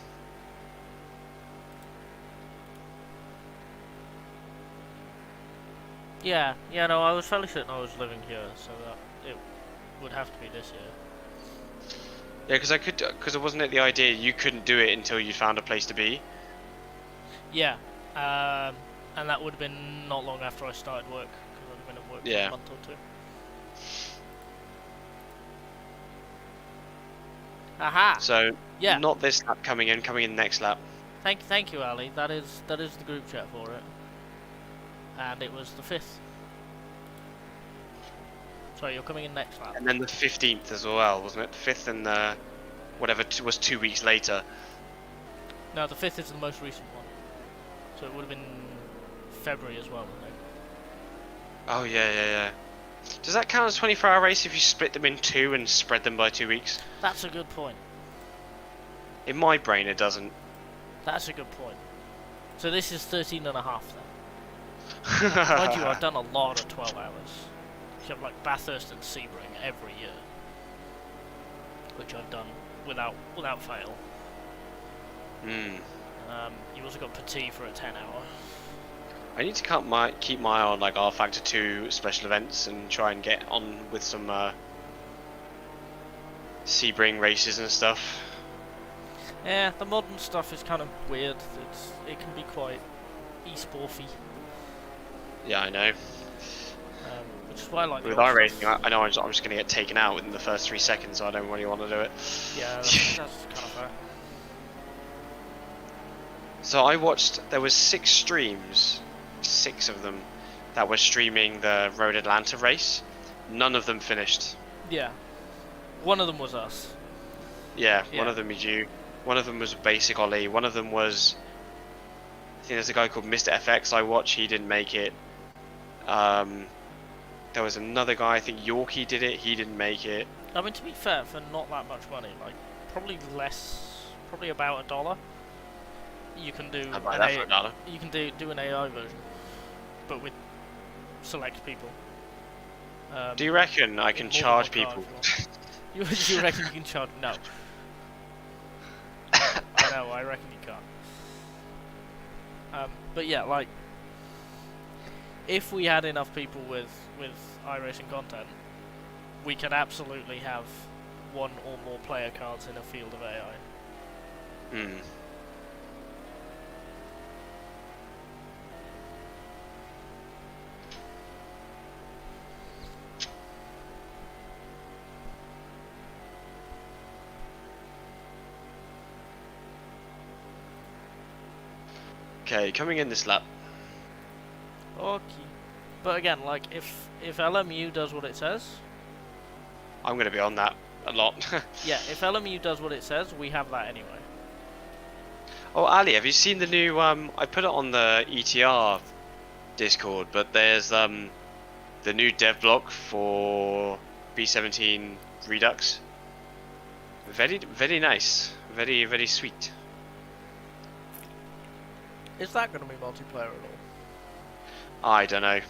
Yeah, no, I was fairly certain I was living here, so that it would have to be this year. Yeah, because it wasn't it the idea you couldn't do it until you found a place to be. Yeah, and that would have been not long after I started work, because I'd have been at work for Yeah. a month or two. Aha! So Yeah. not this lap coming in next lap. Thank you, Ali. That is the group chat for it. And it was the 5th. Sorry, you're coming in next lap. And then the 15th as well, wasn't it? The 5th and whatever was 2 weeks later. No, the 5th is the most recent one. So it would have been February as well, I think. Oh yeah. Does that count as 24-hour race if you split them in 2 and spread them by 2 weeks? That's a good point. In my brain it doesn't. That's a good point. So this is 13 and a half then. Mind you, I've done a lot of 12 hours. You have like Bathurst and Sebring every year, which I've done without fail. You also got Petit for a 10-hour. I need to keep my eye on like R Factor 2 special events and try and get on with some Sebring races and stuff. Yeah, the modern stuff is kind of weird. It can be quite e-sporty. Yeah, I know. Which is why I like the With old iRacing, stuff. I know I'm just going to get taken out within the first 3 seconds, so I don't really want to do it. Yeah, that's kind of fair. So I watched, there was 6 streams, 6 of them, that were streaming the Road Atlanta race. None of them finished. Yeah. One of them was us. Yeah, Yeah. one of them is you. One of them was Basic Ollie. One of them was, I think there's a guy called Mr. FX I watch, he didn't make it. There was another guy, I think Yorkie did it, he didn't make it. I mean, to be fair, for not that much money, like probably about $1, you can do I'd buy that for $1. You can do an AI version, but with select people. Do you reckon I can more than charge one car people? if you you reckon you can charge? No. I know. I reckon you can't. But yeah, like if we had enough people with iRacing content, we could absolutely have one or more player cards in a field of AI. Hmm. Okay, coming in this lap. Okay. But again, like if LMU does what it says, I'm going to be on that a lot. yeah, if LMU does what it says, we have that anyway. Oh, Ali, have you seen the new, I put it on the ETR Discord, but there's the new dev block for B17 Redux. Very, very nice. Very, very sweet. Is that going to be multiplayer at all? I don't know.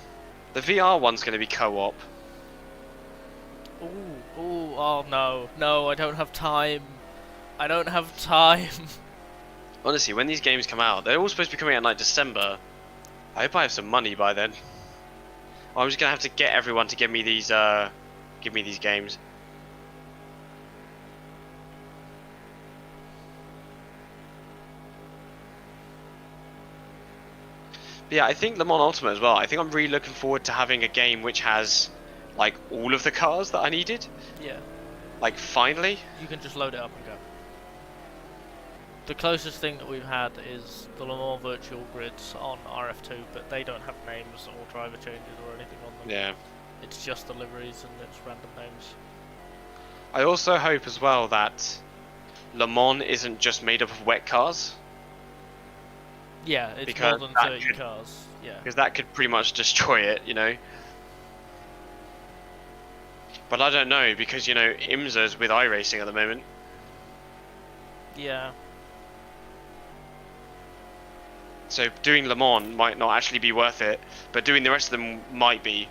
The VR one's going to be co-op. Oh no, I don't have time. I don't have time. Honestly, when these games come out, they're all supposed to be coming out in like December. I hope I have some money by then. I'm just going to have to get everyone to give me these games. But yeah, I think Le Mans Ultimate as well. I think I'm really looking forward to having a game which has like all of the cars that I needed. Yeah. Like finally. You can just load it up and go. The closest thing that we've had is the Le Mans virtual grids on RF2, but they don't have names or driver changes or anything on them. Yeah. It's just the liveries and it's random names. I also hope as well that Le Mans isn't just made up of wet cars. Yeah, it's Because more than that 30 cars. Yeah. Because that could pretty much destroy it, you know. But I don't know, because, you know, IMSA's with iRacing at the moment. Yeah. So doing Le Mans might not actually be worth it, but doing the rest of them might be.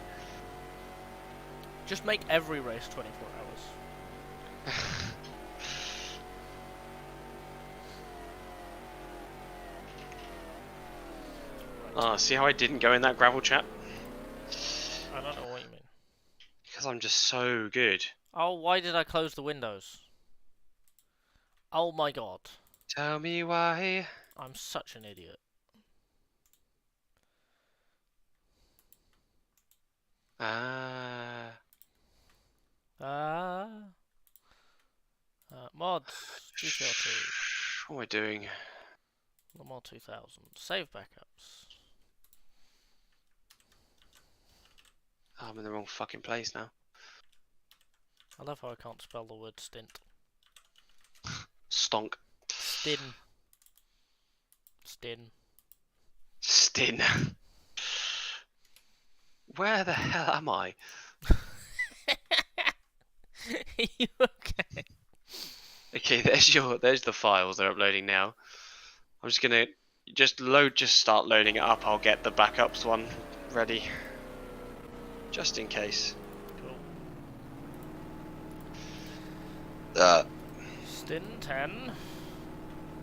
Just make every race 24 hours. See how I didn't go in that gravel chat? I don't know what you mean. Because I'm just so good. Oh, why did I close the windows? Oh my god. Tell me why. I'm such an idiot. Mods. GTR2. What am I doing? Le Mans 2000. Save backups. Oh, I'm in the wrong fucking place now. I love how I can't spell the word stint. Stonk. Stin. Stin. Stin. Where the hell am I? Are you okay? Okay, there's the files they're uploading now. I'm just gonna start loading it up. I'll get the backups one ready. Just in case. Cool. Stin 10.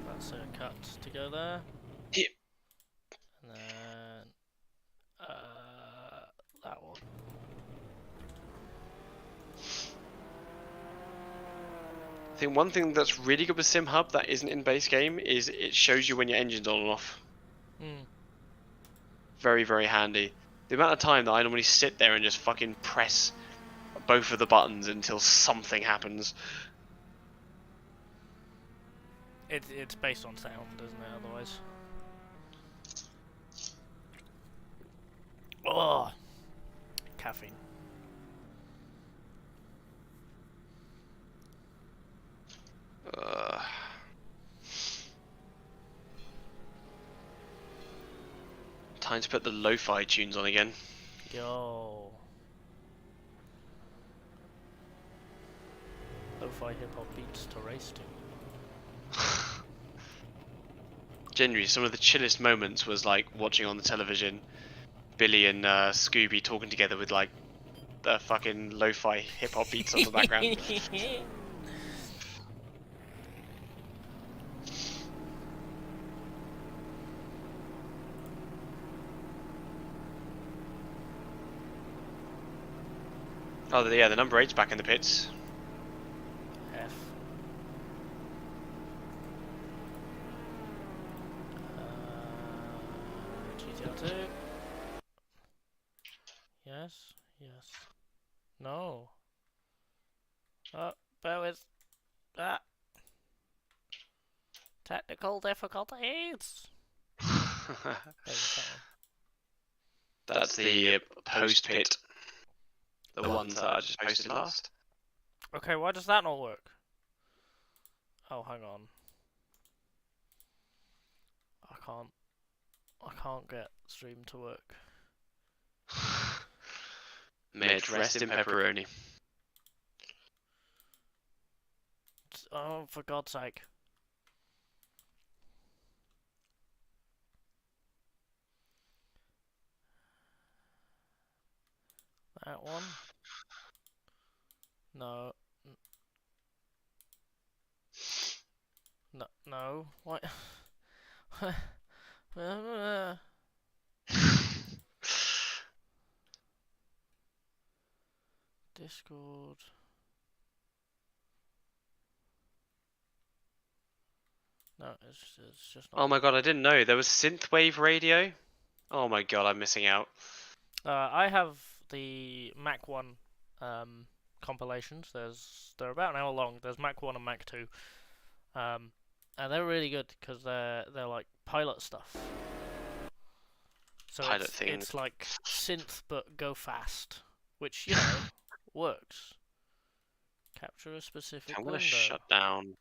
That's a cut to go there. Yep. And then that one. I think one thing that's really good with SimHub that isn't in base game is it shows you when your engine's on and off. Very, very handy. The amount of time that I normally sit there and just fucking press both of the buttons until something happens. It's based on sound, isn't it? Otherwise. Oh, caffeine. Time to put the lo-fi tunes on again. Yo. Lo-fi hip-hop beats to race to. Generally, some of the chillest moments was like watching on the television Billy and Scooby talking together with like the fucking lo-fi hip-hop beats on the background. Oh yeah, the number 8's back in the pits. F. GTR2. Yes, yes. No. Bear with. Technical difficulties. That's the post pit. The ones that I just posted last. Okay, why does that not work? Oh, hang on. I can't get stream to work. May it rest in pepperoni. Oh, for God's sake. That one? No. No. No. What? Discord. No, it's just not. Oh my god, I didn't know there was synthwave radio Oh my god, I'm missing out. I have the Mac 1 compilations. They're about an hour long. There's Mac 1 and Mac 2. And they're really good because they're like pilot stuff. So Pilot it's things. like synth but go fast, which you know works. Capture a specific I'm gonna window. shut down.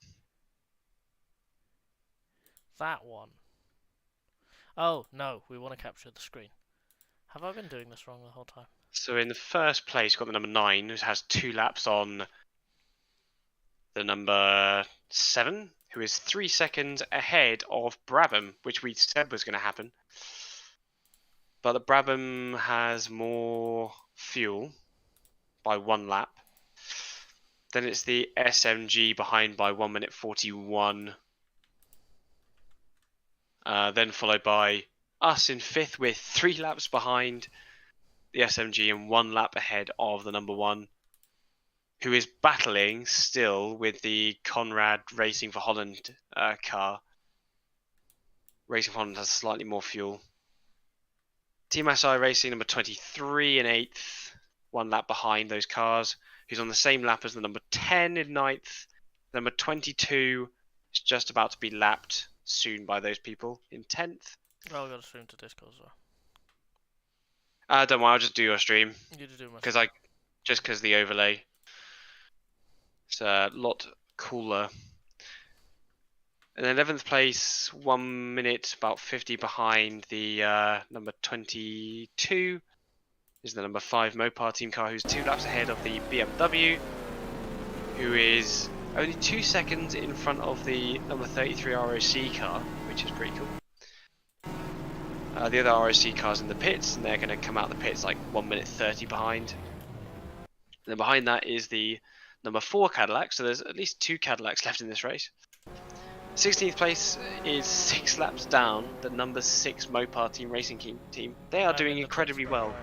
That one. Oh no, we want to capture the screen. Have I been doing this wrong the whole time? So in the first place, you've got the number 9, who has 2 laps on the number 7, who is 3 seconds ahead of Brabham, which we said was going to happen. But the Brabham has more fuel by 1 lap. Then it's the SMG behind by 1 minute 41. Then followed by us in 5th with 3 laps behind the SMG and 1 lap ahead of the number 1, who is battling still with the Conrad Racing for Holland car. Racing for Holland has slightly more fuel. Team SI Racing number 23 in 8th, 1 lap behind those cars, who's on the same lap as the number 10 in 9th. Number 22 is just about to be lapped soon by those people in 10th. Oh, I got to stream to Discord as well. Don't worry, I'll just do your stream. You do my because the overlay. It's a lot cooler. In 11th place, 1 minute, about 50 behind the number 22, is the number 5 Mopar team car, who's 2 laps ahead of the BMW, who is only 2 seconds in front of the number 33 ROC car, which is pretty cool. The other ROC car's in the pits, and they're going to come out the pits like 1 minute 30 behind. And then behind that is the number 4 Cadillac, so there's at least 2 Cadillacs left in this race. 16th place is 6 laps down the number 6 Mopar team racing team. They are doing incredibly well,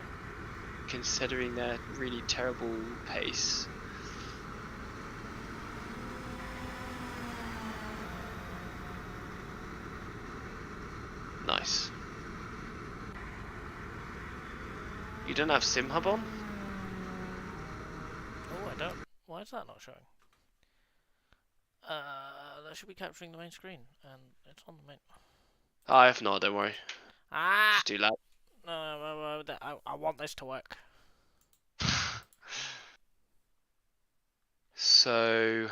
considering their really terrible pace. Nice. You don't have SimHub on? Oh, I don't. Why is that not showing? That should be capturing the main screen, and it's on the main. If not, don't worry. Just do that. No, I want this to work. So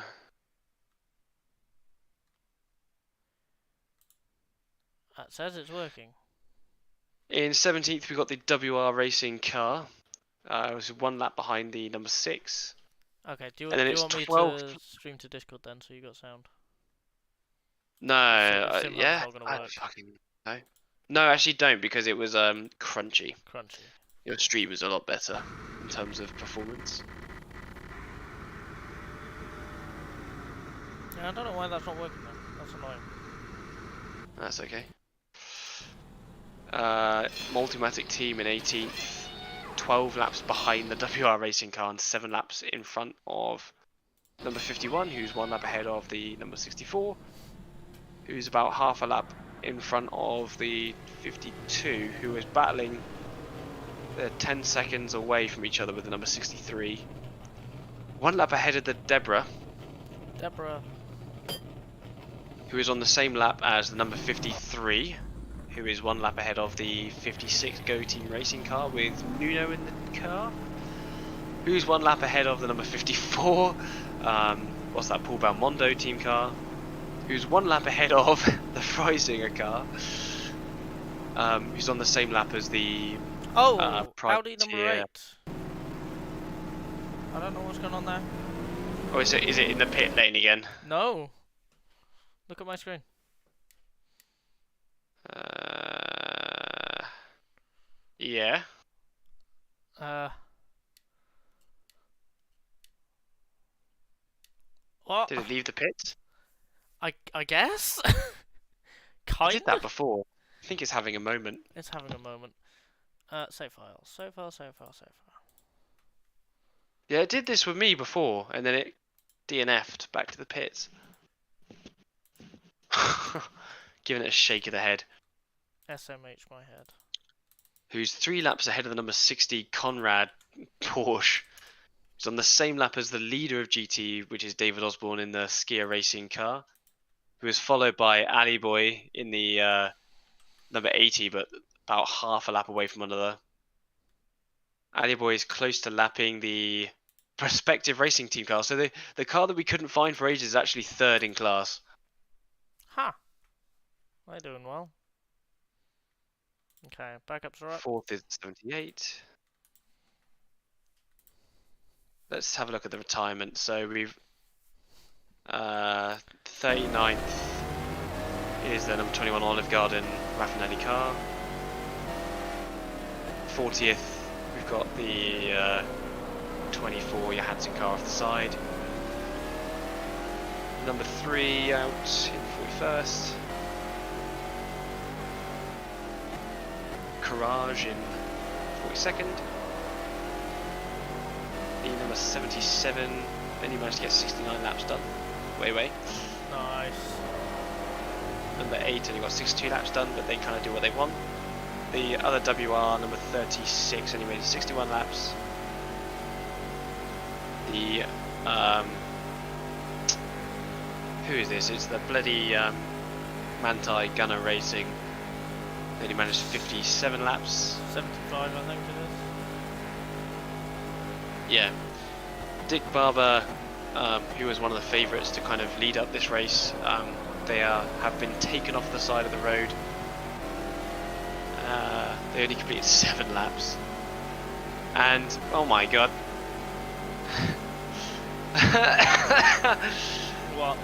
It says it's working. in 17th, we got the WR Racing car. It was 1 lap behind the number 6. Okay, do you And then want me 12th. to stream to Discord then, so you got sound? No, SimHub's yeah. not gonna work. No. No, actually don't, because it was crunchy. Crunchy. Your stream was a lot better in terms of performance. Yeah, I don't know why that's not working then. That's annoying. That's okay. Multimatic team in 18th, 12 laps behind the WR Racing car and 7 laps in front of number 51, who's 1 lap ahead of the number 64, who's about half a lap in front of the 52, who is battling. They're 10 seconds away from each other with the number 63. 1 lap ahead of the Deborah, who is on the same lap as the number 53, who is 1 lap ahead of the 56 Go Team Racing car with Nuno in the car, who's 1 lap ahead of the number 54, what's that, Paul Balmondo team car, who's 1 lap ahead of the Freisinger car, who's on the same lap as the Audi number 8. I don't know what's going on there. Oh, is it in the pit lane again? No. Look at my screen. Yeah. What? Did it leave the pits? I guess? I Kind did that before. I think it's having a moment. It's having a moment. Save file. Save file. Yeah, it did this with me before, and then it DNF'd back to the pits. Giving it a shake of the head. SMH my head. who's 3 laps ahead of the number 60 Conrad Porsche. He's on the same lap as the leader of GT, which is David Osborne in the skier racing car, who is followed by Ali Boy in the number 80, but about half a lap away from another. Ali Boy is close to lapping the prospective racing team car. So the car that we couldn't find for ages is actually 3rd in class. Ha! They're doing well. Okay, backups are up. 4th is 78. Let's have a look at the retirement. So we've 39th is the number 21 Olive Garden Raffinelli car. 40th we've got the 24 Johansson car off the side. Number 3 out in 41st. Courage in 42nd. The number 77 only managed to get 69 laps done. Way. Nice. Number 8 only got 62 laps done, but they kind of do what they want. The other WR, number 36, only made 61 laps. The who is this? It's the bloody Manti Gunner Racing. They only managed 57 laps. 75, I think it is. Yeah. Dick Barber, who was one of the favourites to kind of lead up this race, they have been taken off the side of the road. They only completed 7 laps. And, oh my god. What?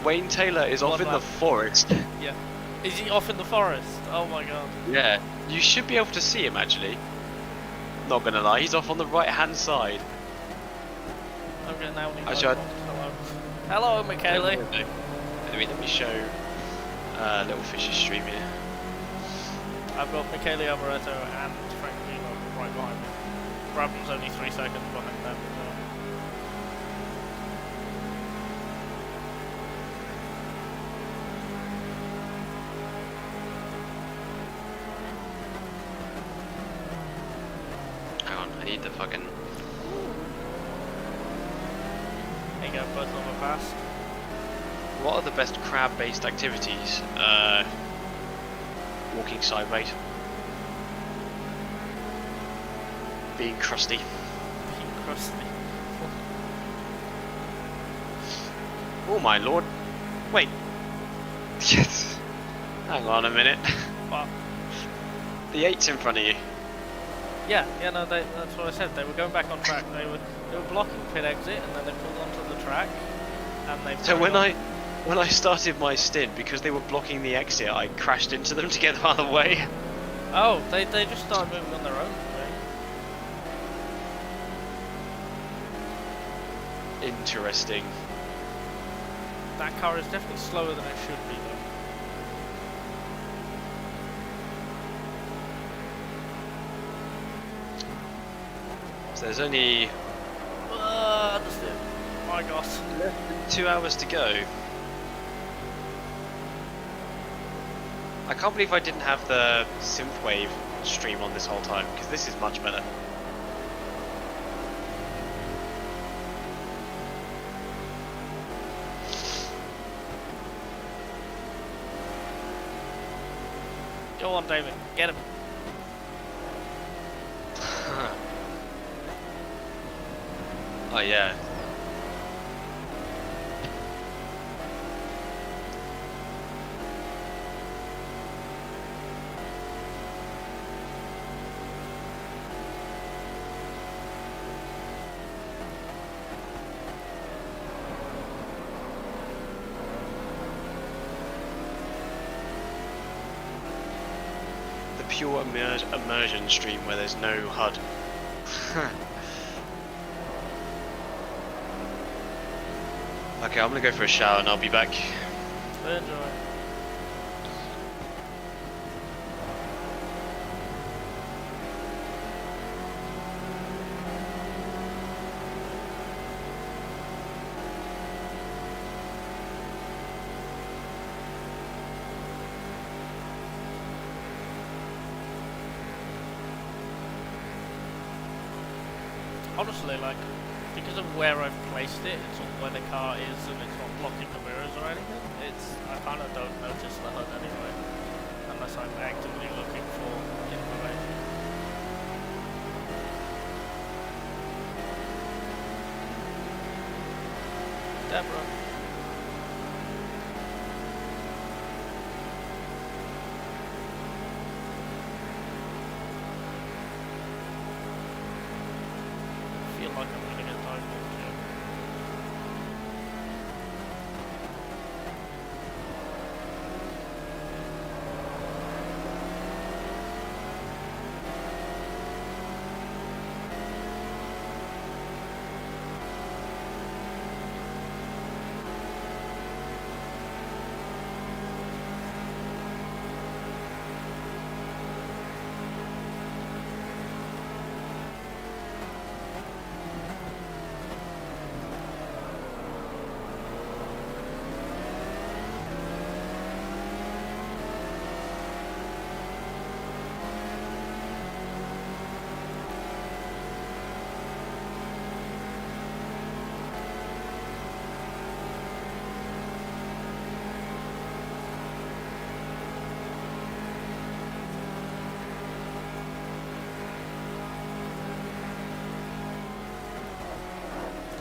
Wayne Taylor is off in the forest. Yeah. Is he off in the forest? Oh my god. Yeah. You should be able to see him actually. Not gonna lie, he's off on the right hand side. I'm getting out. Actually, Hello, Michele. Let me show Little Fish's stream here. I've got Michele Alboreto and Frank Lima right behind me. Brabham's only 3 seconds behind them. Hang on, I need the fucking... There you go, both of them are fast. What are the best crab-based activities? Walking sideways. Being crusty. Being crusty. Oh my lord. Wait. Yes. Hang on a minute. What? The 8's in front of you. Yeah, no, that's what I said. They were going back on track. They were blocking pit exit, and then they pulled onto the track, and they. So when I started my stint, because they were blocking the exit, I crashed into them to get them out of the way. Oh, they just started moving on their own. Right? Interesting. That car is definitely slower than it should be, though. So there's only Understood. My God. less than 2 hours to go. I can't believe I didn't have the synthwave stream on this whole time, because this is much better. Go on, David. Get him. Oh yeah. The pure immersion stream where there's no HUD. Okay, I'm gonna go for a shower and I'll be back. Enjoy. honestly, like, because of where I've placed it, it's sort of where the car is and it's not blocking the mirrors or anything, I kind of don't notice the HUD anyway, unless I'm actively looking for information. Deborah. I feel like I'm gonna get time bombed here.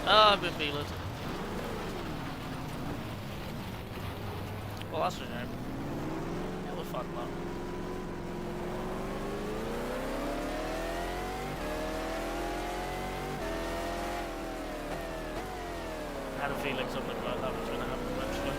Ah, I've been beaten. Well, that's a shame. It was fun, though. I had a feeling something like that was going to happen eventually.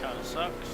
Kind of sucks.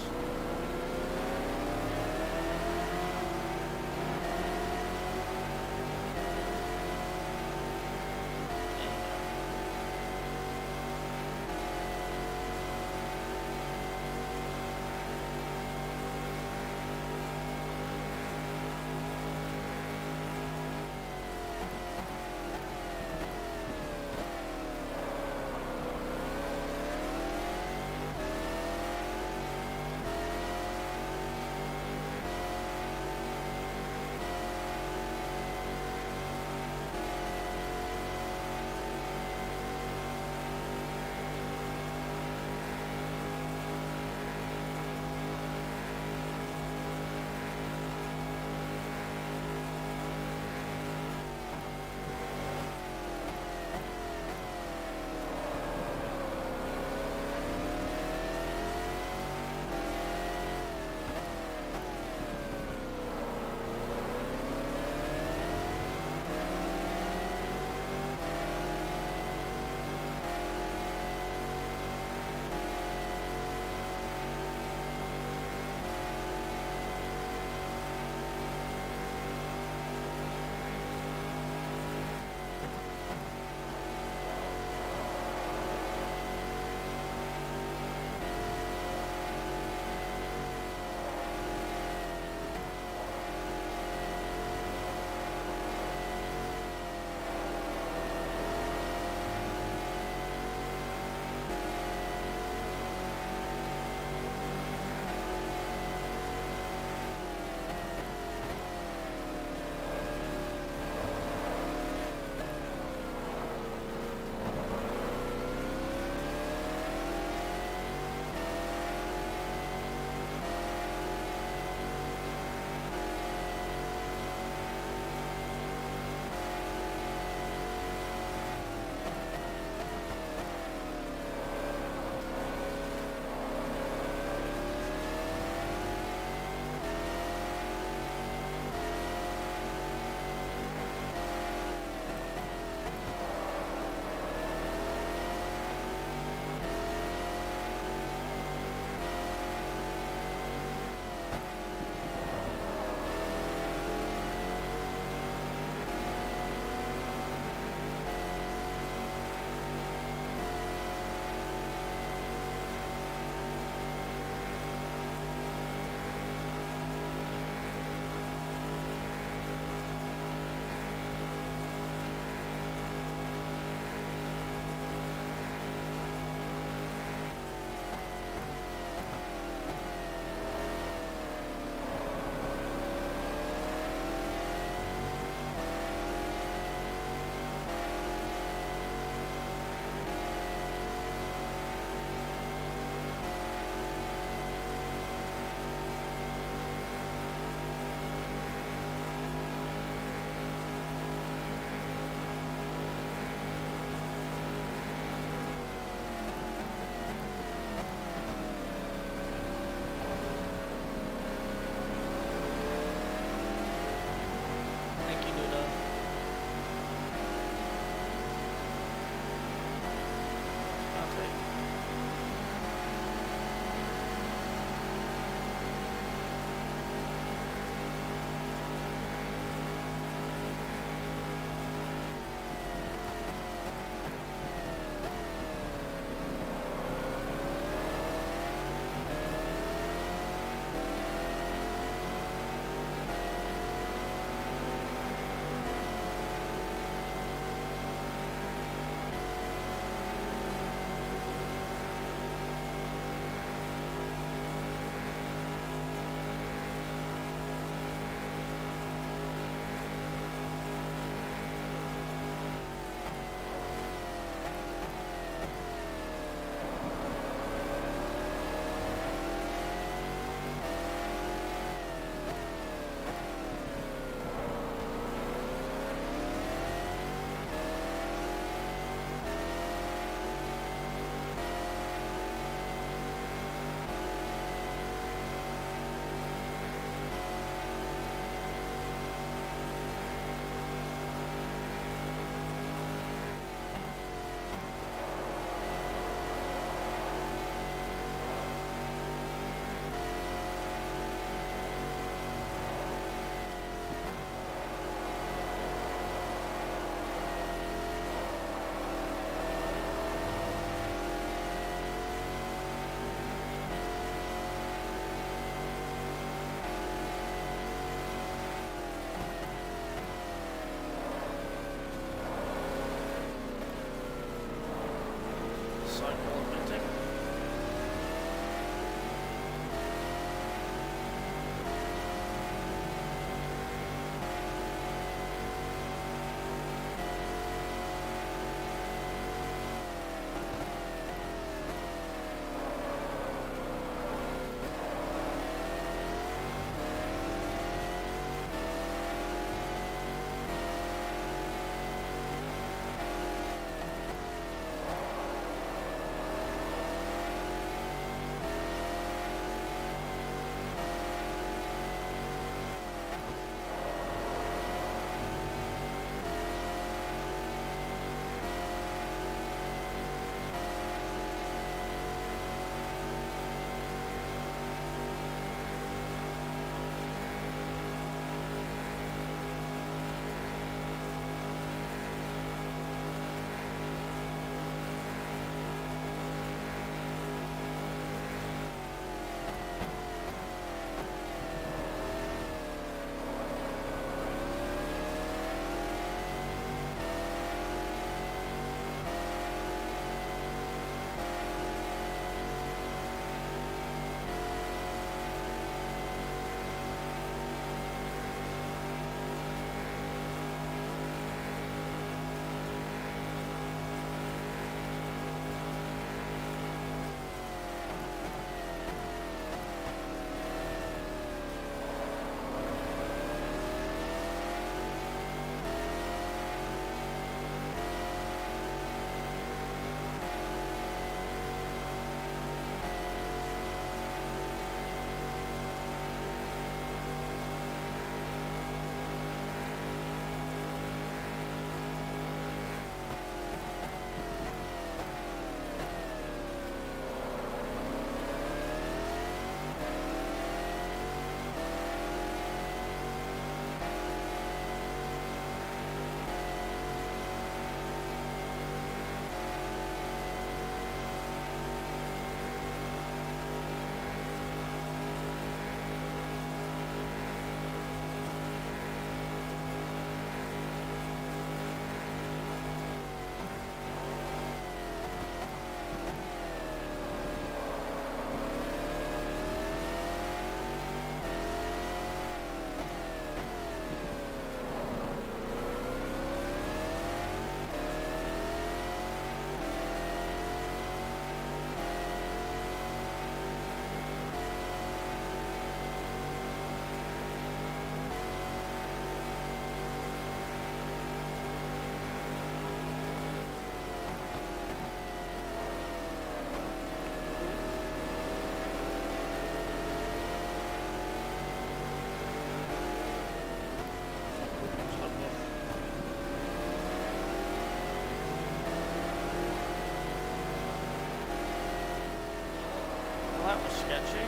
sketchy.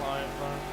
Alive though.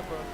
Deborah.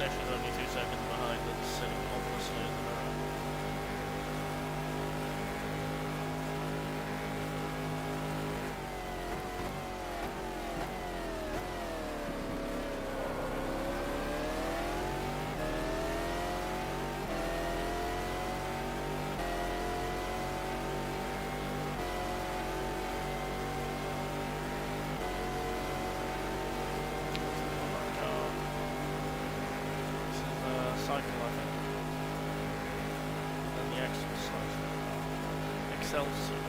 Nation's only 2 seconds behind and sitting ominously in the mirror. Cycle, I think. And the Excel cycle. Excelsior.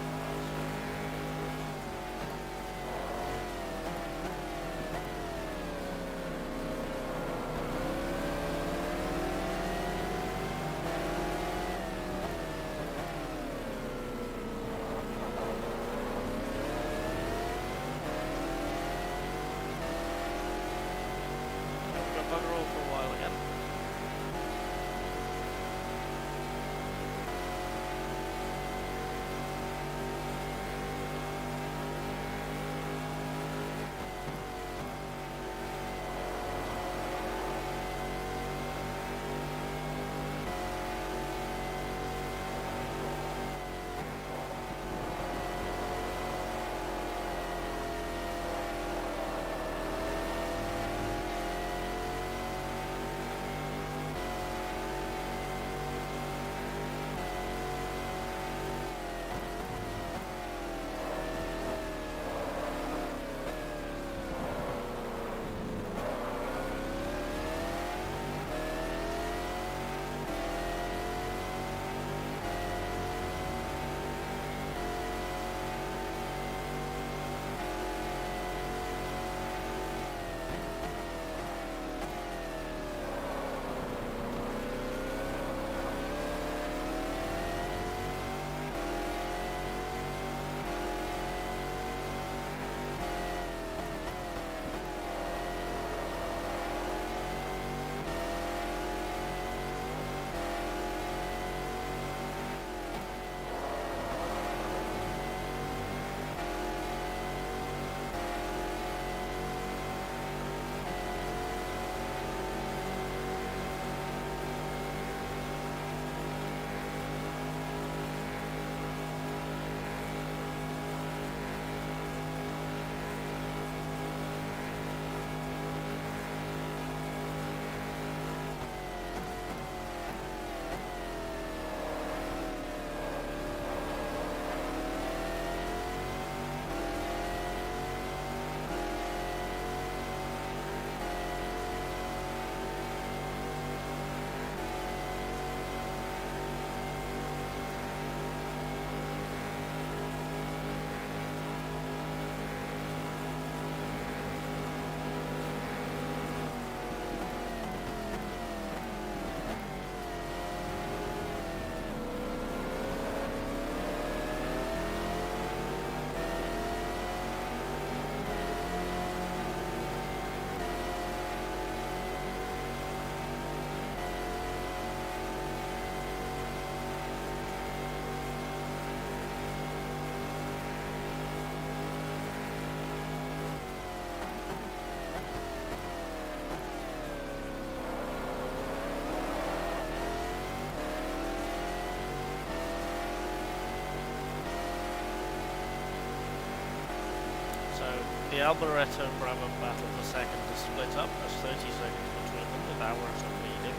The Alboreto and Brabham battle for second is split up. There's 30 seconds between them, with Hours leading.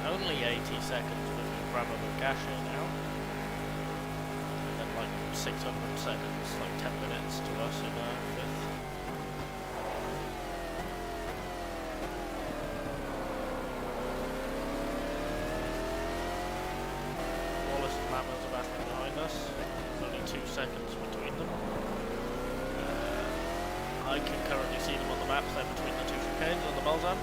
There's only 80 seconds between Brabham and Gashe now. And then like 600 seconds, like 10 minutes to us in fifth. Wallace and Lammers are battling behind us. There's only 2 seconds between them. I can currently see them on the maps, they're between the 2 chicanes on the Balzan.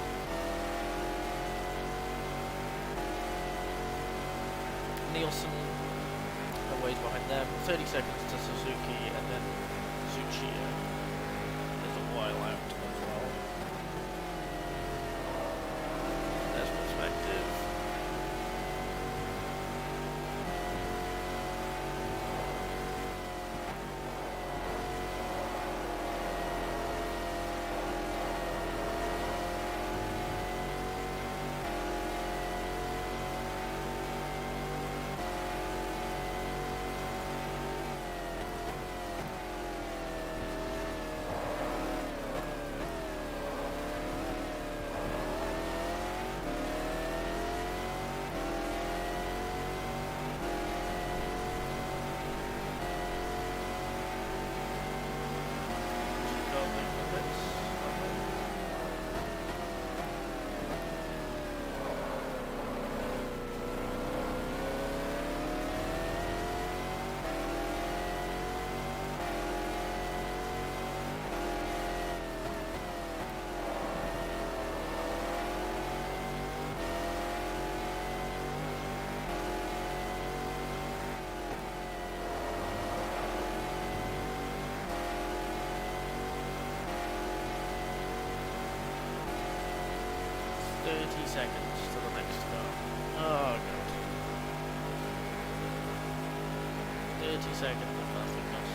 Nielsen a ways behind them, 30 seconds to Suzuki, and then Tsuchiya is a while out as well. There's perspective. Seconds to the next car. Oh god. 30 seconds of nothingness.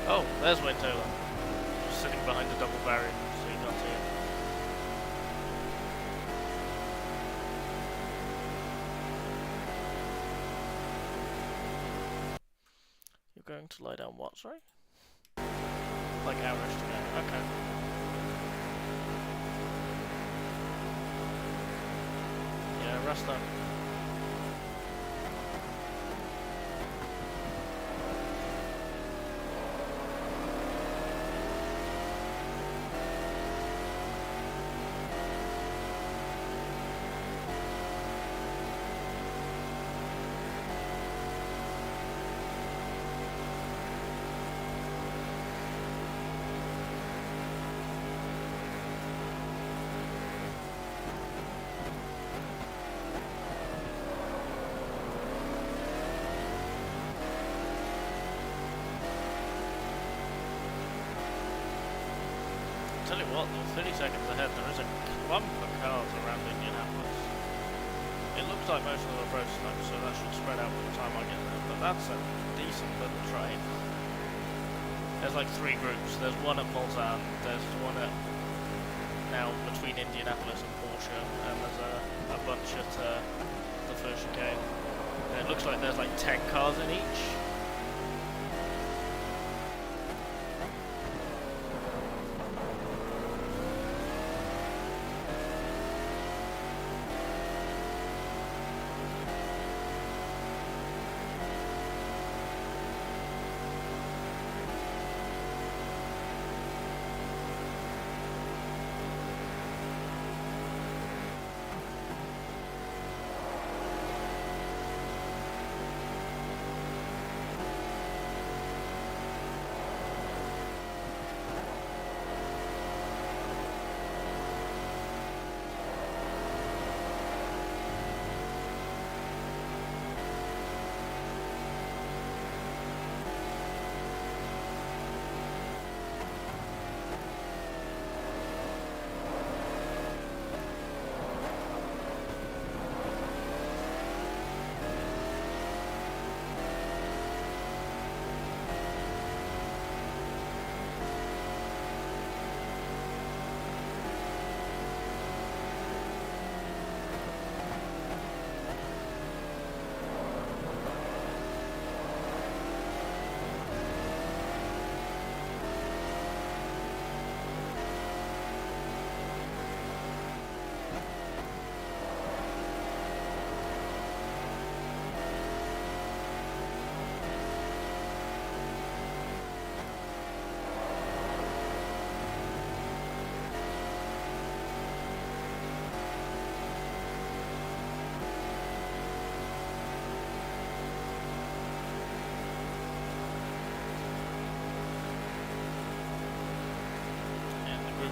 Oh, there's Wayne Taylor. Just sitting behind the double barrier, so you can't see him. Going to lie down what, sorry? Like hours to go, okay. Yeah, rest up. Tell you what, though, 30 seconds ahead, there is a clump of cars around Indianapolis. It looks like most of them are prototypes, so that should spread out by the time I get there, but that's a decent little train. There's like 3 groups. There's one at Mulsanne, there's one at now between Indianapolis and Porsche, and there's a bunch at the first chicane. And it looks like there's like 10 cars in each.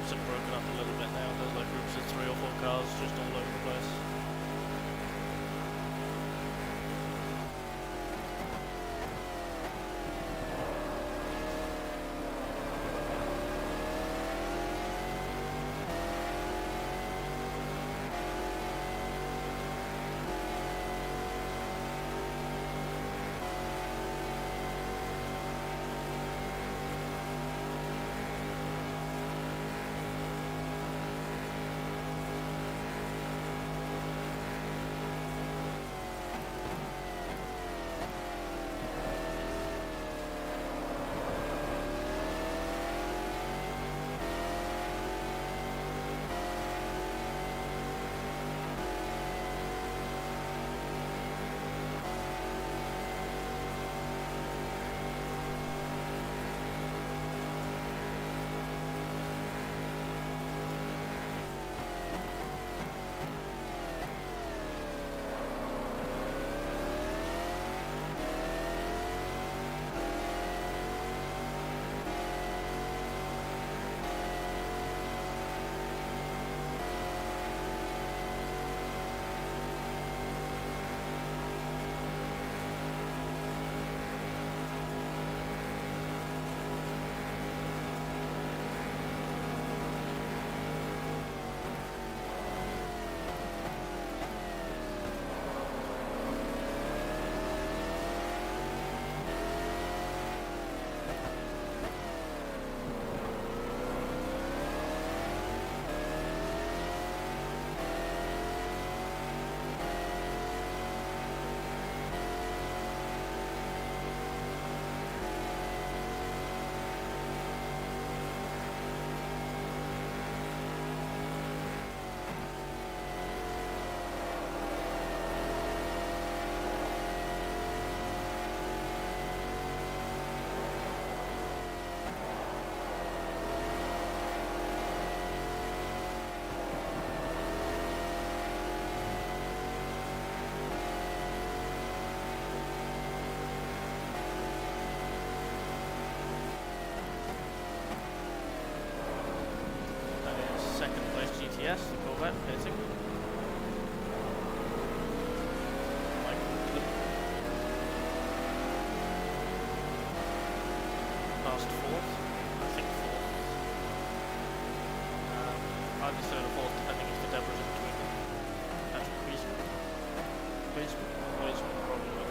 groups have broken up a little bit now. There's like groups of 3 or 4 cars just all over the place. Yes, the Corvette pitting. Last 4th, I think 4th. Either 3rd or 4th, depending if the Deborah's in between them. Actually, Weisman probably will.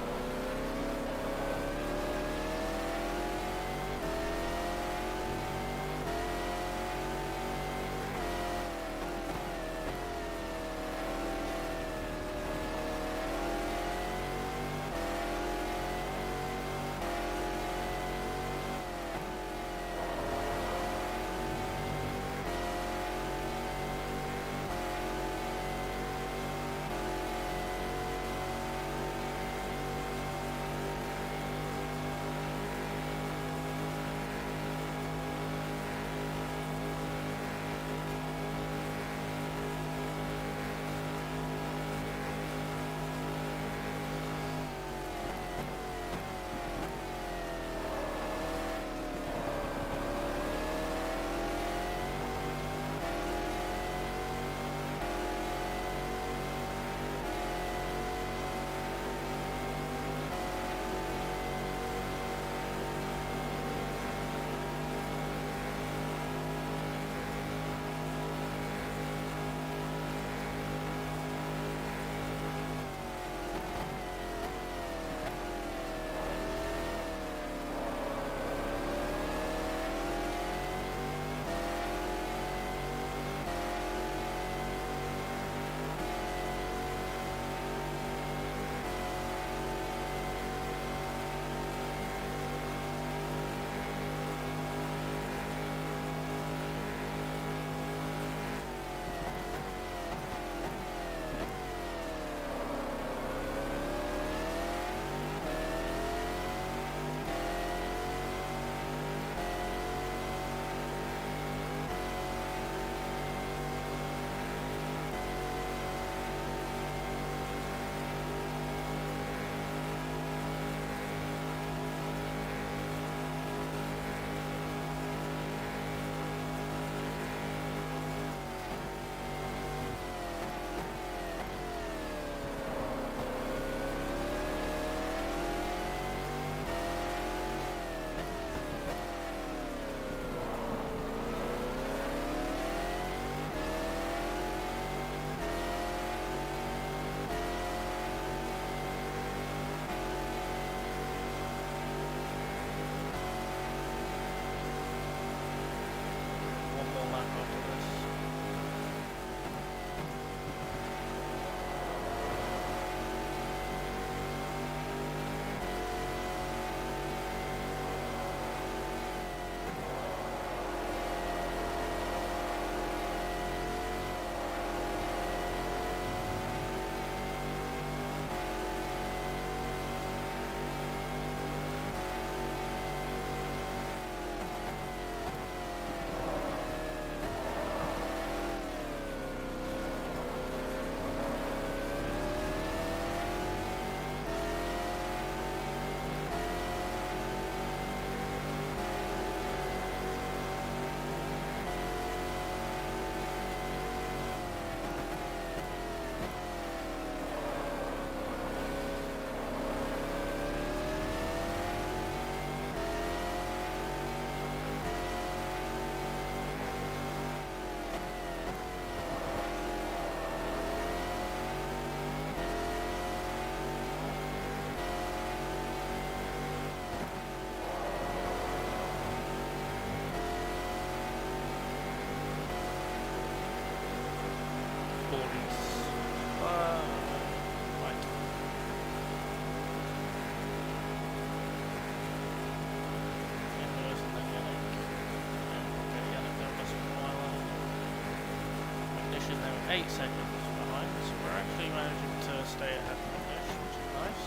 8 seconds behind, so we're actually managing to stay ahead of the finish, which is nice.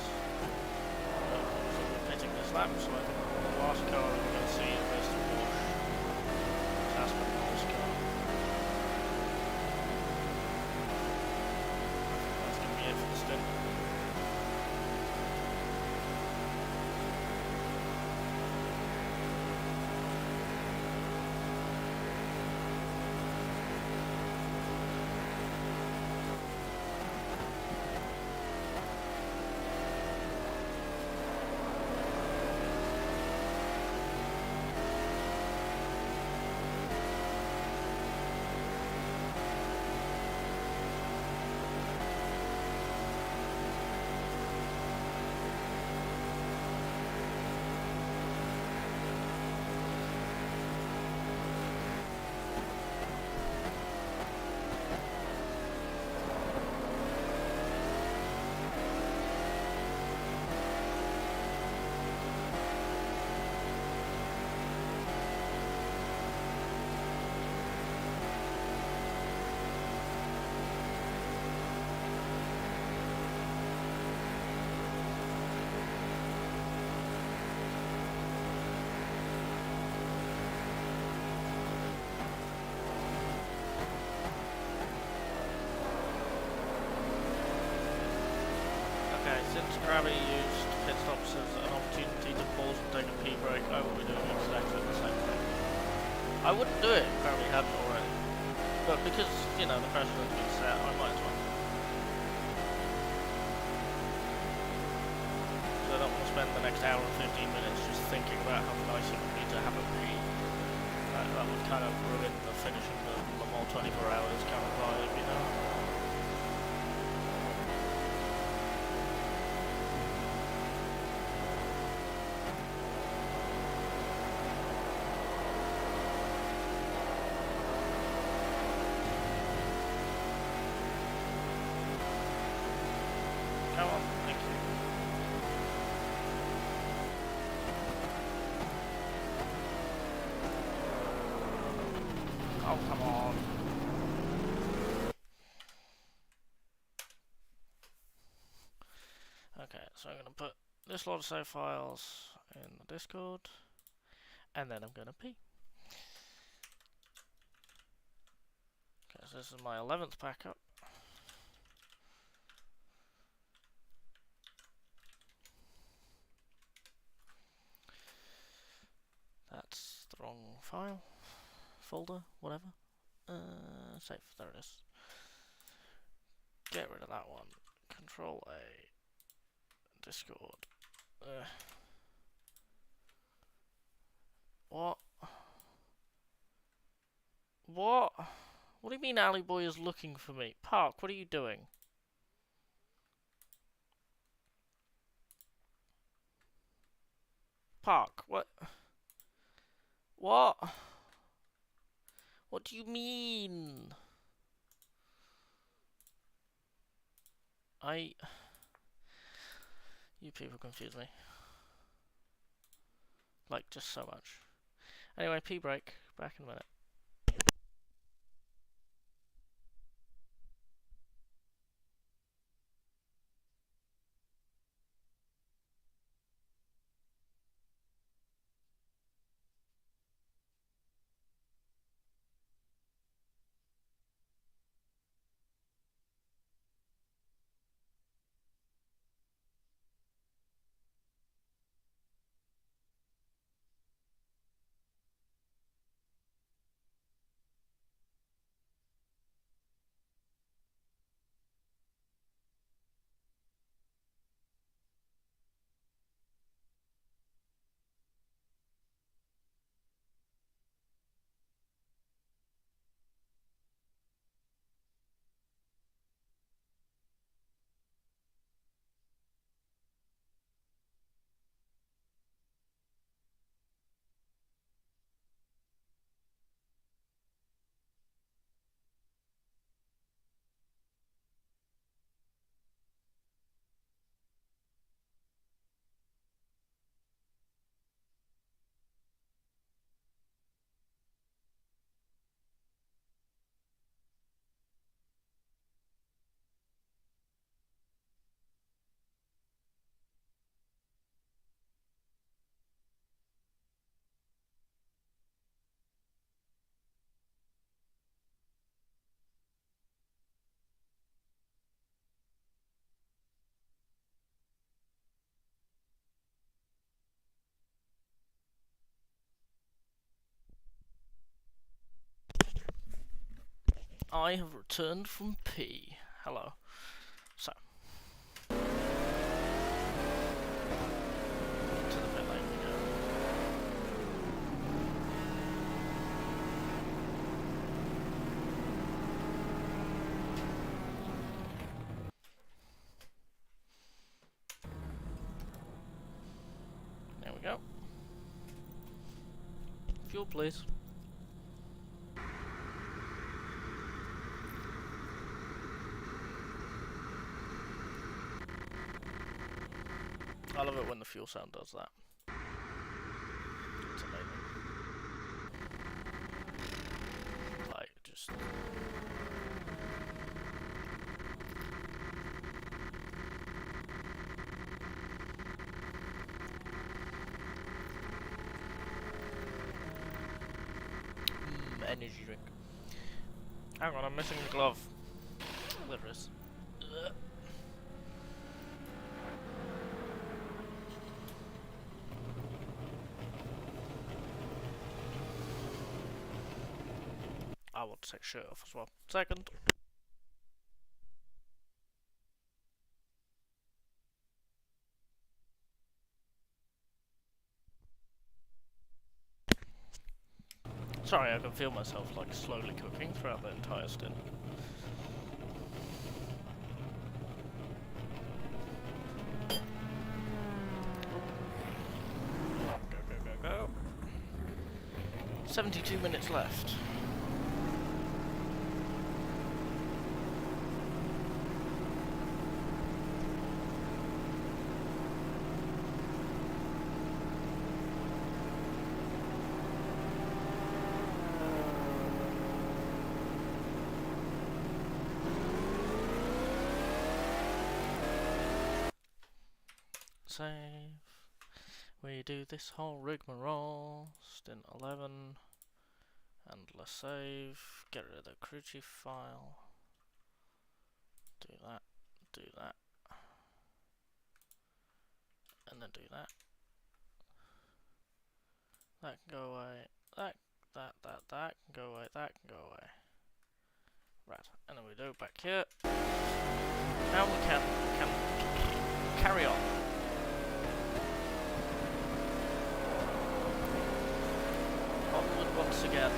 So we're pitting this lap, so I think the last car we're going to see is this Porsche. That's Panoz car. That's going to be it for the stint. Since Crabby used pit stops as an opportunity to pause and take a pee break, I will be doing exactly the same thing. I wouldn't do it if Crabby hadn't already, but because, you know, the precedent's been set, I might as well. So I don't want to spend the next hour and 15 minutes just thinking about how nice it would be to have a pee. That would kind of ruin the finishing the Le Mans 24 hours kind of vibe, you know? Come on, thank you. Oh, come on. Okay, so I'm going to put this lot of save files in the Discord, and then I'm going to pee. Okay, so this is my 11th backup. That's the wrong file, folder, whatever. Save, there it is. Get rid of that one. Control A. Discord. What? What? What do you mean Alley Boy is looking for me? Park, what are you doing? Park, what? What? What do you mean? You people confuse me. Like, just so much. Anyway, pee break. Back in a minute. I have returned from P. Hello. So. To the pit lane we go. There we go. Fuel, please. I love it when the fuel sound does that. It's amazing. Like, just... energy drink. Hang on, I'm missing the glove. There it is. I want to take shirt off as well. Second. Sorry, I can feel myself like slowly cooking throughout the entire stint. Go, go, go, go. 72 minutes left. Save. We do this whole rigmarole. Stint 11. Endless save. Get rid of the crew chief file. Do that. Do that. And then do that. That can go away. That can go away. That can go away. Right. And then we do it back here. Now we can carry on. Onward once again.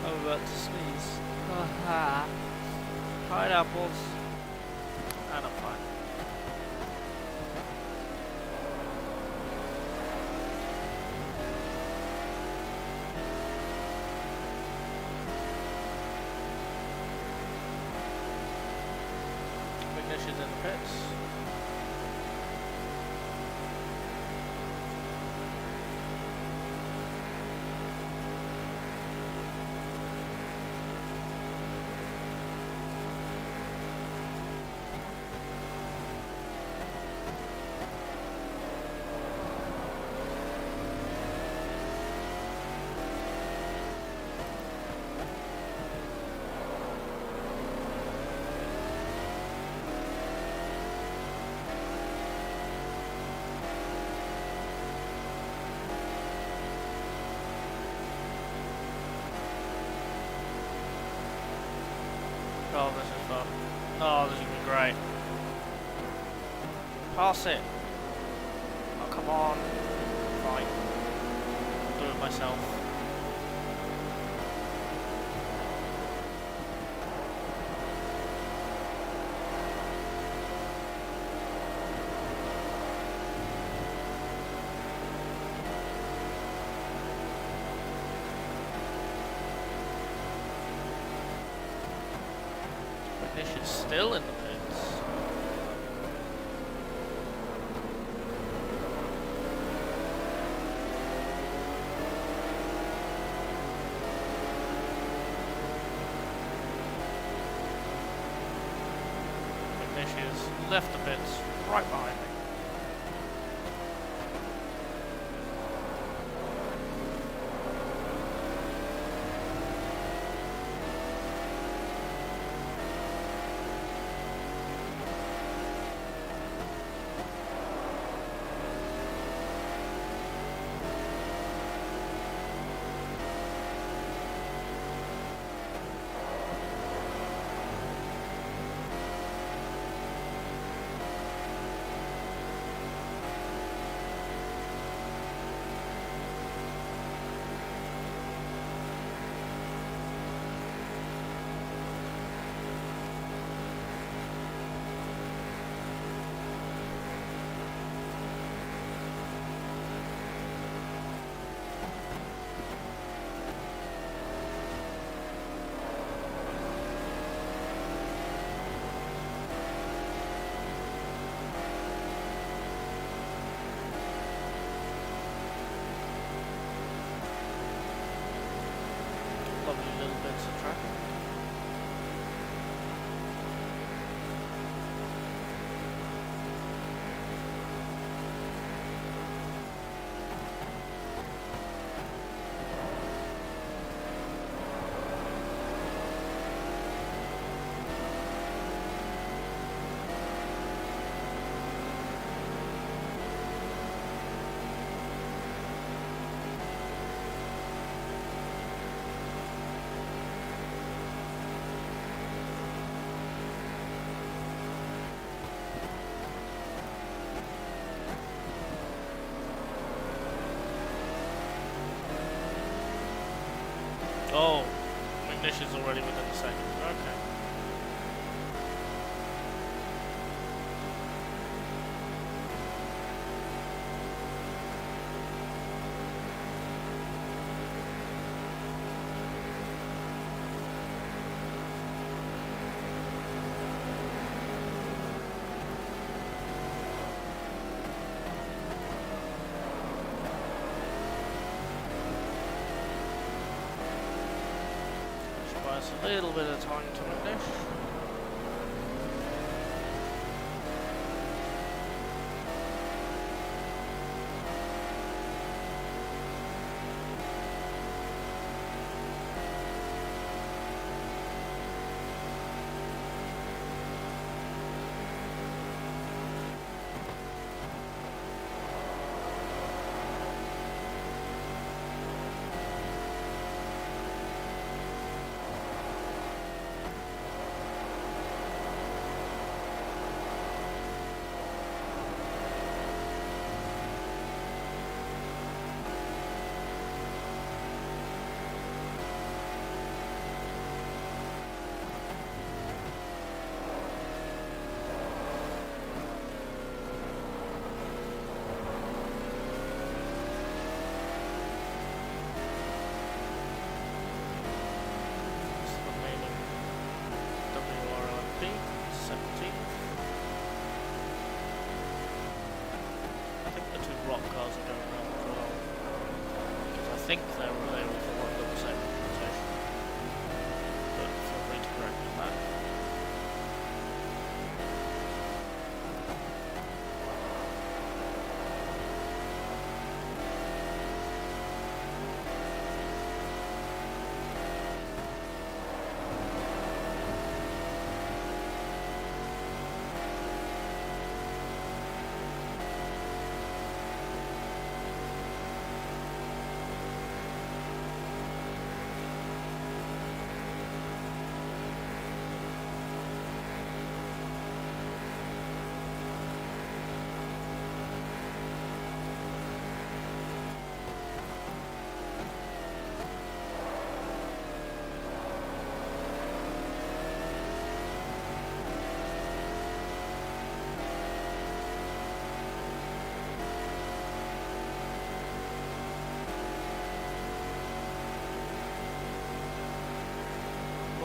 I'm about to sneeze. Pineapples. And I'm fine. Ignition's in the pits. Oh, this is fun. Oh, this is gonna be great. Pass it. Oh, come on. Fine. I'll do it myself. Ignition still in the pits. Ignatius left the pits, right behind me. Lovely little bits of track. Oh, ignition's already within a second. Okay. Which buys a little bit of time to ignish. I think they were all the same organisation, but feel free to correct me on that.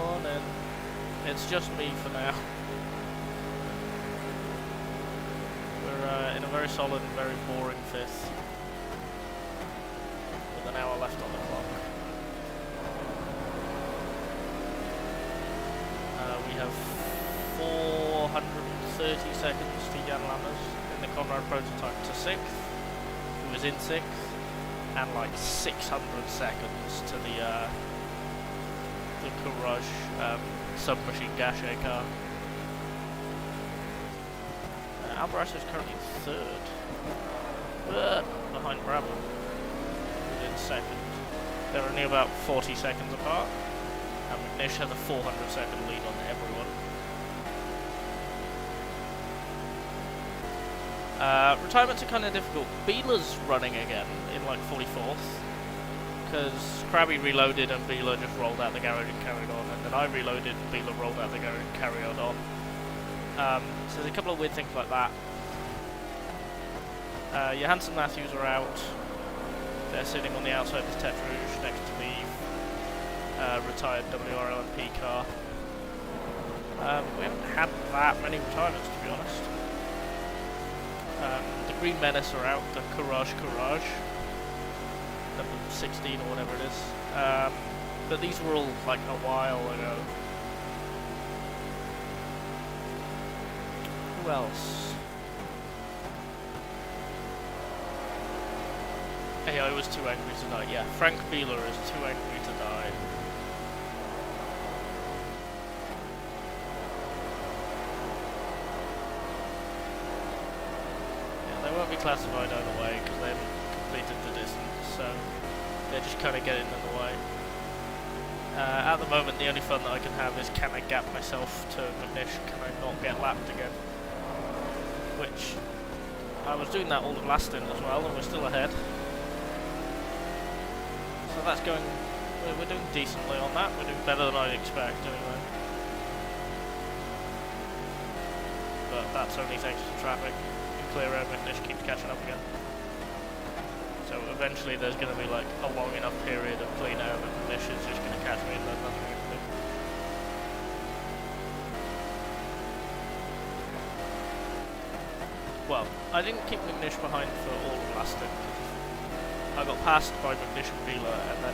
on in. It's just me for now. We're in a very solid and very boring 5th. With an hour left on the clock. We have 430 seconds to Jan Lammers in the Conrad prototype to 6th, who is in 6th, and like 600 seconds to the Courage submachine Gachet car. Alvarez is currently 3rd, but behind Crabby, who's in 2nd. They're only about 40 seconds apart, and McNish has a 400-second lead on everyone. Retirements are kind of difficult. Beeler's running again in like 44th, because Crabby reloaded and Beeler just rolled out the garage and carried on, and then I reloaded and Beeler rolled out the garage and carried on. So there's a couple of weird things like that. Johansson Matthews are out. They're sitting on the outside of the Tete Rouge next to the retired WRLMP car. We haven't had that many retirements, to be honest. The Green Menace are out, the Courage, number 16 or whatever it is. But these were all like a while ago. Who else? AI was too angry to die. Yeah, Frank Beeler is too angry to die. Yeah, they won't be classified either way because they haven't completed the distance, so they're just kind of getting in the way. At the moment, the only fun that I can have is can I gap myself to McNish? Can I not get lapped again? Which I was doing that all of last stint as well, and we're still ahead. So that's going. We're doing decently on that. We're doing better than I'd expect, anyway. But that's only thanks to traffic. In clear air, McNish keeps catching up again. So eventually, there's going to be like a long enough period of clean air that McNish is just going to catch me, and there's nothing we can do. Well, I didn't keep McNish behind for all of last stint. I got passed by McNish and Beeler, and then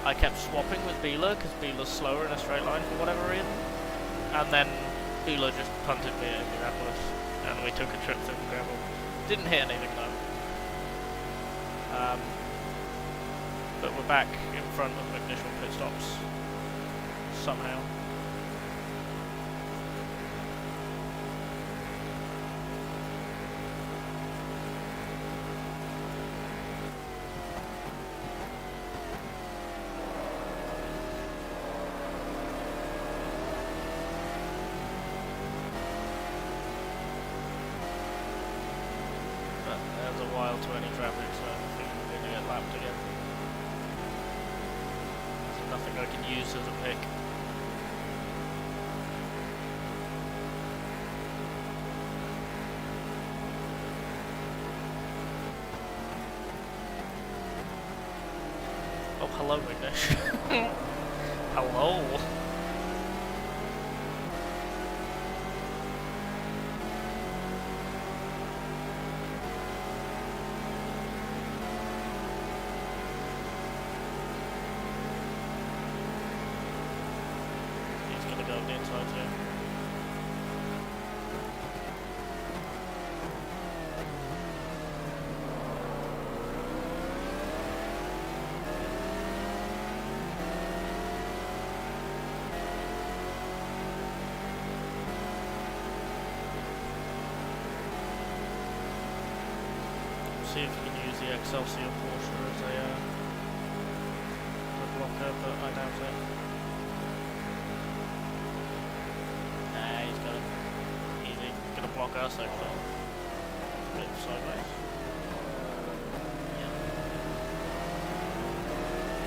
I kept swapping with Beeler because Beeler's slower in a straight line for whatever reason. And then Beeler just punted me at Indianapolis, and we took a trip through the gravel. Didn't hit anything though. But we're back in front of McNish on pit stops somehow. There's a while to any traffic, so I think we're going to get lapped again. There's nothing I can use as a pick. Oh, hello, McNish. Hello. See if we can use the Excelsior Porsche as a blocker, but I doubt it. Nah, he's got it. Easy. Gonna block us actually. Bit sideways. Yeah.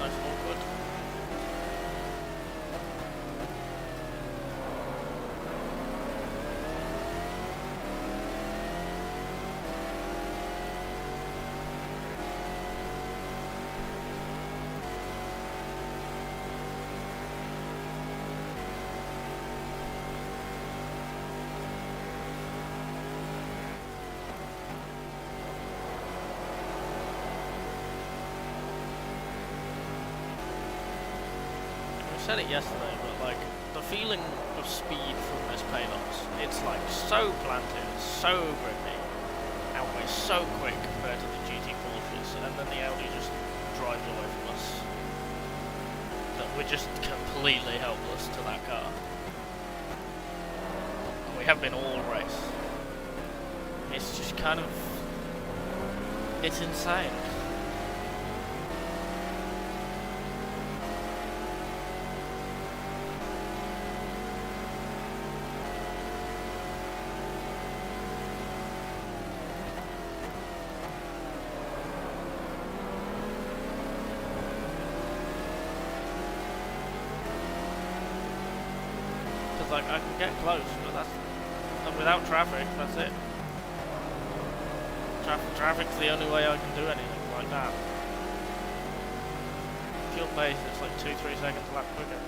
Nice and awkward. said it yesterday, but like the feeling of speed from this Panoz, it's like so planted, so grippy, and we're so quick compared to the GT Porsches, and then the Audi just drives away from us. That we're just completely helpless to that car. And we have been all race. It's just kind of, it's insane. Like I can get close, but that's, and without traffic, that's it. Traffic's the only way I can do anything like that. Fuel base, it's like 2-3 seconds a lap quicker.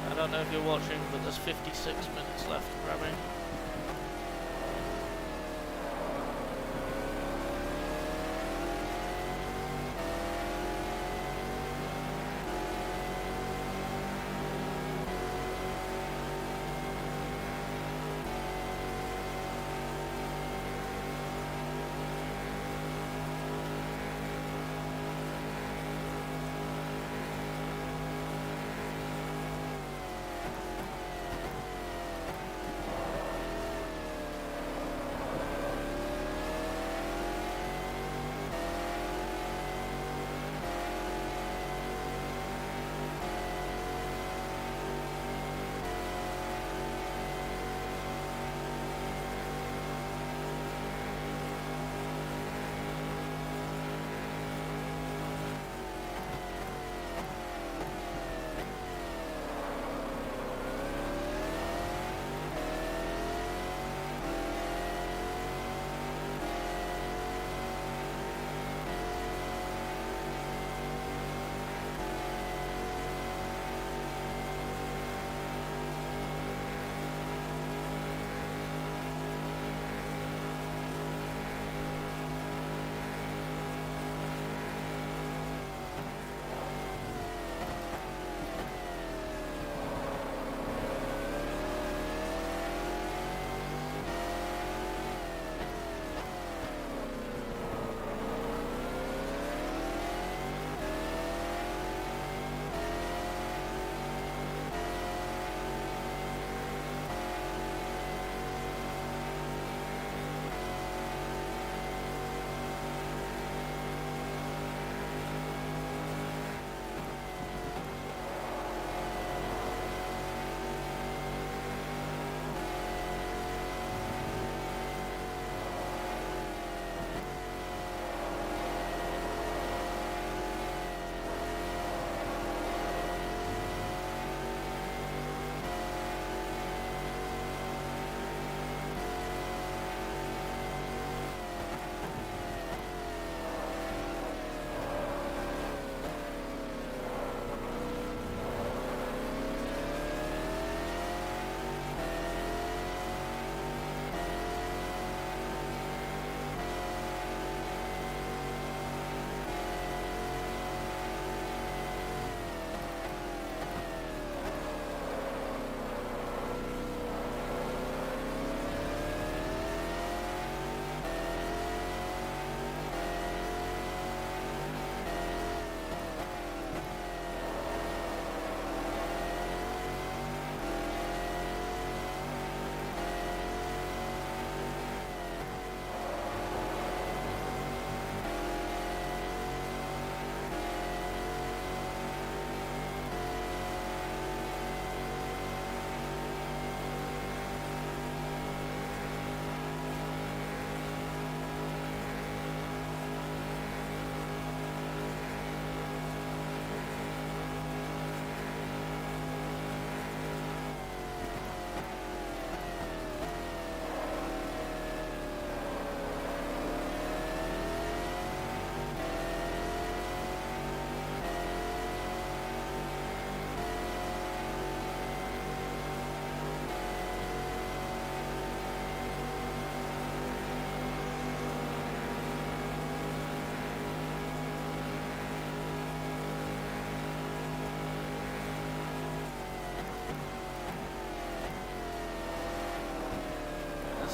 I don't know if you're watching, but there's 56 minutes left, Crabby.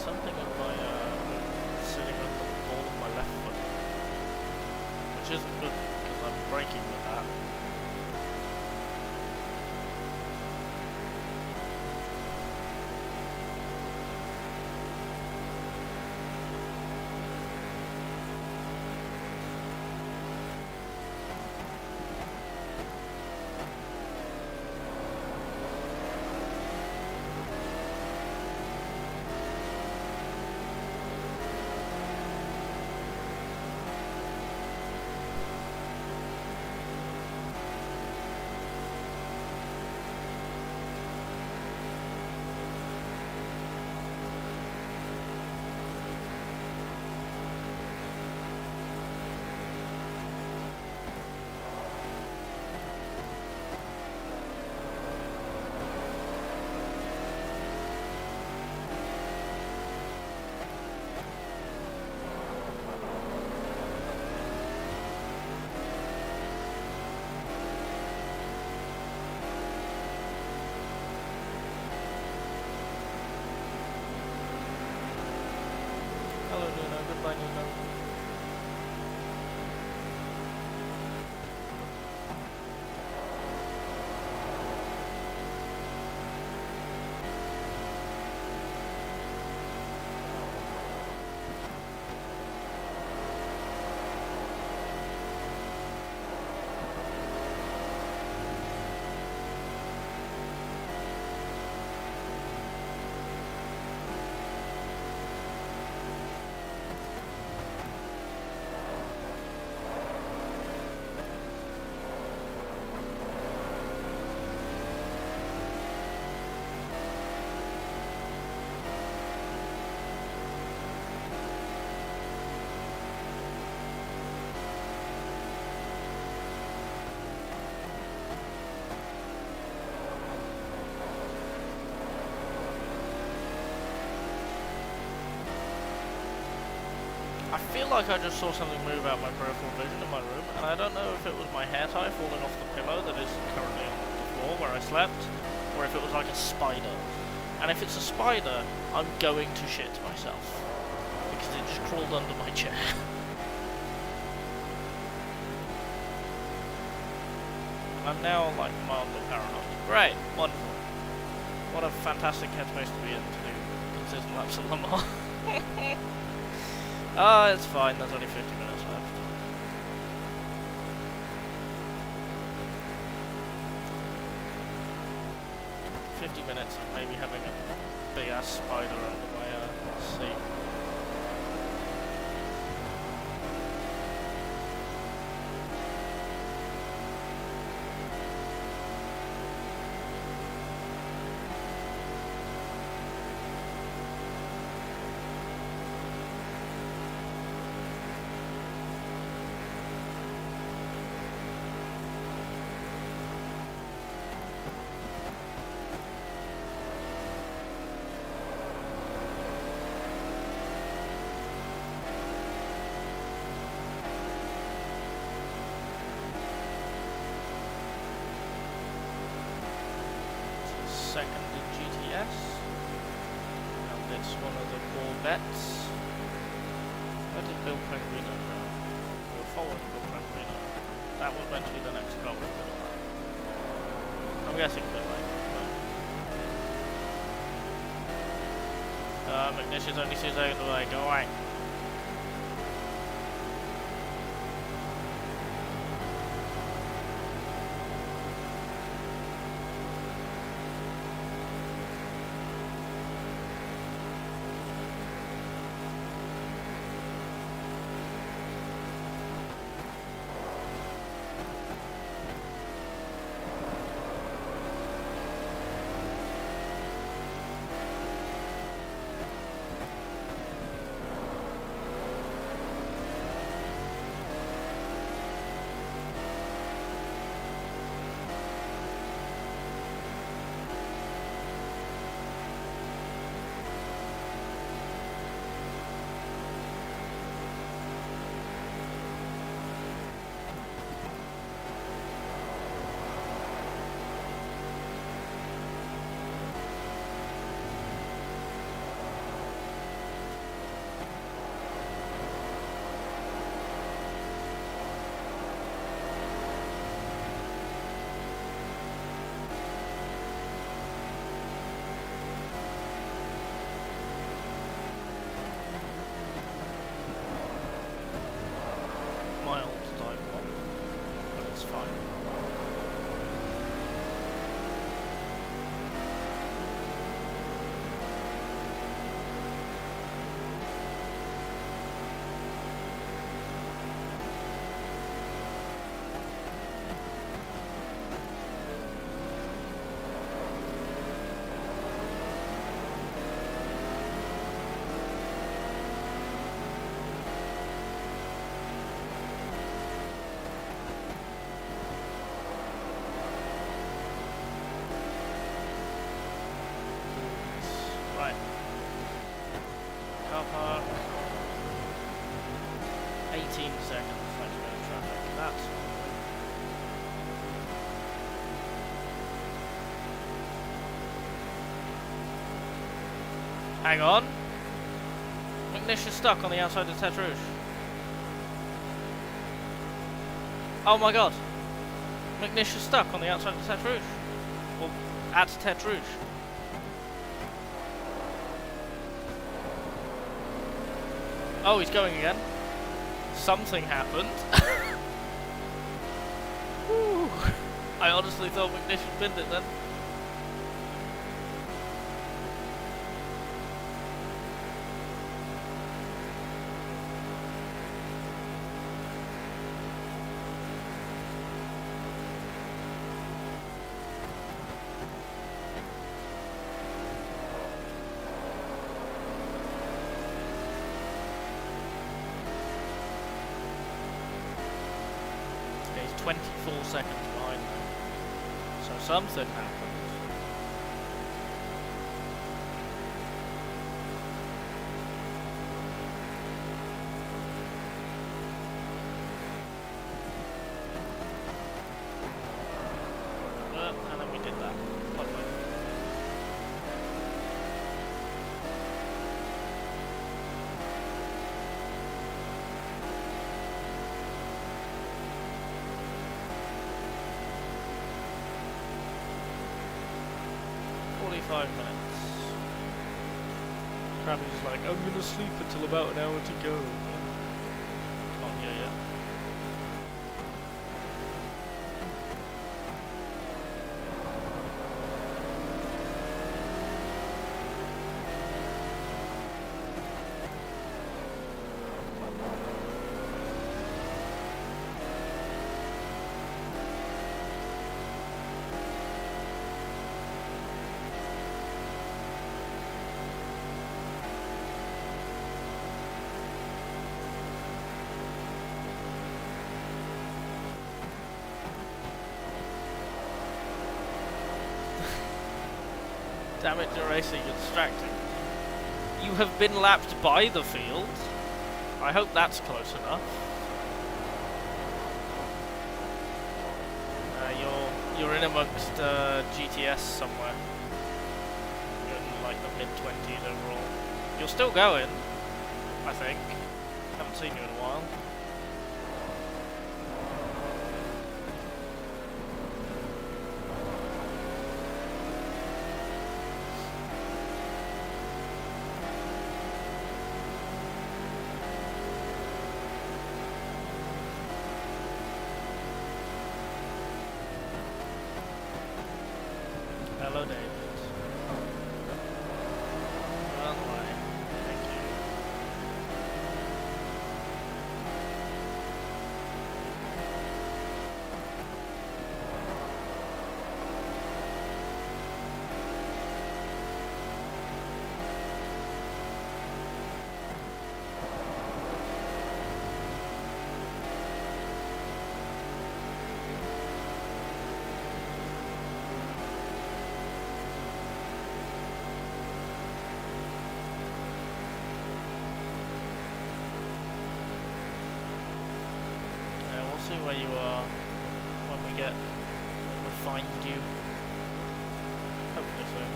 something in my sitting on the ball of my left foot, which isn't good because I'm braking with that. Hello Nuno, goodbye Nuno. I feel like I just saw something move out my peripheral vision in my room, and I don't know if it was my hair tie falling off the pillow that is currently on the floor where I slept, or if it was like a spider. And if it's a spider, I'm going to shit myself, because it just crawled under my chair. I'm now like mildly paranoid. Great, wonderful. What a fantastic headspace to be in to do consistent laps of Le Mans. Oh, it's fine, there's only 50 minutes left. Minutes of maybe having a big ass spider under my seat. Second in GTS, and it's one of the Corvettes. Where did Bill Pellegrino go? We're following Bill Pellegrino. That was meant to be the next car we're going to have. I'm guessing a bit later. Ignition's only 2 seconds away, go away. car park. 18 seconds, thanks for the traffic. That's not good. Hang on. McNish is stuck on the outside of Tête Rouge. Oh my god. McNish is stuck on the outside of Tête Rouge. Or at Tête Rouge. Oh, he's going again. Something happened. Whew. I honestly thought McNish had pinned it then. He's 24 seconds behind them. So something happened. And then we did that. Lovely. .5 minutes. Crabby's like, I'm gonna sleep until about an hour to go. Can't hear yet. Damn it, Racer, you're distracting. You have been lapped by the field. I hope that's close enough. You're in amongst GTS somewhere. You're in like the mid-20s overall. You're still going, I think. Haven't seen you in a while. Hello, David. Run away. Thank you. See where you are when we find you. Hopefully soon.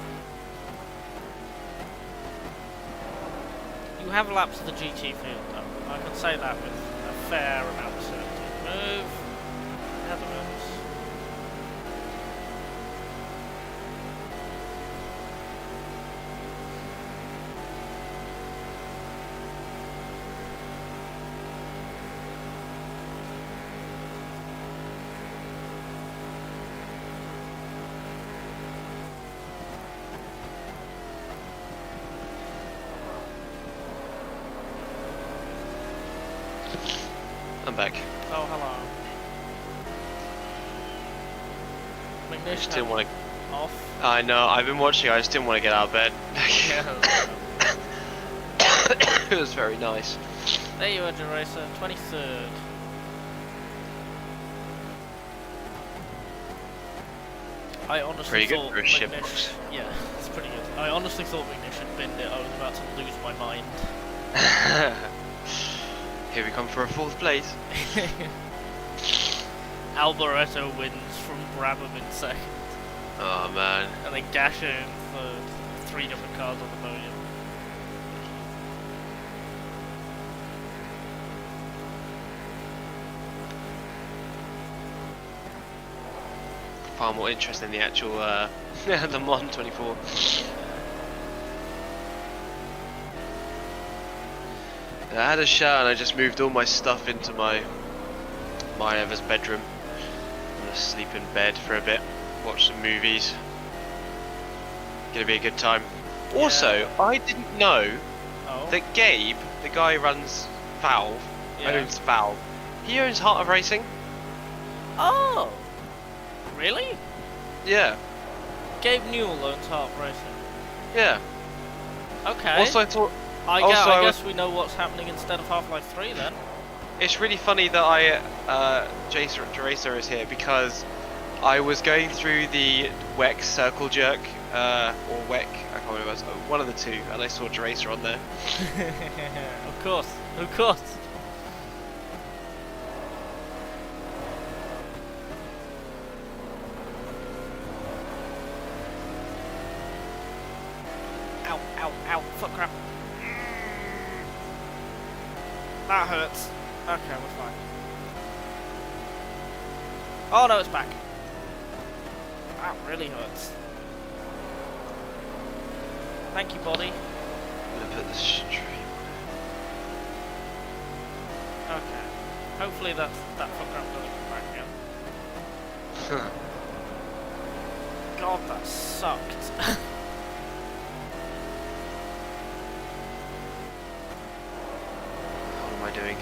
You have lapped the GT field though. I can say that with a fair amount of certainty. Move. Netherlands. I'm back. Oh, hello. McNish Just didn't want to. off. I know. I've been watching. I just didn't want to get out of bed. It was very nice. There you are, Racer. 23rd. I honestly Pretty good thought for a ship box. Yeah, it's pretty good. I honestly thought McNish had binned it. I was about to lose my mind. Here we come for a 4th place. Alboreto wins from Brabham in 2nd. Oh man. And then Gasher in 3rd. 3 different cars on the podium. Far more interest in the actual the Mon 24. I had a shower and I just moved all my stuff into my Eva's bedroom. I'm gonna sleep in bed for a bit, watch some movies. Gonna be a good time. Yeah. Also, I didn't know Oh. that Gabe, the guy who runs Valve, owns Valve. He owns Heart of Racing. Oh! Really? Yeah, Gabe Newell owns Heart Racing. yeah. Okay. Also, I thought I also, guess we know what's happening instead of Half-Life 3 then. it's really funny that Racer is here because I was going through the WEC Circle Jerk, or WEC, I can't remember, one of the two, and I saw Racer on there. Of course, of course. Ow, ow, ow, foot crap. That hurts. Okay, we're fine. Oh no, it's back. That really hurts. Thank you, body. I'm gonna put the stream on Okay. Hopefully that foot crap doesn't come back again. it. God, that sucked. What am I doing?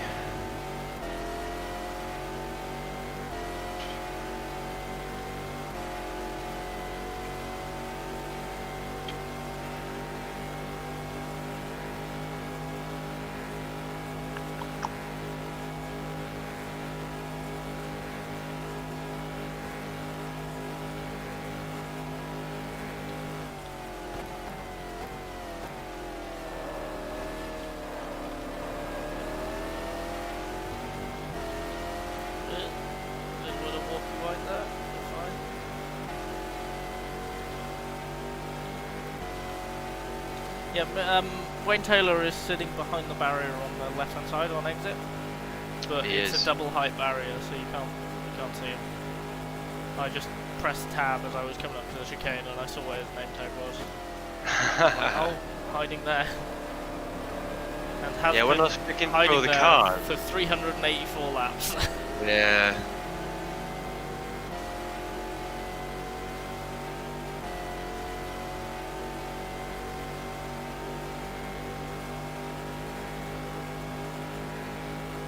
Little bit of walkie right there. We're fine. Yeah, Wayne Taylor is sitting behind the barrier on the left-hand side on exit, but He it's is. a double height barrier, so you can't see him. I just pressed tab as I was coming up to the chicane, and I saw where his name tag was. Oh, hiding there. And has Yeah, when been I was flicking hiding through the there car. for 384 laps. Yeah.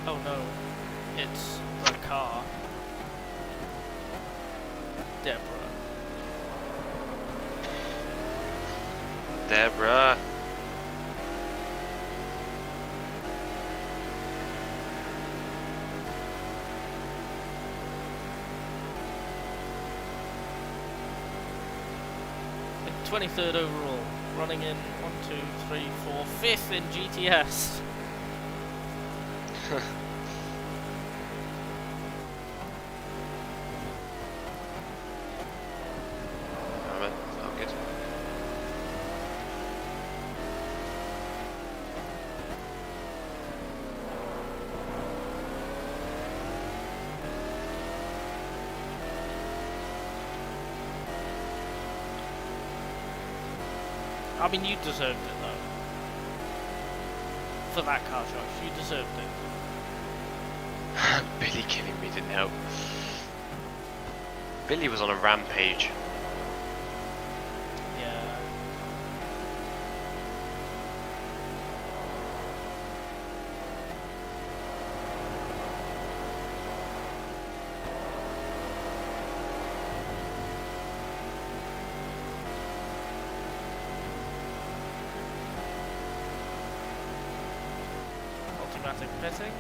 Oh no, it's the car. Deborah. Deborah. In 23rd overall, running in 1, 2, 3, 4, 5th in GTS. Alright, oh, good. I mean, you deserved it though. For that car choice, you deserved it. Billy killing me didn't help. Billy was on a rampage. Yeah. Automatic pitting.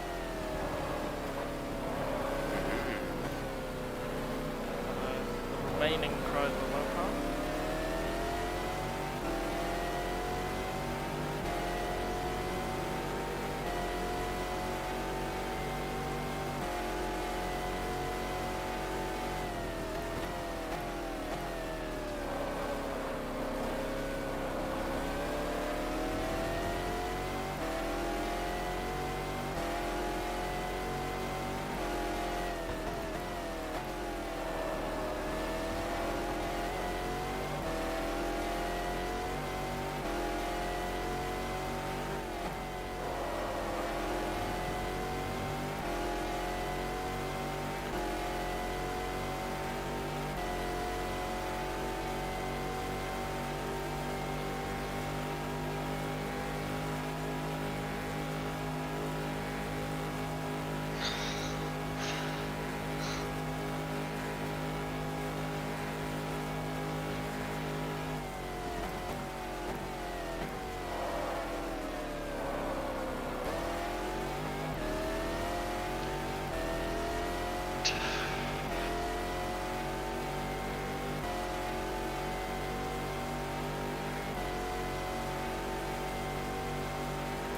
The remaining Chrysler low car.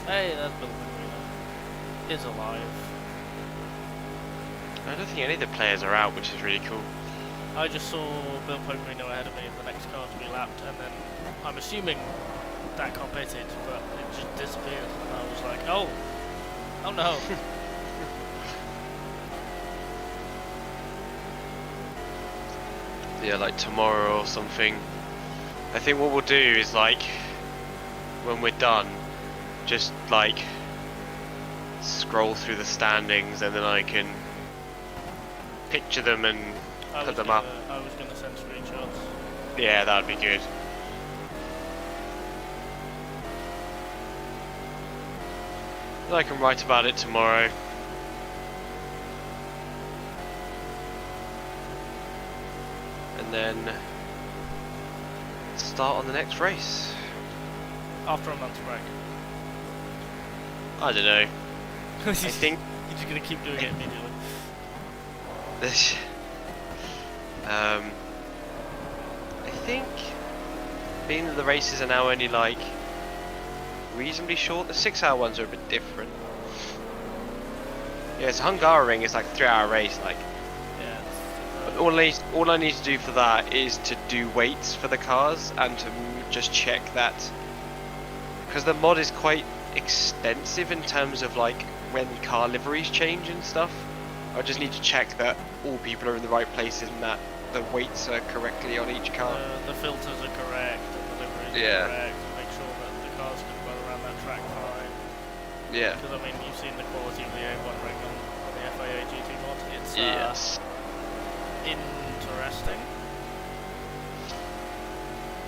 Hey, that's Bill Marino. Is alive. I don't think any of the players are out, which is really cool. I just saw Bill Pomerino ahead of me in the next car to be lapped, and then I'm assuming that car pitted, but it just disappeared. And I was like, oh no. Yeah, like tomorrow or something. I think what we'll do is like, when we're done, just like scroll through the standings and then I can picture them and put them up. I was gonna send screenshots. Yeah, that'd be good. I can write about it tomorrow. And then start on the next race. After a month's break. I don't know. I think you're just gonna keep doing it immediately. this. I think being that the races are now only like reasonably short, the 6-hour ones are a bit different. Yeah, it's Hungaroring. It's like a 3-hour race. Like, Yeah. but all I need to do for that is to do weights for the cars and to just check that, because the mod is quite extensive in terms of like when car liveries change and stuff. I just need to check that all people are in the right places and that the weights are correctly on each car. The filters are correct, and the liveries Yeah. are correct, and make sure that the cars can run around that track fine. Yeah. Because I mean, you've seen the quality of the A1 ring on the FIA GT mod. It's Yes. interesting.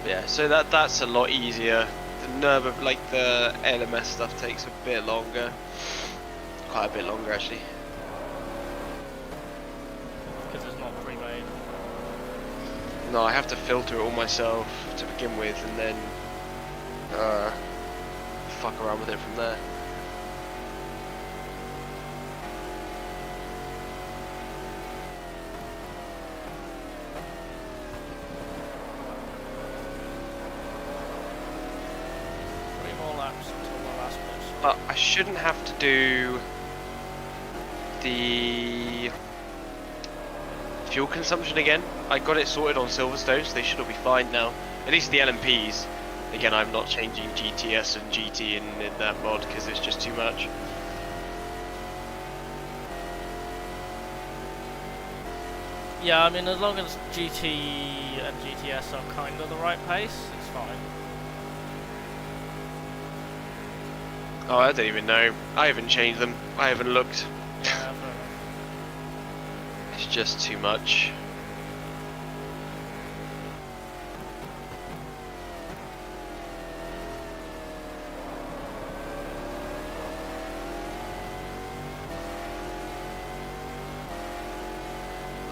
Yeah. So that's a lot easier. The Nurba, like the LMS stuff, takes a bit longer. Quite a bit longer actually. Because it's not pre-made. No, I have to filter it all myself to begin with, and then fuck around with it from there. Laps until the last place. But I shouldn't have to do the fuel consumption again. I got it sorted on Silverstone, so they should all be fine now. At least the LMPs. Again, I'm not changing GTS and GT in that mod because it's just too much. Yeah, I mean, as long as GT and GTS are kind of the right pace, it's fine. Oh, I don't even know. I haven't changed them. I haven't looked. Yeah, fair enough. It's just too much.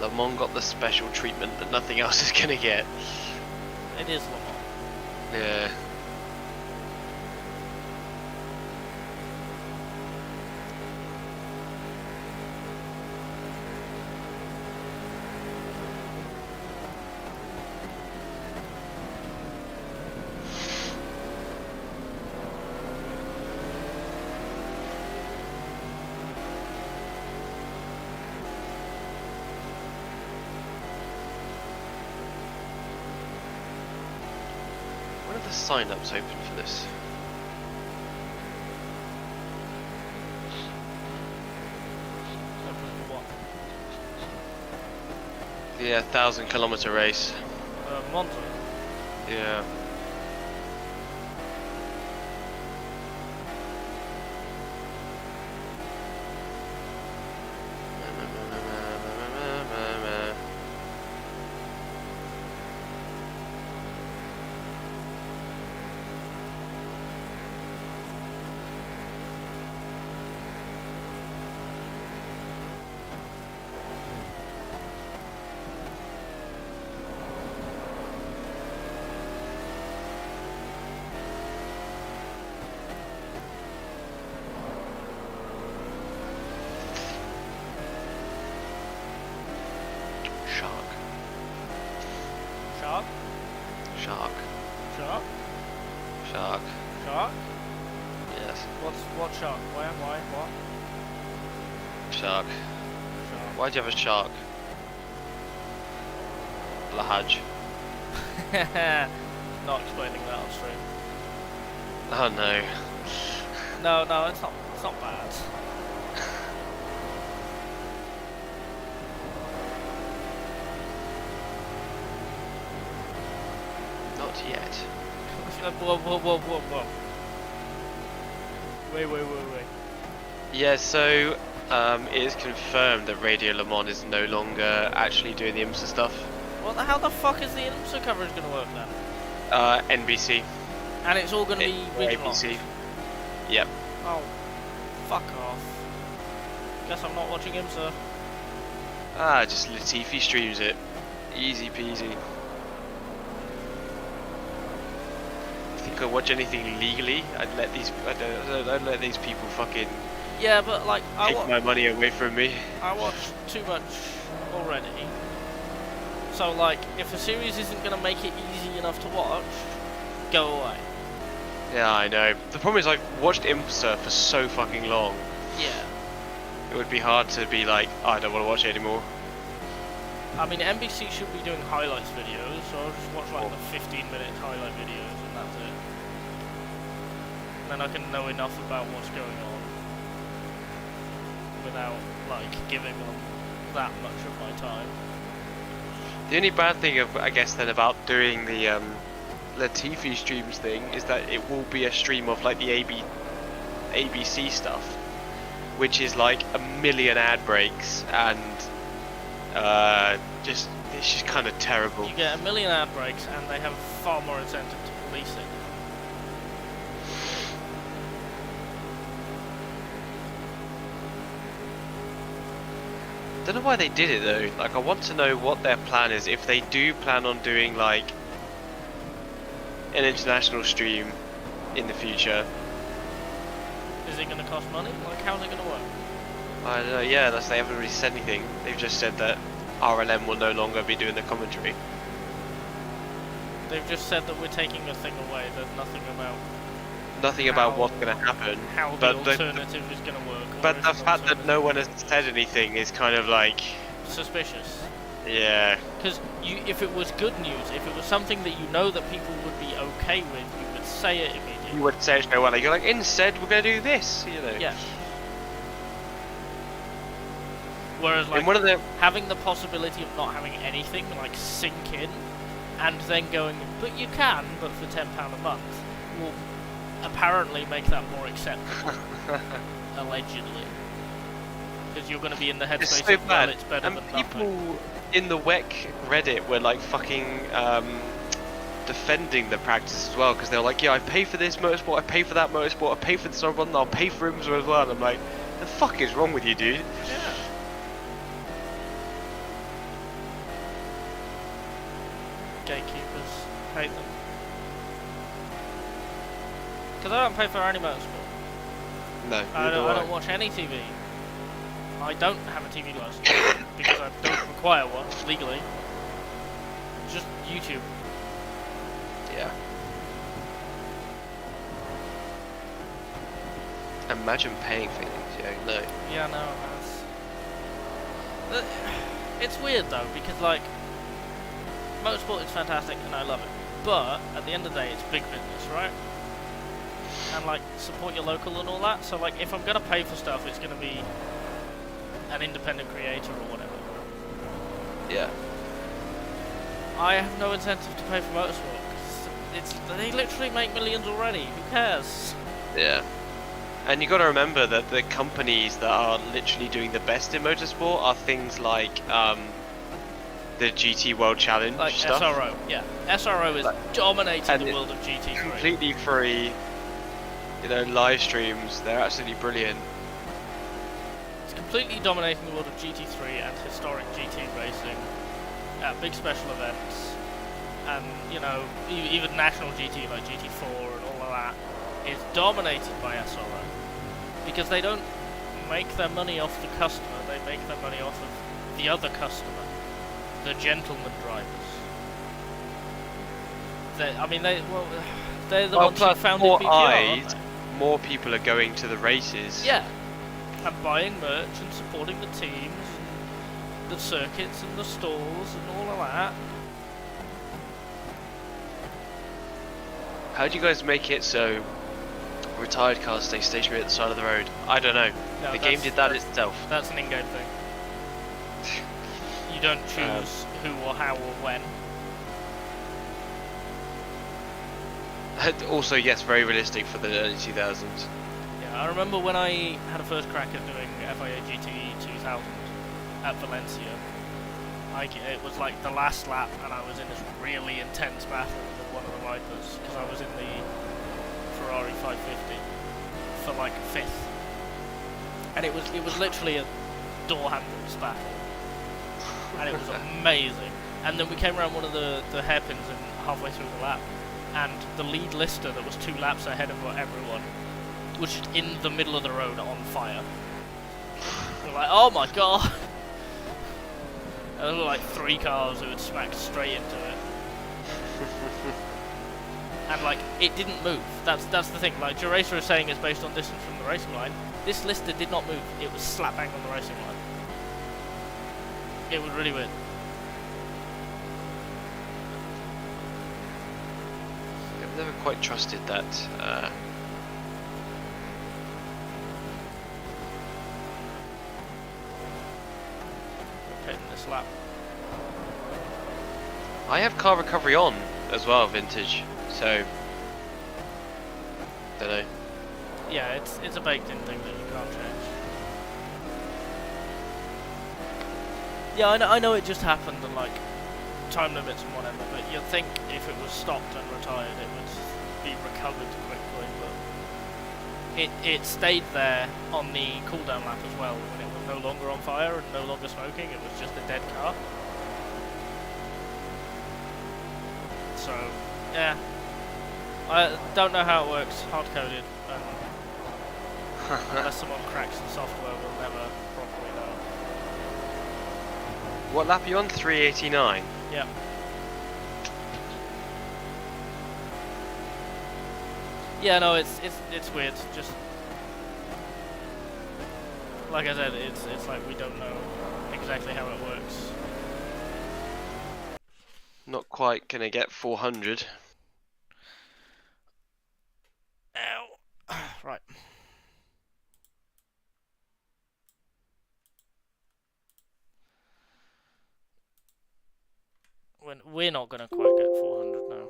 Le Mans got the special treatment that nothing else is gonna get. It is Le Mans. Yeah. When are the sign-ups open for this? Open for what? Yeah, 1,000-kilometer race. Monza. Yeah. Shark. Shark? Shark. Shark? Shark. Shark? Yes. What shark? Where? Why? What? Shark. Shark. Why'd you have a shark? Lahaj. Not explaining that on stream. Oh no. No, it's not. It's not bad. Not yet. Whoa. Wait. Yeah, so it is confirmed that Radio Le Mans is no longer actually doing the IMSA stuff. How the fuck is the IMSA coverage going to work then? NBC. And it's all going to be regionalised? ABC. Yep. Oh, fuck off. Guess I'm not watching IMSA. Just Latifi streams it. Easy peasy. If you could watch anything legally, I'd let these people fucking Yeah, but like take my money away from me. I watch too much already. So like, if a series isn't going to make it easy enough to watch, go away. Yeah, I know. The problem is I've watched IMSA for so fucking long. Yeah. It would be hard to be like, I don't want to watch it anymore. I mean, NBC should be doing highlights videos, so I'll just watch like the 15-minute highlight videos and that's it. Then I can know enough about what's going on without like giving them that much of my time. The only bad thing I guess then about doing the Latifi streams thing is that it will be a stream of like the ABC stuff, which is like a million ad breaks and it's just kind of terrible. You get a million ad breaks and they have far more incentive to police it. Don't know why they did it though. Like, I want to know what their plan is. If they do plan on doing like an international stream in the future. Is it going to cost money? Like, how's it going to work? I don't know. Yeah, they haven't really said anything. They've just said that RLM will no longer be doing the commentary. They've just said that we're taking a thing away. There's nothing about what's going to happen. How the alternative is going to work. But the fact that no one has said anything is kind of like suspicious. Yeah. Because if it was good news, if it was something that you know that people would be okay with, you would say it immediately. You would say it straight away. You're like, instead we're going to do this. You know. Yeah. Whereas like having the possibility of not having anything like sink in, and then going, but you can, but for £10 a month, will apparently make that more acceptable. Allegedly. Because you're going to be in the headspace so of, well, it's better and than people nothing. In the WEC Reddit were like fucking defending the practice as well, because they were like, yeah, I pay for this motorsport, I pay for that motorsport, I pay for this other one, I'll pay for IMSA as well. And I'm like, the fuck is wrong with you, dude? Yeah. Gatekeepers, hate them. Because I don't pay for any motorsport. No, I don't watch any TV. I don't have a TV license because I don't require one legally. Just YouTube. Yeah. Imagine paying for things, yeah, no. Yeah, no, it's weird though, because like, motorsport is fantastic and I love it, but at the end of the day it's big business, right? And like, support your local and all that, so like, if I'm gonna pay for stuff, it's gonna be an independent creator or whatever. Yeah. I have no incentive to pay for motorsport, they literally make millions already, who cares? Yeah. And you got to remember that the companies that are literally doing the best in motorsport are things like the GT World Challenge like stuff. SRO, yeah. SRO is dominating the world of GT3. Completely free, you know, live streams. They're absolutely brilliant. It's completely dominating the world of GT3 and historic GT racing at big special events, and you know, even national GT like GT4 and all of that is dominated by SRO. Because they don't make their money off the customer, they make their money off of the other customer, the gentleman drivers. They're the ones who founded BPR, aren't they? more people are going to the races. Yeah, and buying merch and supporting the teams, and the circuits and the stalls and all of that. How do you guys make it so retired cars stay stationary at the side of the road? I don't know. No, the game did that itself. That's an in-game thing. You don't choose who or how or when. Also, yes, very realistic for the early 2000s. Yeah, I remember when I had a first crack at doing FIA GT2000 at Valencia. It was like the last lap, and I was in this really intense battle with one of the Vipers because I was in the Ferrari 550 for like 5th, and it was literally a door handles battle, and it was amazing. And then we came around one of the hairpins and halfway through the lap, and the lead lister that was 2 laps ahead of everyone was just in the middle of the road on fire. We're like, oh my god! And there were like 3 cars who had smacked straight into it. And like, it didn't move. That's the thing. Like, Duracer is saying it's based on distance from the racing line. This lister did not move. It was slap bang on the racing line. It was really weird. I've never quite trusted that. Hitting this lap. I have car recovery on as well, vintage. So, don't know. Yeah, it's a baked-in thing that you can't change. Yeah, I know it just happened and like time limits and whatever, but you'd think if it was stopped and retired, it would be recovered quickly. But it stayed there on the cooldown lap as well when it was no longer on fire and no longer smoking. It was just a dead car. So, yeah. I don't know how it works, hard-coded, and unless someone cracks the software, we'll never properly know. What lap are you on? 389? Yep. Yeah, no, it's weird, just... Like I said, it's like we don't know exactly how it works. Not quite gonna get 400. Ow. Right. We're not going to quite get 400 now.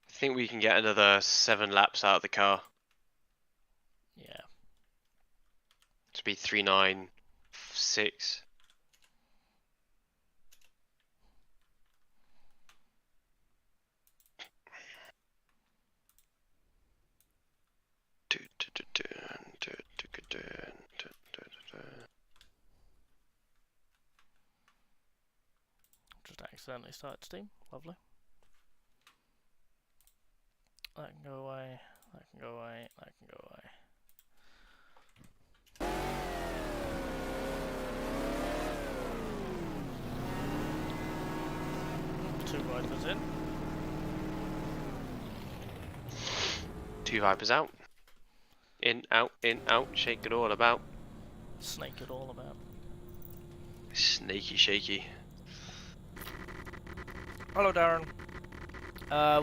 I think we can get another 7 laps out of the car. Yeah. To be 396. Just accidentally started Steam. Lovely. That can go away. That can go away. That can go away. Two Vipers in. 2 Vipers out. In, out, shake it all about. Snake it all about. Snaky shaky. Hello, Darren.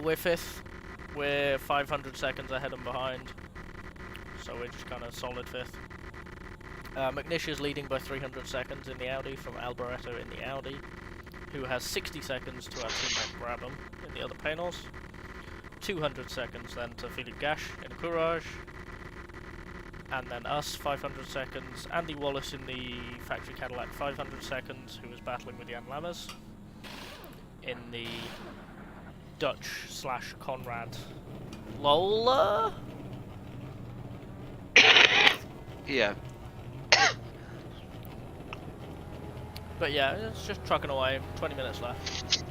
We're 5th. We're 500 seconds ahead and behind. So we're just kind of solid 5th. McNish's leading by 300 seconds in the Audi from Alboreto in the Audi, who has 60 seconds to our teammate Brabham in the other Panoz. 200 seconds then to Philippe Gash in a Courage. And then us, 500 seconds. Andy Wallace in the factory Cadillac, 500 seconds, who was battling with Jan Lammers in the Dutch/Conrad Lola. Yeah. But yeah, it's just trucking away. 20 minutes left.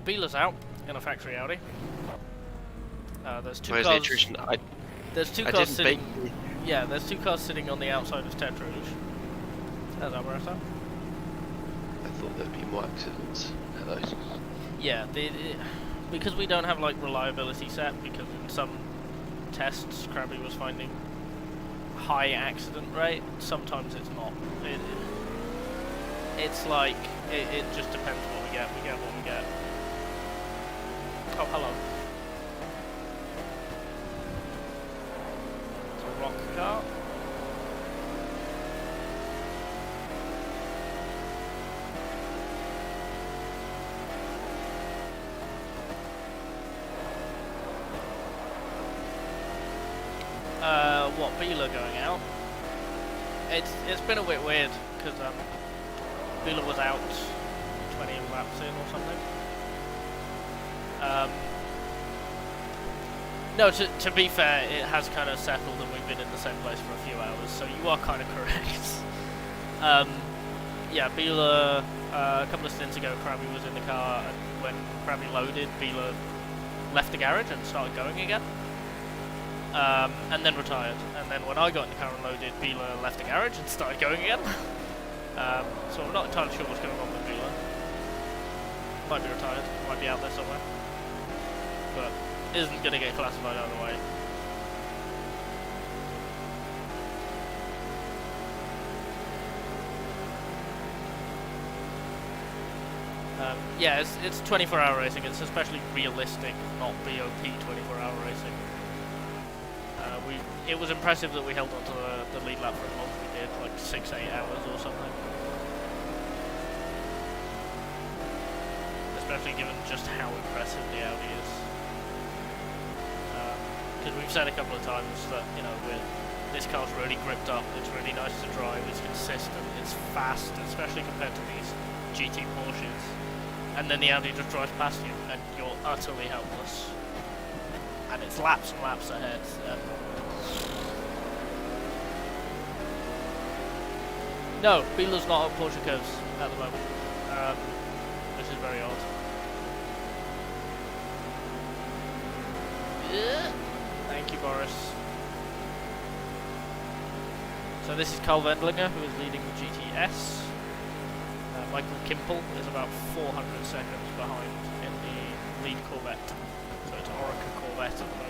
Beeler's out in a factory Audi. There's two Where's cars. the attrition? There's two I cars didn't sitting. Yeah, there's 2 cars sitting on the outside of Ted Rouge. There's Alberto. I thought there'd be more accidents at those. Yeah, because we don't have like reliability set, because in some tests Crabby was finding high accident rate, sometimes it's not. It's like, it just depends what we get what we get. Oh, hello. It's a rock car. What, Beeler going out? It's been a bit weird, because Beeler was out 20 laps in or something. No, to be fair, it has kind of settled and we've been in the same place for a few hours, so you are kind of correct. Yeah, Beeler, a couple of stints ago, Crabby was in the car, and when Crabby loaded, Beeler left the garage and started going again. And then retired. And then when I got in the car and loaded, Beeler left the garage and started going again. So I'm not entirely sure what's going on with Beeler. Might be retired, might be out there somewhere. But isn't going to get classified either way. Yeah, it's 24-hour racing. It's especially realistic, not BOP 24-hour racing. It was impressive that we held on to the lead lap for as long as we did, like 6-8 hours or something. Especially given just how impressive the Audi is. Because we've said a couple of times that, you know, this car's really gripped up, it's really nice to drive, it's consistent, it's fast, especially compared to these GT Porsches. And then the Audi just drives past you, and you're utterly helpless. And it's laps and laps ahead. No, Beeler's not on Porsche curves at the moment, which is very odd. Thank you, Boris. So this is Carl Wendlinger, who is leading the GTS. Michael Kimpel is about 400 seconds behind in the lead Corvette. So it's Orica Corvette at the moment.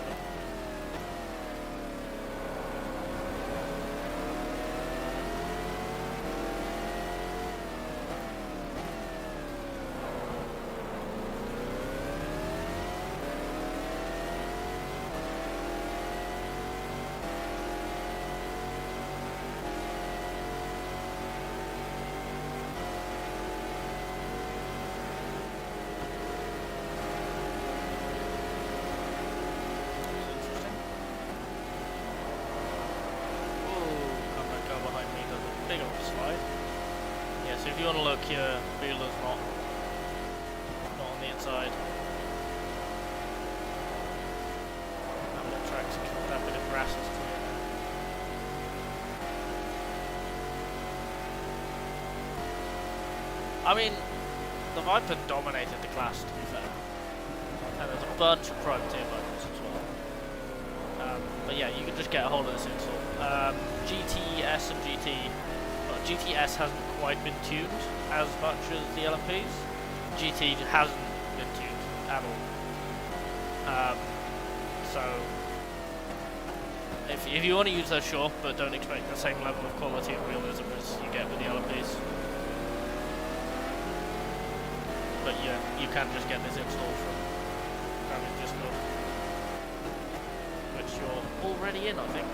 So if you want to look here, Beeler's not on the inside. That bit of track's that bit of grass is clear now. I mean, the Viper dominated the class, to be fair. And there's a bunch of privateer Vipers as well. But yeah, you can just get a hold of this install. GTS and GT. GTS hasn't quite been tuned as much as the LMPs. GT hasn't been tuned at all. So if you want to use those, sure, but don't expect the same level of quality and realism as you get with the LMPs. But yeah, you can just get this installed from Crabby's Discord, which you're already in, I think.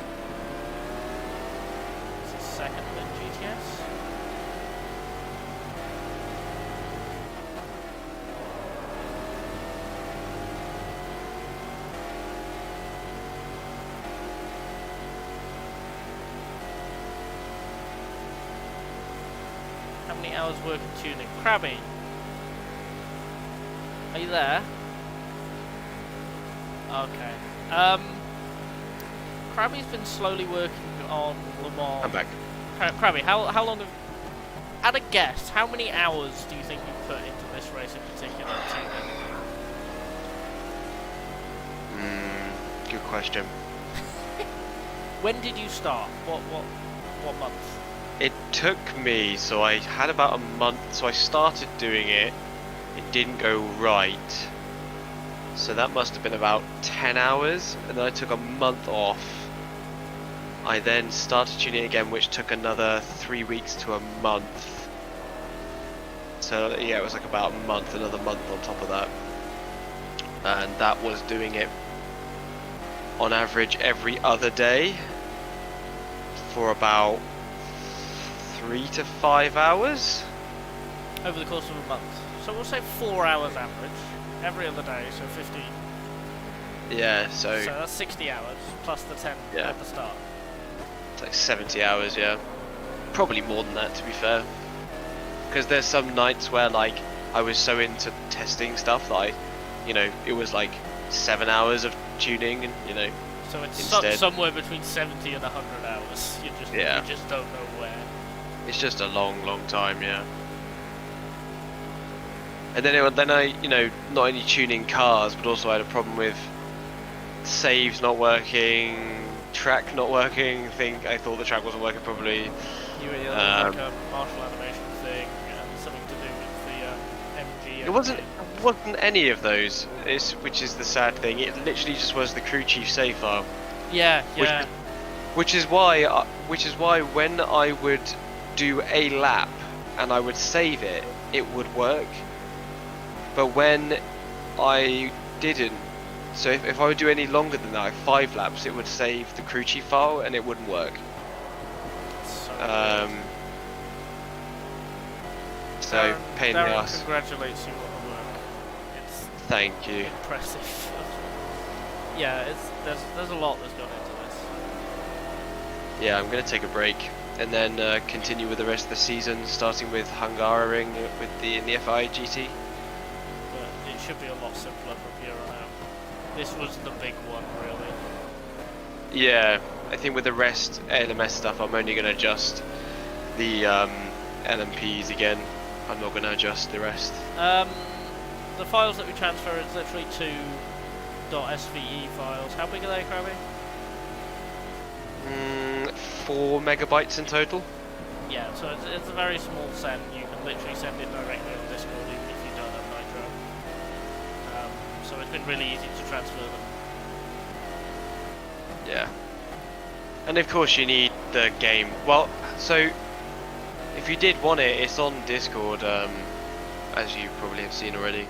Second than GTS. How many hours work in tuning? Crabby, are you there? Okay. Crabby's been slowly working on Le Mans. I'm back. Crabby, how long have... At a guess, how many hours do you think you've put into this race in particular? Good question. When did you start? What month? It took me, so I had about a month, so I started doing it. It didn't go right. So that must have been about 10 hours, and then I took a month off. I then started tuning again, which took another 3 weeks to a month. So yeah, it was like about a month, another month on top of that. And that was doing it on average every other day for about 3 to 5 hours. Over the course of a month. So we'll say 4 hours average, every other day, so 50. Yeah, so So that's 60 hours, plus the 10 Yeah. at the start. it's like 70 hours, yeah. Probably more than that, to be fair. Because there's some nights where, like, I was so into testing stuff that it was like 7 hours of tuning, and, So it's Instead- somewhere between 70 and 100 hours. Yeah. You just don't know where. it's just a long, long time, yeah. And then I, not only tuning cars, but also I had a problem with saves not working, track not working. I thought the track wasn't working properly. You were like a martial animation thing and something to do with the MG. It wasn't any of those. Which is the sad thing. It literally just was the crew chief save file. Yeah, yeah. Which is why when I would do a lap and I would save it, it would work. But when I didn't, so if I would do any longer than that, like 5 laps, it would save the crew chief file and it wouldn't work. So, So pain in the Darren ass. congratulates you on the work. It's Thank you. impressive. Yeah, there's a lot that's gone into this. Yeah, I'm gonna take a break and then continue with the rest of the season, starting with Hungaroring in the FI GT. But it should be a lot simpler from here on out. This was the big one, really. Yeah, I think with the rest LMS stuff, I'm only gonna adjust the LMPs again. I'm not gonna adjust the rest. The files that we transfer is literally 2 .sve files. How big are they, Crabby? 4 megabytes in total. Yeah, so it's a very small send. You can literally send it directly on Discord even if you don't have Nitro. So it's been really easy to transfer them. Yeah. And of course you need the game. Well, so if you did want it, it's on Discord, as you probably have seen already.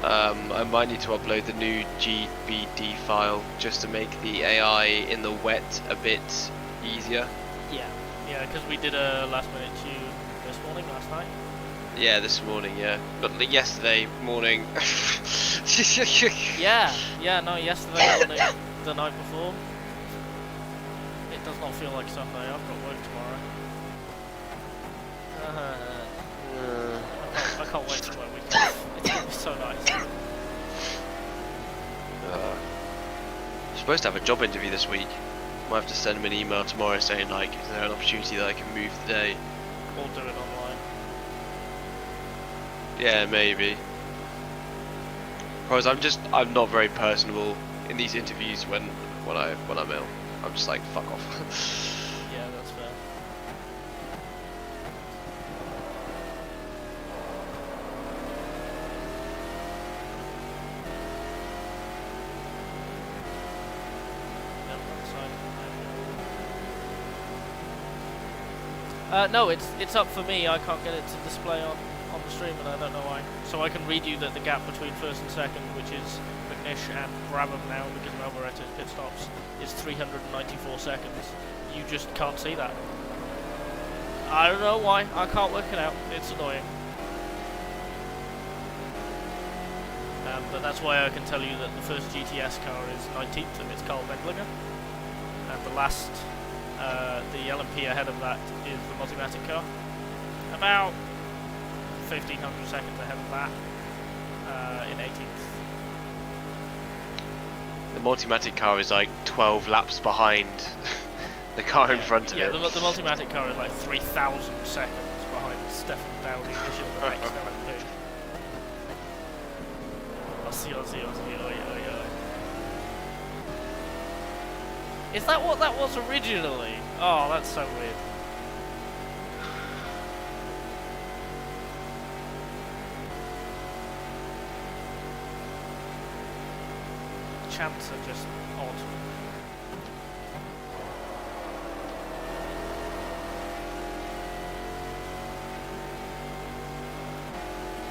I might need to upload the new GBD file just to make the AI in the wet a bit easier. Yeah, because we did a last minute tune last night. Yeah, this morning, yeah. But yesterday morning. Yesterday morning, the night before. It does not feel like Sunday. I've got work tomorrow. I can't wait to work with you. It's gonna be so nice. I'm supposed to have a job interview this week. Might have to send him an email tomorrow saying, like, is there an opportunity that I can move today? Or do it online. Yeah, maybe. Because I'm not very personable in these interviews when I'm ill. I'm just like, fuck off. Yeah, that's fair. No, it's up for me. I can't get it to display on the stream, and I don't know why. So I can read you that the gap between first and second, which is McNish and Brabham now because of Alvarez's pit stops, is 394 seconds. You just can't see that. I don't know why. I can't work it out. It's annoying. But that's why I can tell you that the first GTS car is 19th, and it's Carl Wendlinger. And the last, the LMP ahead of that is the Multimatic car. About 1,500 seconds ahead of that, in 18th. The Multimatic car is like 12 laps behind the car in front of yeah, it. the Multimatic car is like 3,000 seconds behind Stefan Dowdy, which is the next LMP. Aussie, oi, oi, oi. Is that what that was originally? Oh, that's so weird. Chants are just odd.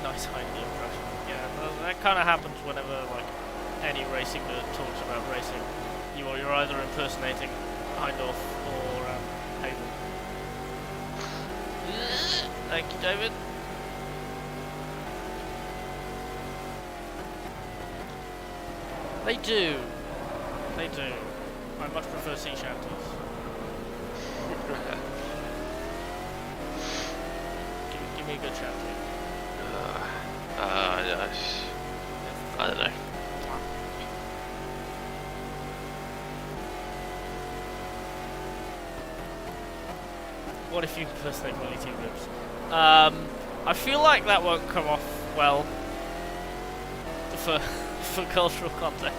Nice hind impression. Yeah, that kind of happens whenever like any racing nerd talks about racing. You're either impersonating Heindorf or Haven. Thank you, David. They do. They do. I much prefer sea shanties. Give me a good shanty. I don't know. What if you impersonate Willy T. Ribs? I feel like that won't come off well for cultural context.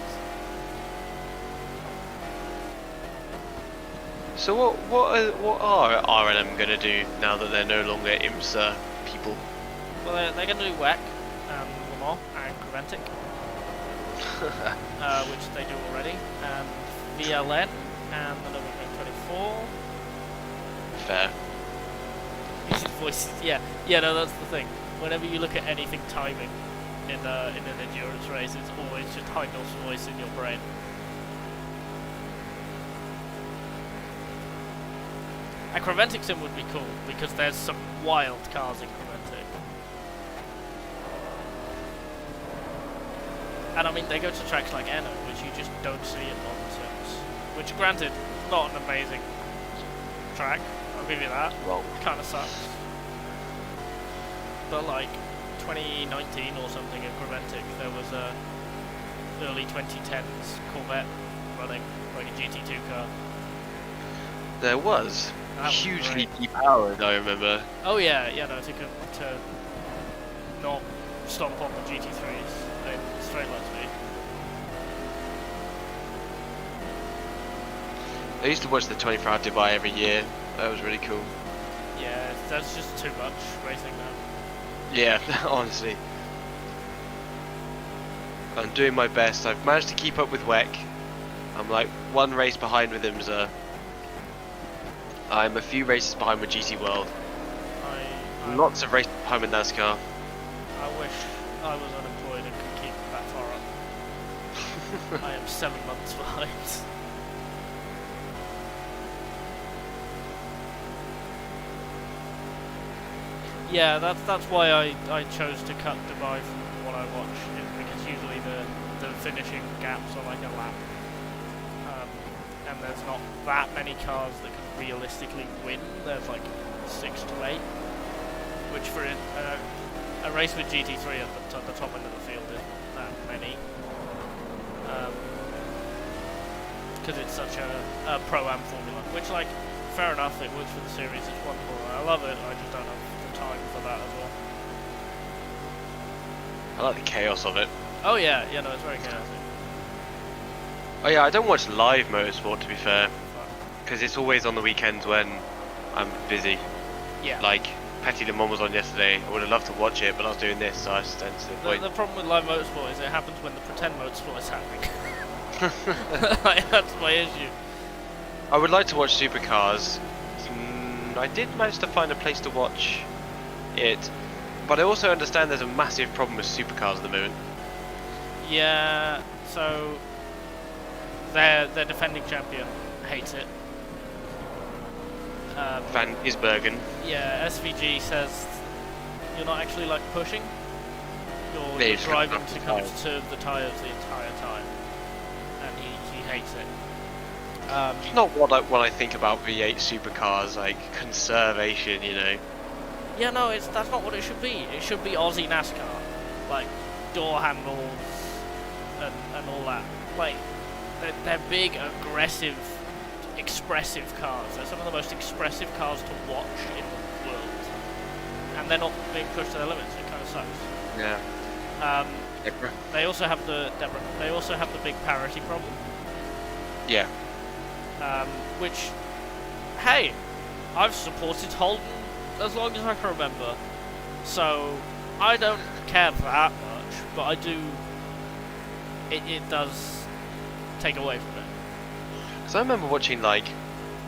So what are R&M gonna do now that they're no longer IMSA people? Well, they're going to do WEC and Le Mans and Creventic, which they do already, and VLN and the Nürburgring 24. Fair. Voices, yeah, no, that's the thing. Whenever you look at anything timing in an endurance race, it's always just Heindorf's voice in your brain. And Creventic Sim would be cool because there's some wild cars in Creventic. And I mean, they go to tracks like Enno, which you just don't see in modern sims. Which, granted, not an amazing track. I'll give you that. Wrong. Kind of sucks. But like 2019 or something at Creventic, there was a early 2010s Corvette running like a GT2 car. There was. That was Hugely great. depowered, I remember. Oh yeah, no, to not stomp on the GT3s in straight line speed. I used to watch the 24-hour Dubai every year. That was really cool. Yeah, that's just too much racing now. Yeah, honestly. I'm doing my best. I've managed to keep up with WEC. I'm like one race behind with IMSA. I'm a few races behind with GT World. Lots of races behind with NASCAR. I wish I was unemployed and could keep that far up. I am 7 months behind. Yeah, that's why I chose to cut Dubai from what I watch, is because usually the finishing gaps are like a lap. And there's not that many cars that can realistically win. There's like 6 to 8, which for a race with GT3 at the top end of the field isn't that many. Because it's such a pro-am formula, which, like, fair enough, it works for the series, it's wonderful, I love it, I just don't have the time for that as well. I like the chaos of it. Oh yeah, no, it's very chaotic. Oh yeah, I don't watch live motorsport, to be fair, because it's always on the weekends when I'm busy. Yeah. Like, Petit Le Mans was on yesterday. I would have loved to watch it, but I was doing this, so I just don't see the point. The problem with live motorsport is it happens when the pretend motorsport is happening. That's my issue. I would like to watch supercars. I did manage to find a place to watch it, but I also understand there's a massive problem with supercars at the moment. Yeah, so their defending champion hates it. Van Gisbergen. Yeah, SVG says you're not actually like pushing. Yeah, You're just driving gonna to have to conserve the tyres the entire time, and he hates it. It's not what I think about V8 supercars, like conservation, you know. Yeah, no, that's not what it should be. It should be Aussie NASCAR, like door handles and all that. Like they're big, aggressive, expressive cars. They're some of the most expressive cars to watch in the world, and they're not being pushed to their limits. It kind of sucks. Yeah. They also have They also have the big parity problem. Yeah. Which hey, I've supported Holden as long as I can remember, so I don't care that much, but I do. It does take away from it. Because I remember watching like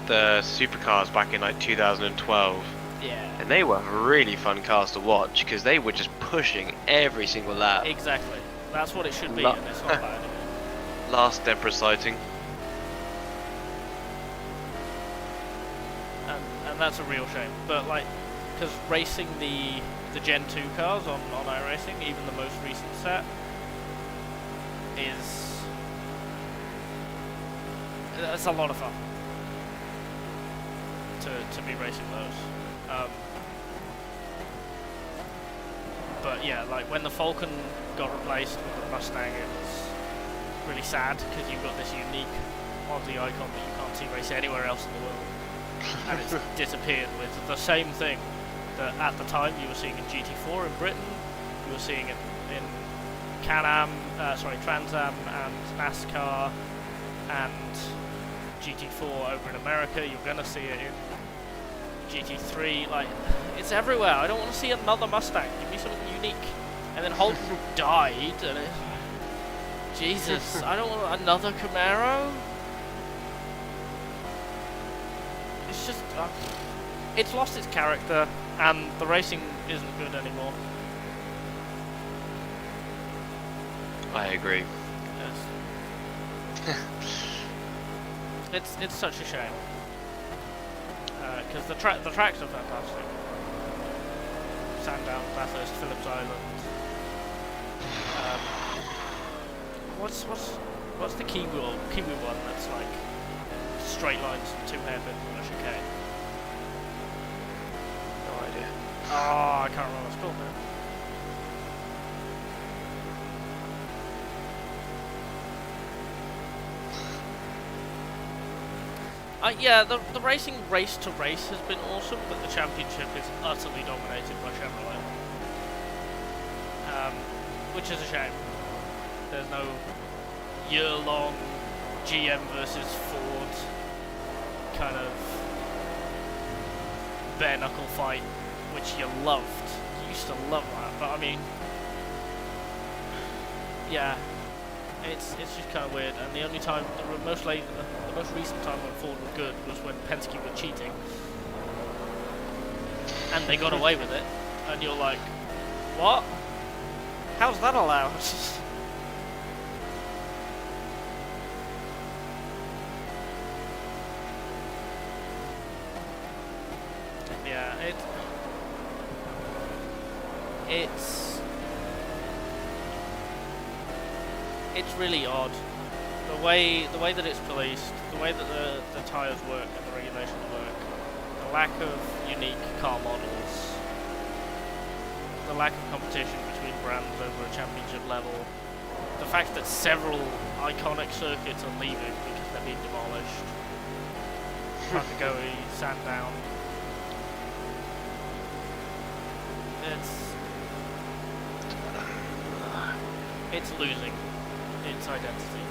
the supercars back in like 2012. Yeah. And they were really fun cars to watch because they were just pushing every single lap. Exactly. That's what it should be, and it's not that anymore. Last Deborah sighting. And that's a real shame. But like, because racing the Gen 2 cars on iRacing, even the most recent set, it's a lot of fun to be racing those. But yeah, like when the Falcon got replaced with the Mustang, it was really sad because you've got this unique Aussie icon that you can't see race anywhere else in the world, and it's disappeared with the same thing that at the time you were seeing in GT4 in Britain, you were seeing it in Trans Am and NASCAR and GT4 over in America. You're gonna see it in GT3. Like, it's everywhere. I don't want to see another Mustang. Give me something unique. And then Holden died, and Jesus, I don't want another Camaro. It's just, it's lost its character, and the racing isn't good anymore. I agree. Yes. It's such a shame. Because the tracks are fantastic. Sandown, Bathurst, Phillips Island. What's the Kiwi one that's like straight lines and 2 hairpins on a chicane? No idea. Oh, I can't remember what it's called now. Yeah, the racing race to race has been awesome, but the championship is utterly dominated by Chevrolet. Which is a shame. There's no year-long GM versus Ford kind of bare-knuckle fight, which you loved. You used to love that, but I mean, yeah, it's just kind of weird. And the only time, the most recent time when Ford were good was when Penske were cheating, and they got away with it. And you're like, what? How's that allowed? Yeah, it's really odd. The way that it's policed, the way that the tyres work and the regulations work, the lack of unique car models, the lack of competition between brands over a championship level, the fact that several iconic circuits are leaving because they're being demolished. Patagonia, Sandown. It's losing its identity,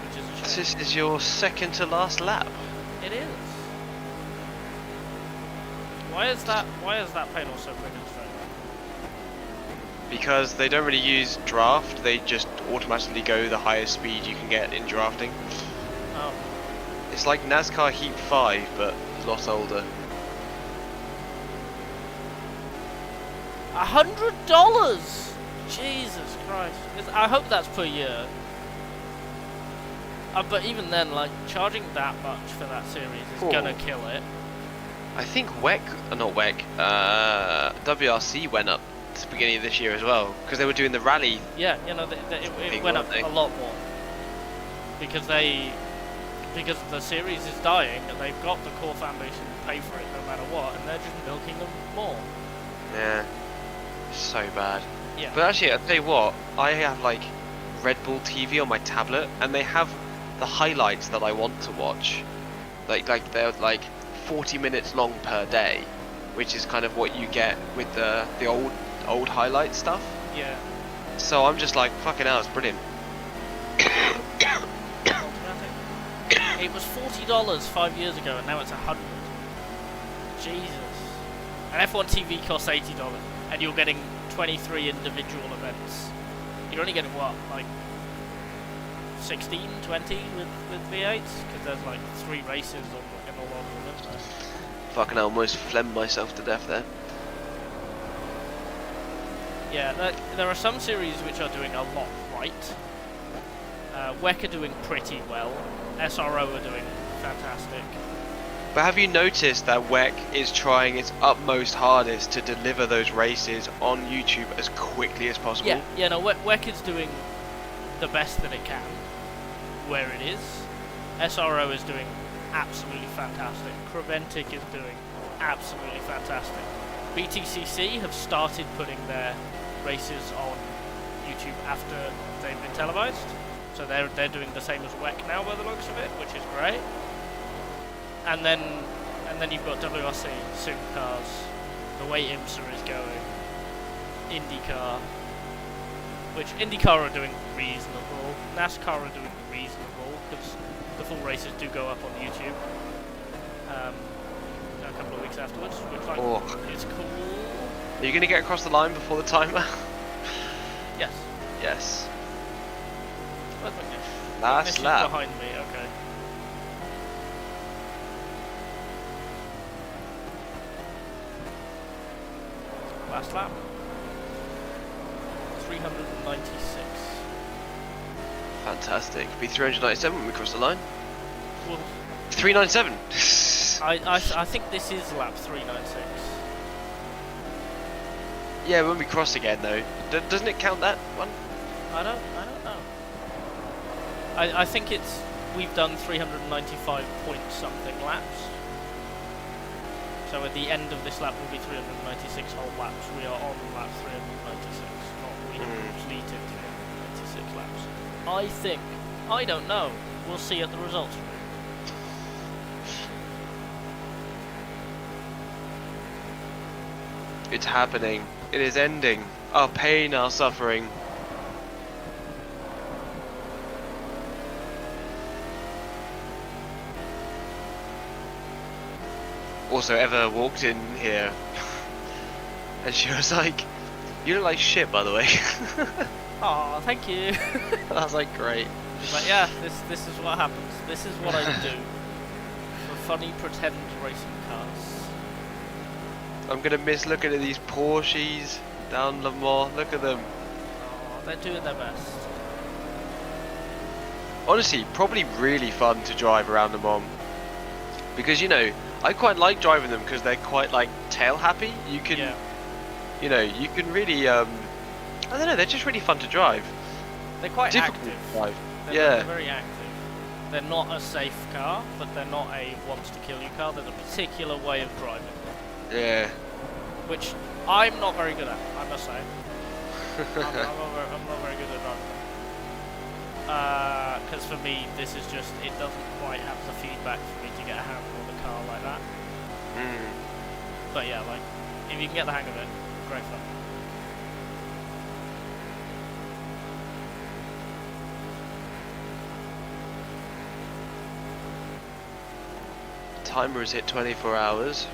which is a shame. This is your second to last lap. It is. Why is that panel so quick and straight? Because they don't really use draft, they just automatically go the highest speed you can get in drafting. Oh. It's like NASCAR Heat 5, but a lot older. $100! Jesus Christ. I hope that's per year. But even then, like, charging that much for that series is gonna kill it. I think WRC went up at the beginning of this year as well, because they were doing the rally. Yeah, you know, it went up a lot more. Because the series is dying, and they've got the core fan base to pay for it no matter what, and they're just milking them more. Yeah. So bad. Yeah. But actually, I'll tell you what, I have like Red Bull TV on my tablet, and they have the highlights that I want to watch. Like they're like 40 minutes long per day, which is kind of what you get with the old highlight stuff. Yeah. So I'm just like, fucking hell, it's brilliant. It was $40 5 years ago, and now it's $100. Jesus. And F1 TV costs $80, and you're getting 23 individual events. You're only getting what, like 16, 20 with V8s? Because there's like 3 races in all of them. Fucking hell, almost phlegmed myself to death there. Yeah, there are some series which are doing a lot right. WEC are doing pretty well. SRO are doing fantastic. But have you noticed that WEC is trying its utmost hardest to deliver those races on YouTube as quickly as possible? Yeah, no, WEC is doing the best that it can, where it is. SRO is doing absolutely fantastic. Creventic is doing absolutely fantastic. BTCC have started putting their races on YouTube after they've been televised, so they're doing the same as WEC now by the looks of it, which is great. And then you've got WRC, Supercars, the way IMSA is going, IndyCar, which IndyCar are doing reasonable, NASCAR are doing reasonable, because the full races do go up on YouTube a couple of weeks afterwards, which is cool. Are you going to get across the line before the timer? Yes. Yes. Last lap. Behind me, okay. Last lap. 396. Fantastic. It'll be 397 when we cross the line. Well, 397. I think this is lap 396. Yeah, when we cross again though, doesn't it count that one? I don't know. I think we've done 395 point something laps. So at the end of this lap will be 396 whole laps. We are on lap 396, not we have completed 396 laps. I don't know. We'll see at the results. It's happening. It is ending. Our pain, our suffering. Also, Eva walked in here and she was like, "You look like shit, by the way." Aw, thank you. I was like, great. She's like, yeah, this is what happens. This is what I do for funny pretend racing cars. I'm gonna miss looking at these Porsches down Le Mans. Look at them. Oh, they're doing their best. Honestly, probably really fun to drive around Le Mans. Because, you know, I quite like driving them because they're quite, like, tail happy. You can, you know, you can really, I don't know, they're just really fun to drive. They're quite difficult active. to drive. They're very active. They're not a safe car, but they're not a wants-to-kill-you car. There's a particular way of driving. Yeah. Which I'm not very good at, I must say. I'm not very good at driving. Because for me, this is just, it doesn't quite have the feedback for me to get a handle on the car like that. But yeah, like, if you can get the hang of it, great fun. Timer has hit 24 hours.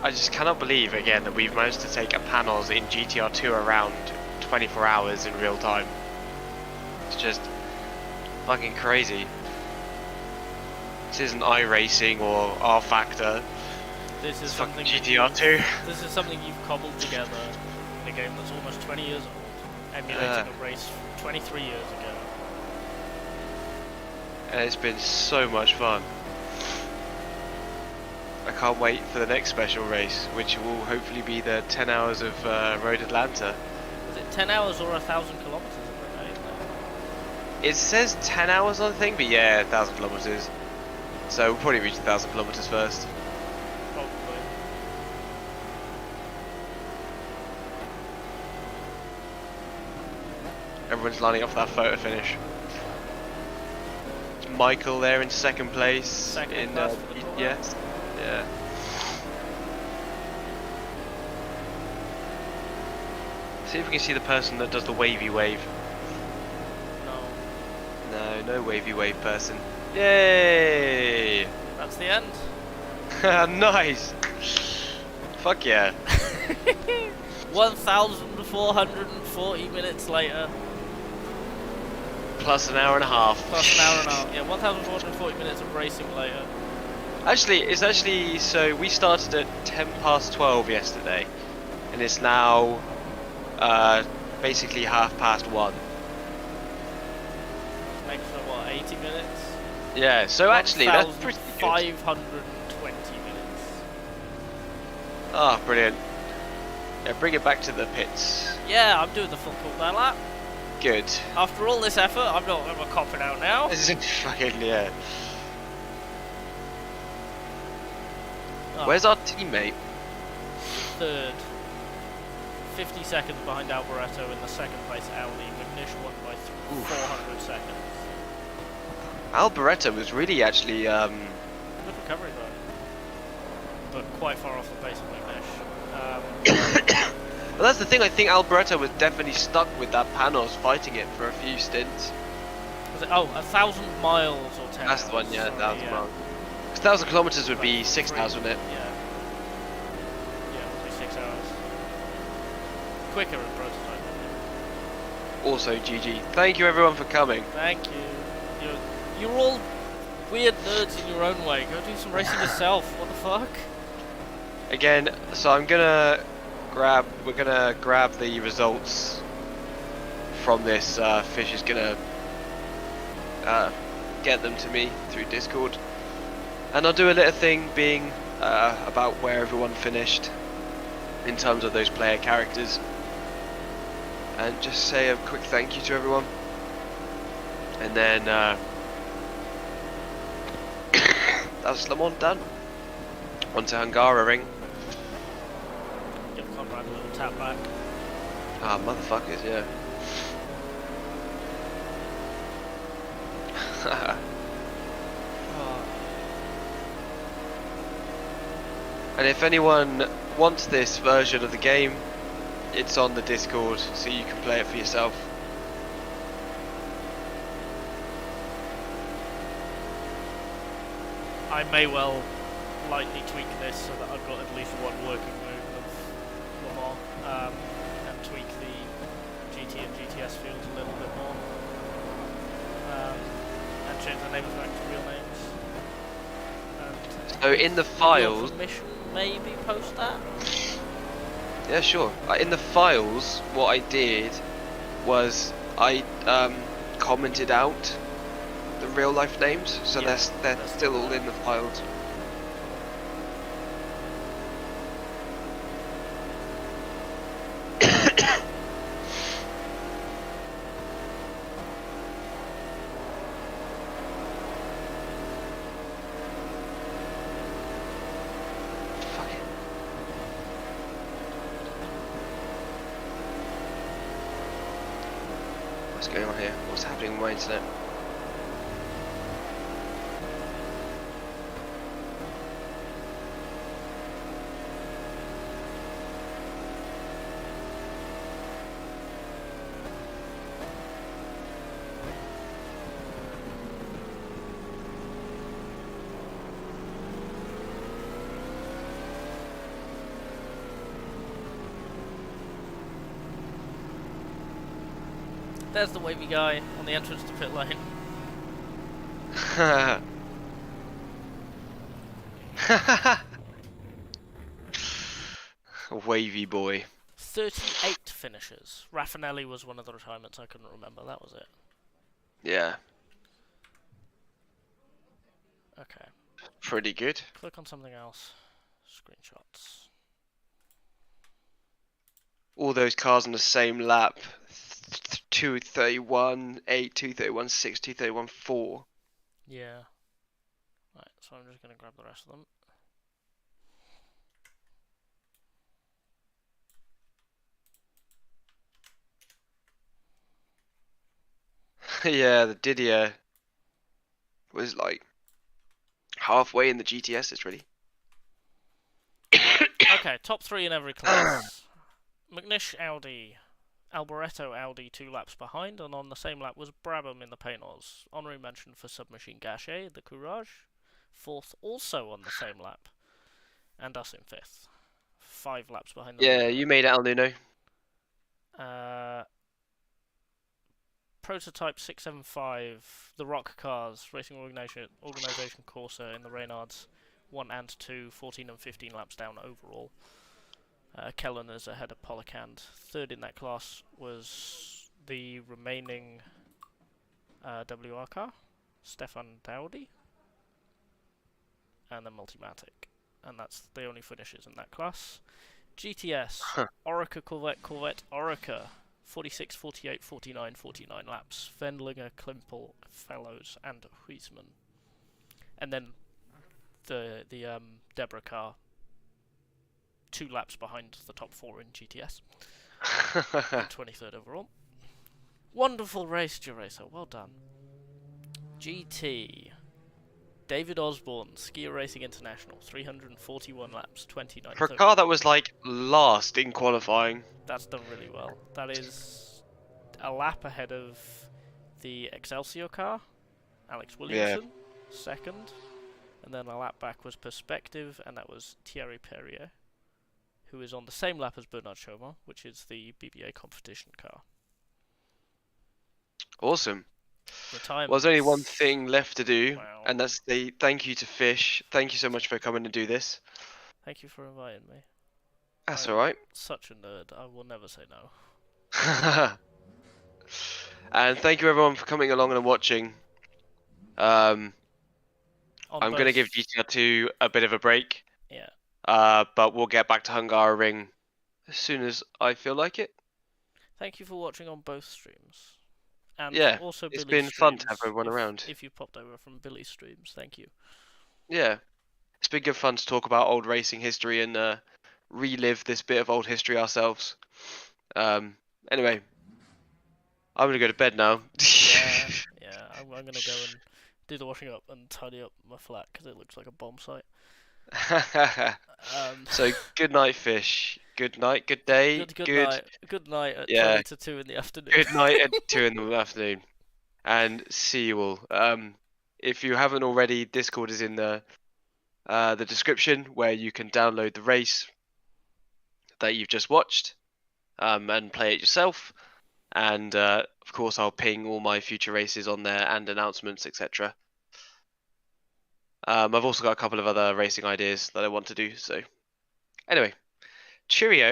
I just cannot believe again that we've managed to take a Panoz in GTR2 around 24 hours in real time. It's just fucking crazy. This isn't iRacing or R Factor. This is it's something GTR2. This is something you've cobbled together in a game that's almost 20 years old, emulating a race 23 years ago. And it's been so much fun. I can't wait for the next special race, which will hopefully be the 10 hours of Road Atlanta. Is it 10 hours or 1,000 kilometers every day, isn't it? It says 10 hours on the thing, but yeah, 1,000 kilometers. So we'll probably reach 1,000 kilometers first. Probably. Everyone's lining up for that photo finish. It's Michael there in second place. Second place for the tour. Yes. Yeah. See if we can see the person that does the wavy wave. No. No wavy wave person. Yay! That's the end. Nice! Fuck yeah. 1,440 minutes later. Plus an hour and a half. Plus an hour and a half. Yeah, 1,440 minutes of racing later. Actually, it's actually, so we started at 12:10 yesterday, and it's now basically 1:30. Makes for what, 80 minutes? Yeah, so actually that's pretty good. 520 minutes. Ah, brilliant. Yeah, bring it back to the pits. Yeah, I'm doing the full cooldown lap. Good. After all this effort, I'm copping out now. This is fucking, yeah. Oh, Where's our teammate? third. 50 seconds behind Alboreto in the second place Audi. McNish won by 400 seconds. Alboreto was really actually, Good recovery though. But quite far off the pace of McNish. Well, that's the thing, I think Alboreto was definitely stuck with that Panoz fighting it for a few stints. Was it, 1,000 miles or 10 That's the one, yeah, sorry, 1,000 miles. 1,000 kilometers would be Like 6,000, wouldn't it? Yeah. Yeah, it would be 6 hours. Quicker in prototype. Also, GG. Thank you everyone for coming. Thank you. You're all weird nerds in your own way. Go do some racing yourself. What the fuck? Again, so we're gonna grab the results from this. Fish is gonna get them to me through Discord, and I'll do a little thing being about where everyone finished in terms of those player characters, and just say a quick thank you to everyone, and then that's Le Mans done. Onto Hungaroring. Give Conrad a little tap back. Ah, motherfuckers, yeah. Oh. And if anyone wants this version of the game, it's on the Discord, so you can play it for yourself. I may well lightly tweak this so that I've got at least one working move of Le Mans, and tweak the GT and GTS fields a little bit more, and change the names back to real names. And So in the files, permission, maybe post that. yeah, sure. In the files, what I did was I commented out the real life names, so Yeah, they're that's still cool. all in the files. Fuck it. What's going on here? What's happening with my internet? There's the wavy guy on the entrance to pit lane. Wavy boy. 38 finishes. Raffinelli was one of the retirements. I couldn't remember. That was it. Yeah, Okay. pretty good. Click on something else. Screenshots. All those cars on the same lap. 231, 8, 231, 6, 231, 4. Yeah. Right, so I'm just going to grab the rest of them. Yeah, the Didier was like halfway in the GTSs, really. Okay, top 3 in every class. McNish, Audi. Alboreto Audi 2 laps behind, and on the same lap was Brabham in the Panoz. Honorary mention for Submachine Gachet, the Courage, 4th also on the same lap, and us in 5th. 5 laps behind the Yeah, leader. you made it, El Nuno. Prototype 675, the Rock Cars, Racing Organisation Corsa in the Reynards, 1 and 2, 14 and 15 laps down overall. Kellen is ahead of Policand. 3rd in that class was the remaining WR car, Stefan Dowdy, and then Multimatic. And that's the only finishes in that class. GTS, Orica Corvette, Orica, 46, 48, 49, 49 laps. Wendlinger, Klimpel, Fellows, and Huisman. And then the Deborah car, 2 laps behind the top 4 in GTS. And 23rd overall. Wonderful race, Geracer. Well done. GT. David Osborne, Skier Racing International, 341 laps, 29th. For a car that was like last in qualifying. That's done really well. That is a lap ahead of the Excelsior car, Alex Williamson, 2nd. And then a lap back was Perspective, and that was Thierry Perrier, who is on the same lap as Bernard Chauvin, which is the BBA competition car. Awesome. Retirement. Well, there's only one thing left to do, Wow. and that's the thank you to Fish. Thank you so much for coming to do this. Thank you for inviting me. That's I'm alright. such a nerd. I will never say no. And thank you everyone for coming along and watching. I'm going to give GTR2 a bit of a break. Yeah. But we'll get back to Hungaroring as soon as I feel like it. Thank you for watching on both streams. And Yeah, also it's Billy's been fun to streams, have everyone around. If you popped over from Billy's streams, thank you. Yeah, it's been good fun to talk about old racing history and relive this bit of old history ourselves. Anyway, I'm gonna go to bed now. yeah, I'm gonna go and do the washing up and tidy up my flat because it looks like a bomb site. So good night, Fish. Good night. Good day. Good night. Good night at 20 to 2 in the afternoon. Good night at 2 in the afternoon. And see you all. If you haven't already, Discord is in the description where you can download the race that you've just watched and play it yourself. And of course, I'll ping all my future races on there and announcements, etc. I've also got a couple of other racing ideas that I want to do. So anyway, cheerio.